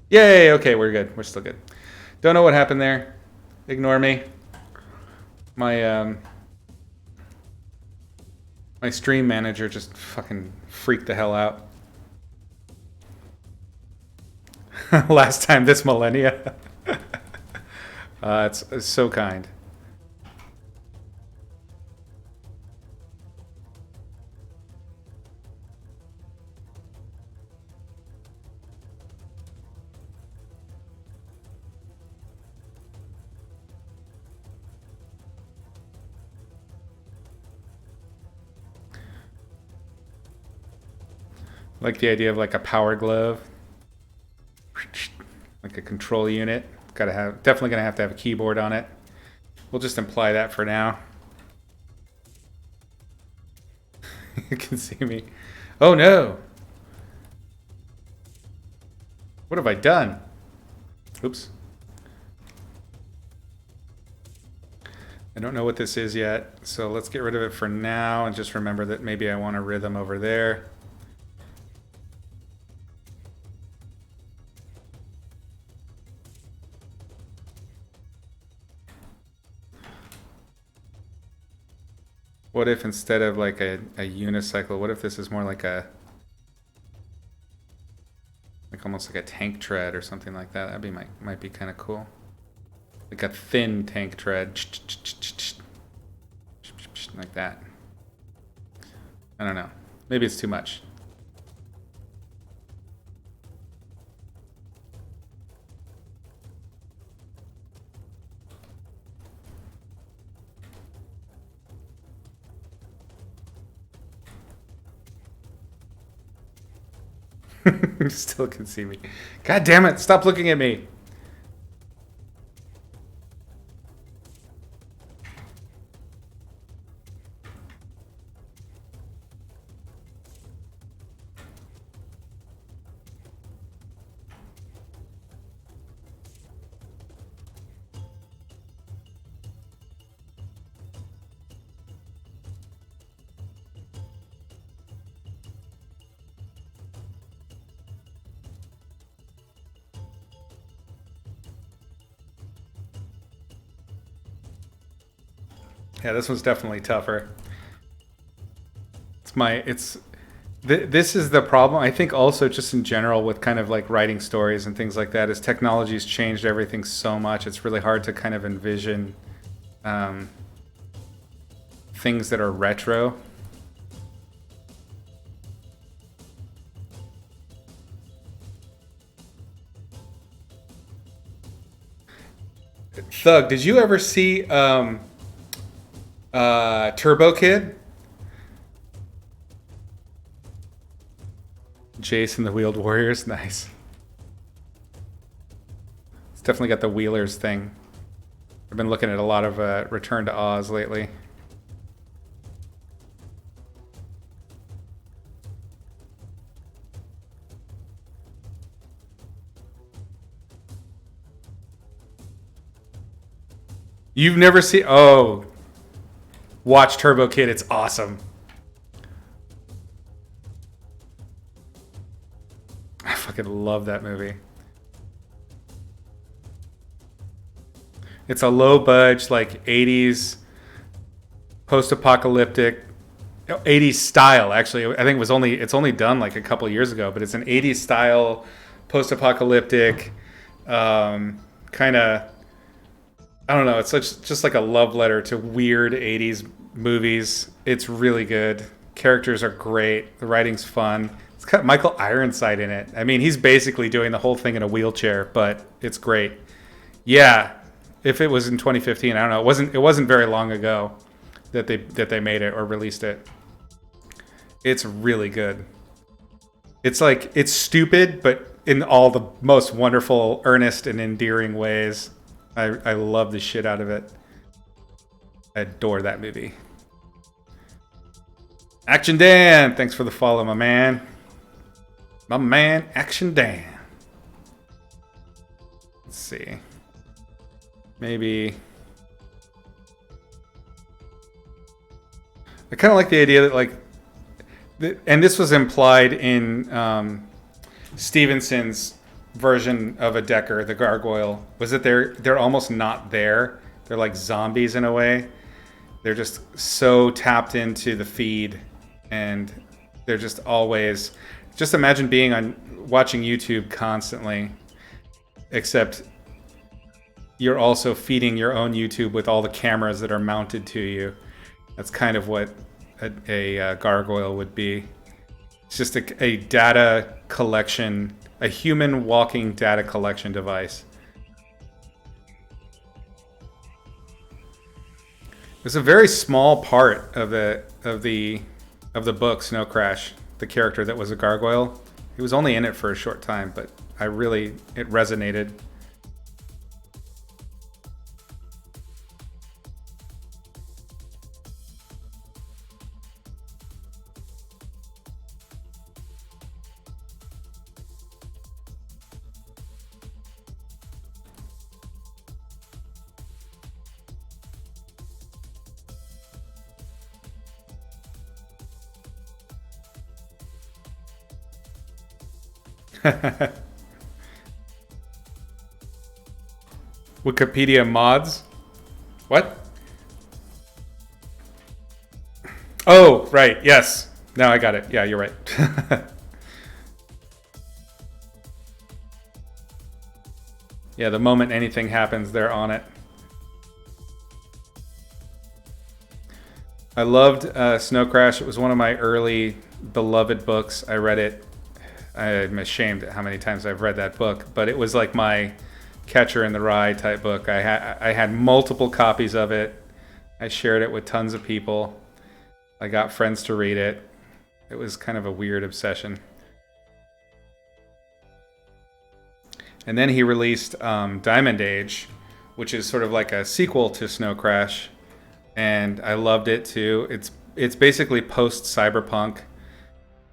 Yay, okay, we're good. We're still good. Don't know what happened there. Ignore me. My my stream manager just fucking freaked the hell out. Last time this millennia. It's so kind. Like the idea of like a power glove, like a control unit. Definitely gonna have to have a keyboard on it. We'll just imply that for now. You can see me. Oh no! What have I done? Oops. I don't know what this is yet, so let's get rid of it for now and just remember that maybe I want a rhythm over there. What if instead of like a unicycle, what if this is more like almost like a tank tread or something like that? That'd be might be kind of cool. Like a thin tank tread. Like that. I don't know. Maybe it's too much. You still can see me. God damn it, stop looking at me. Yeah, this one's definitely tougher. This is the problem. I think also just in general with kind of like writing stories and things like that is technology's changed everything so much. It's really hard to kind of envision things that are retro. Thug, did you ever see Turbo Kid? Jason the Wheeled Warriors, nice. It's definitely got the Wheelers thing. I've been looking at a lot of Return to Oz lately. You've never seen... Oh. Watch Turbo Kid. It's awesome. I fucking love that movie. It's a low budge, like 80s post-apocalyptic, 80s style. Actually, I think it's only done like a couple years ago, but it's an 80s style post-apocalyptic kind of. I don't know. It's just like a love letter to weird 80s movies. It's really good. Characters are great. The writing's fun. It's got Michael Ironside in it. I mean, he's basically doing the whole thing in a wheelchair, but it's great. Yeah, if it was in 2015, I don't know. It wasn't very long ago that they made it or released it. It's really good. It's like it's stupid, but in all the most wonderful, earnest, and endearing ways. I love the shit out of it. I adore that movie. Action Dan, thanks for the follow, my man. My man, Action Dan. Let's see. Maybe. I kind of like the idea that, like, and this was implied in Stevenson's version of a Decker, the gargoyle, was that they're almost not there. They're like zombies in a way. They're just so tapped into the feed, and they're just always. Just imagine watching YouTube constantly, except you're also feeding your own YouTube with all the cameras that are mounted to you. That's kind of what a gargoyle would be. It's just a data collection. A human walking data collection device. It's a very small part of the book Snow Crash the character that was a gargoyle. He was only in it for a short time, but it resonated. Wikipedia mods? What? Oh, right. Yes. No, I got it. Yeah, you're right. Yeah, the moment anything happens, they're on it. I loved Snow Crash. It was one of my early beloved books. I read it. I'm ashamed at how many times I've read that book, but it was like my Catcher in the Rye type book. I had multiple copies of it. I shared it with tons of people. I got friends to read it. It was kind of a weird obsession. And then he released Diamond Age, which is sort of like a sequel to Snow Crash, and I loved it too. It's basically post cyberpunk,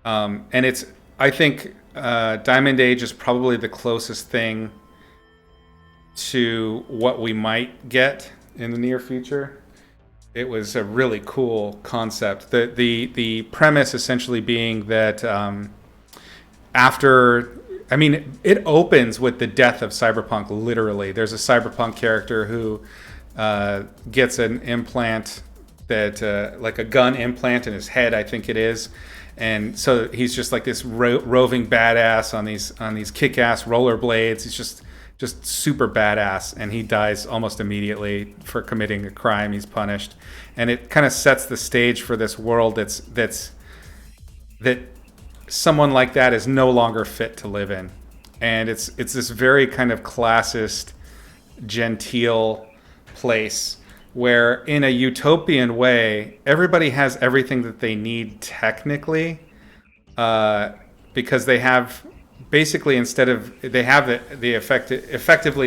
and I think Diamond Age is probably the closest thing to what we might get in the near future. It was a really cool concept. The premise essentially being that it opens with the death of cyberpunk, literally. There's a cyberpunk character who gets an implant that, like a gun implant in his head, I think it is. And so he's just like this roving badass on these kick-ass rollerblades. He's just super badass, and he dies almost immediately for committing a crime. He's punished, and it kind of sets the stage for this world that someone like that is no longer fit to live in. And it's this very kind of classist, genteel place where, in a utopian way, everybody has everything that they need technically, because they have basically, effectively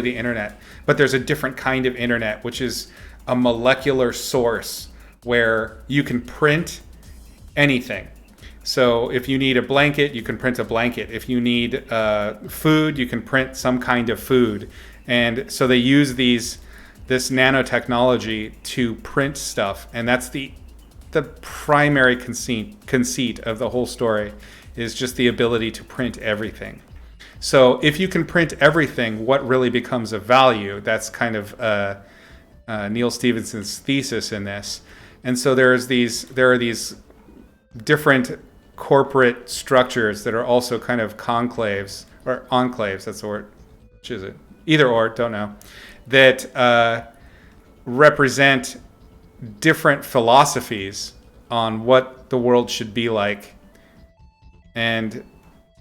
the internet, but there's a different kind of internet, which is a molecular source where you can print anything. So if you need a blanket, you can print a blanket. If you need food, you can print some kind of food. And so they use this nanotechnology to print stuff, and that's the primary conceit of the whole story, is just the ability to print everything. So if you can print everything, what really becomes of value? That's kind of Neil Stephenson's thesis in this. And so there are these different corporate structures that are also kind of conclaves, or enclaves, that's the word. Which is it? Either or, don't know. That represent different philosophies on what the world should be like. And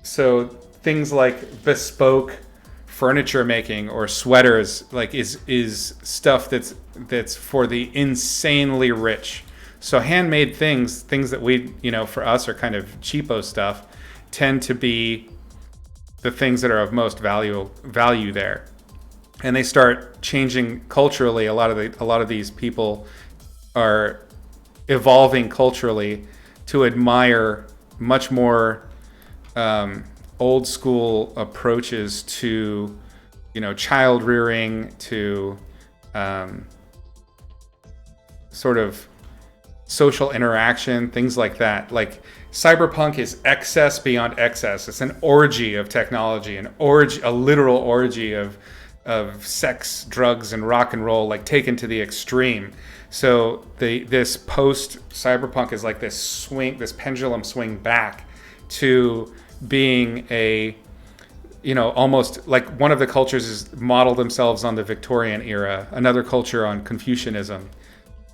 so things like bespoke furniture making or sweaters, like is stuff that's for the insanely rich. So handmade things that we, for us are kind of cheapo stuff, tend to be the things that are of most value there. And they start changing culturally. A lot of these people are evolving culturally to admire much more old school approaches to, child rearing, to sort of social interaction, things like that. Like cyberpunk is excess beyond excess. It's an orgy of technology, a literal orgy of sex, drugs, and rock and roll, like taken to the extreme. So this post cyberpunk is like this pendulum swing back to being almost like one of the cultures is model themselves on the Victorian era, another culture on Confucianism.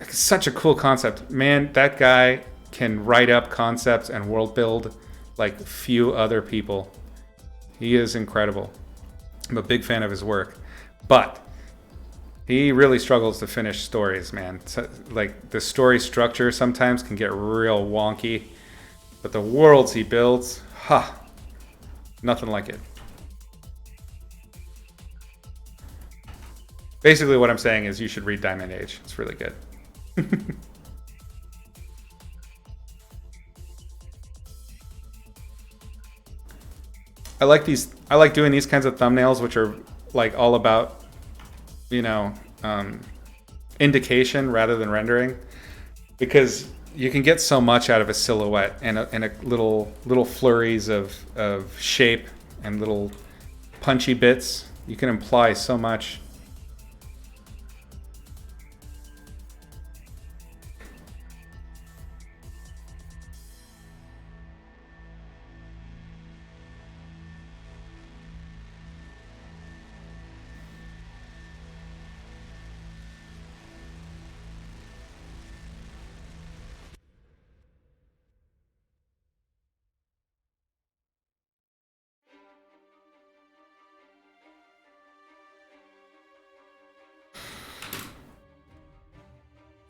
It's such a cool concept. Man, that guy can write up concepts and world build like few other people. He is incredible. I'm a big fan of his work, but he really struggles to finish stories, man. So, like, the story structure sometimes can get real wonky. But the worlds he builds, ha, nothing like it. Basically what I'm saying is you should read Diamond Age. It's really good. I like doing these kinds of thumbnails, which are like all about, you know, indication rather than rendering, because you can get so much out of a silhouette and a little flurries of shape and little punchy bits. You can imply so much.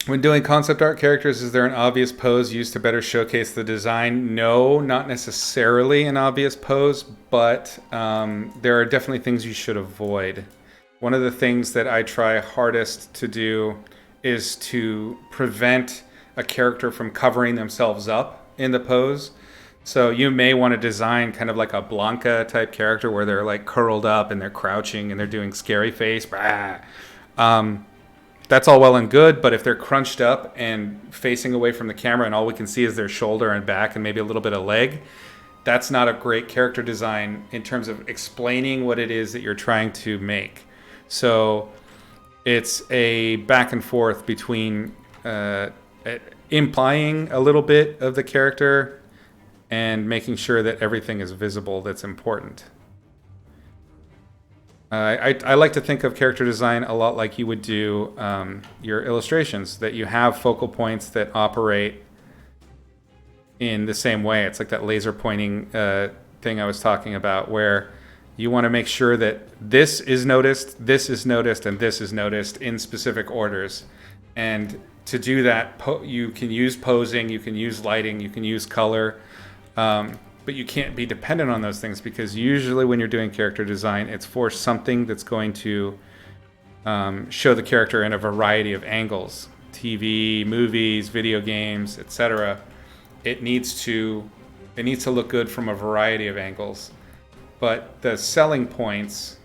When doing concept art characters, is there an obvious pose used to better showcase the design? No, not necessarily an obvious pose, but there are definitely things you should avoid. One of the things that I try hardest to do is to prevent a character from covering themselves up in the pose. So you may want to design kind of like a Blanca type character where they're like curled up and they're crouching and they're doing scary face. That's all well and good, but if they're crunched up and facing away from the camera and all we can see is their shoulder and back and maybe a little bit of leg, that's not a great character design in terms of explaining what it is that you're trying to make. So it's a back and forth between implying a little bit of the character and making sure that everything is visible that's important. I like to think of character design a lot like you would do your illustrations, that you have focal points that operate in the same way. It's like that laser pointing thing I was talking about, where you want to make sure that this is noticed, and this is noticed in specific orders. And to do that, you can use posing, you can use lighting, you can use color. But you can't be dependent on those things, because usually when you're doing character design, it's for something that's going to show the character in a variety of angles. TV, movies, video games, etc. It needs to look good from a variety of angles. But the selling points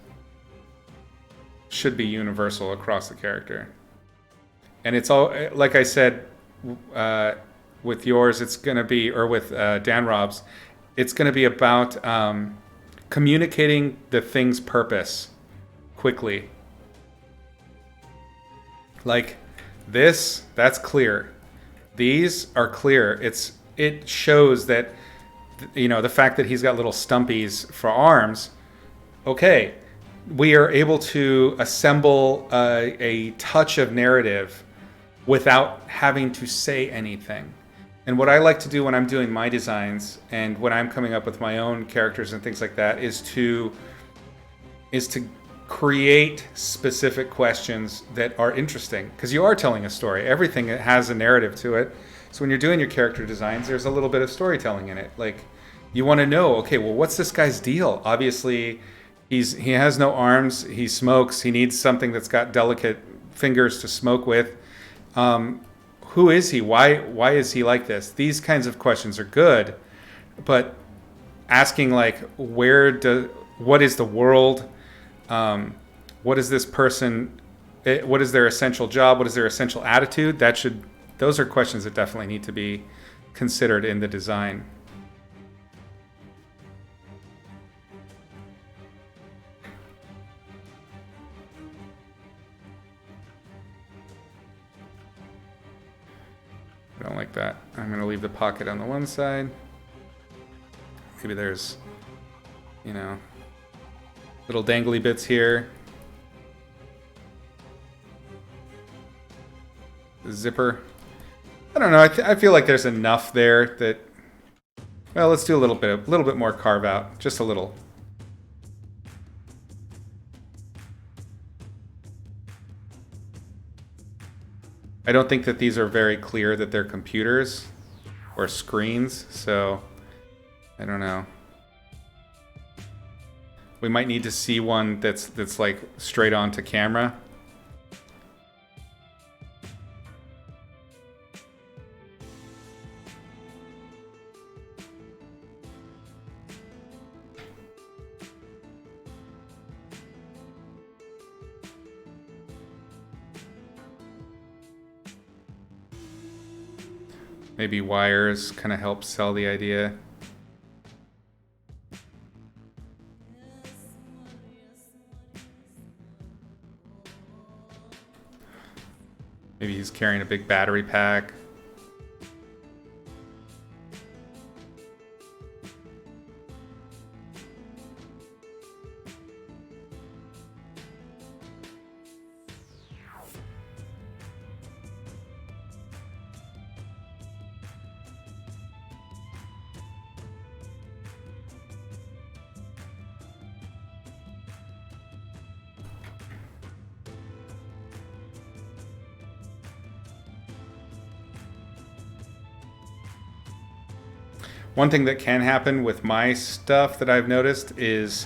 should be universal across the character. And it's all, like I said, with yours, it's going to be, or with Dan Rob's, it's going to be about communicating the thing's purpose quickly. Like this, that's clear. These are clear. It shows that, you know, the fact that he's got little stumpies for arms. Okay, we are able to assemble a touch of narrative without having to say anything. And what I like to do when I'm doing my designs and when I'm coming up with my own characters and things like that is to create specific questions that are interesting, because you are telling a story. Everything has a narrative to it. So when you're doing your character designs, there's a little bit of storytelling in it. Like, you want to know, okay, well, what's this guy's deal? Obviously, he has no arms. He smokes. He needs something that's got delicate fingers to smoke with. Who is he? Why is he like this? These kinds of questions are good, but asking like, what is the world? What is this person? What is their essential job? What is their essential attitude? Those are questions that definitely need to be considered in the design. I don't like that. I'm going to leave the pocket on the one side. Maybe there's, you know, little dangly bits here. The zipper. I don't know. I feel like there's enough there that, well, let's do a little bit more carve out. Just a little. I don't think that these are very clear that they're computers. or screens, so I don't know. We might need to see one that's like straight on to camera. Maybe wires kind of help sell the idea. Maybe he's carrying a big battery pack. One thing that can happen with my stuff that I've noticed is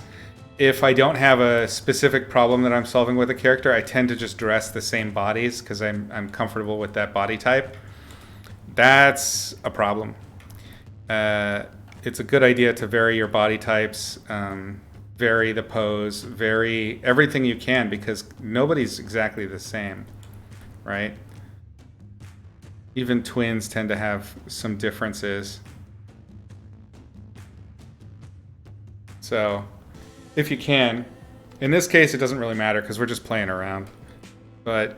if I don't have a specific problem that I'm solving with a character, I tend to just dress the same bodies because I'm comfortable with that body type. That's a problem. It's a good idea to vary your body types, vary the pose, vary everything you can, because nobody's exactly the same, right? Even twins tend to have some differences. So, if you can, in this case it doesn't really matter because we're just playing around. But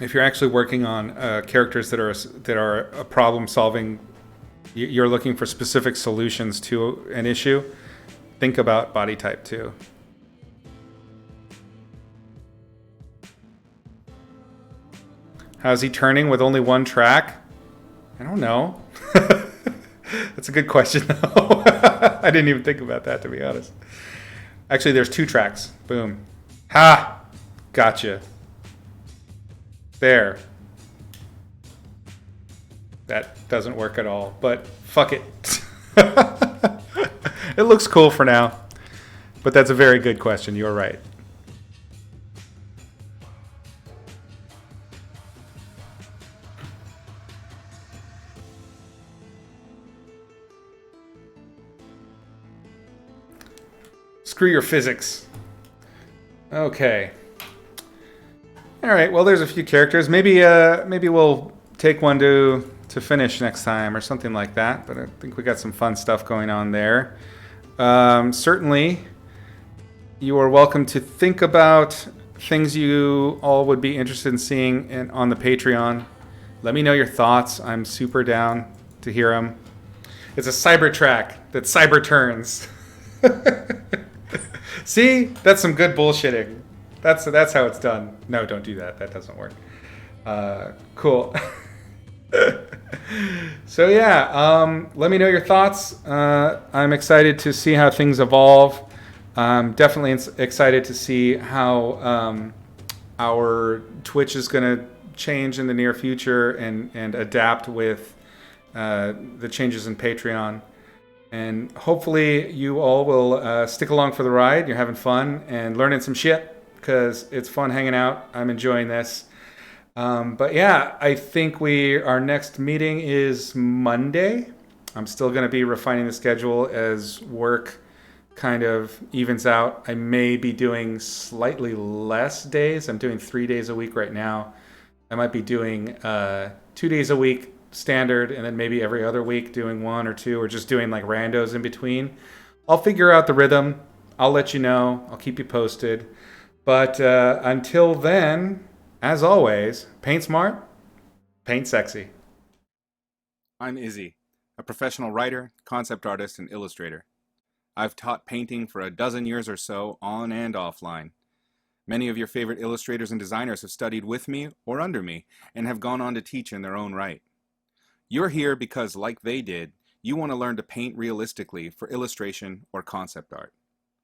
if you're actually working on characters that are a problem solving, you're looking for specific solutions to an issue, think about body type too. How's he turning with only one track? I don't know. That's a good question, though. I didn't even think about that, to be honest. Actually, there's 2 tracks. Boom. Ha! Gotcha. There. That doesn't work at all, but fuck it. It looks cool for now. But that's a very good question. You're right. Screw your physics. Okay. All right. Well, there's a few characters. Maybe we'll take one to finish next time or something like that. But I think we got some fun stuff going on there. Certainly, you are welcome to think about things you all would be interested in seeing on the Patreon. Let me know your thoughts. I'm super down to hear them. It's a cyber track that cyber turns. See, that's some good bullshitting. That's how it's done. No, don't do that. That doesn't work. Cool. So yeah, let me know your thoughts. I'm excited to see how things evolve. I'm definitely excited to see how our Twitch is going to change in the near future and adapt with the changes in Patreon. And hopefully you all will stick along for the ride. You're having fun and learning some shit because it's fun hanging out. I'm enjoying this. But yeah, I think our next meeting is Monday. I'm still going to be refining the schedule as work kind of evens out. I may be doing slightly less days. I'm doing 3 days a week right now. I might be doing 2 days a week standard, and then maybe every other week doing 1 or 2, or just doing like randos in between. I'll figure out the rhythm. I'll let you know. I'll keep you posted. But until then, as always, paint smart, paint sexy. I'm Izzy, a professional writer, concept artist, and illustrator. I've taught painting for a dozen years or so, on and offline. Many of your favorite illustrators and designers have studied with me or under me and have gone on to teach in their own right. You're here because, like they did, you want to learn to paint realistically for illustration or concept art.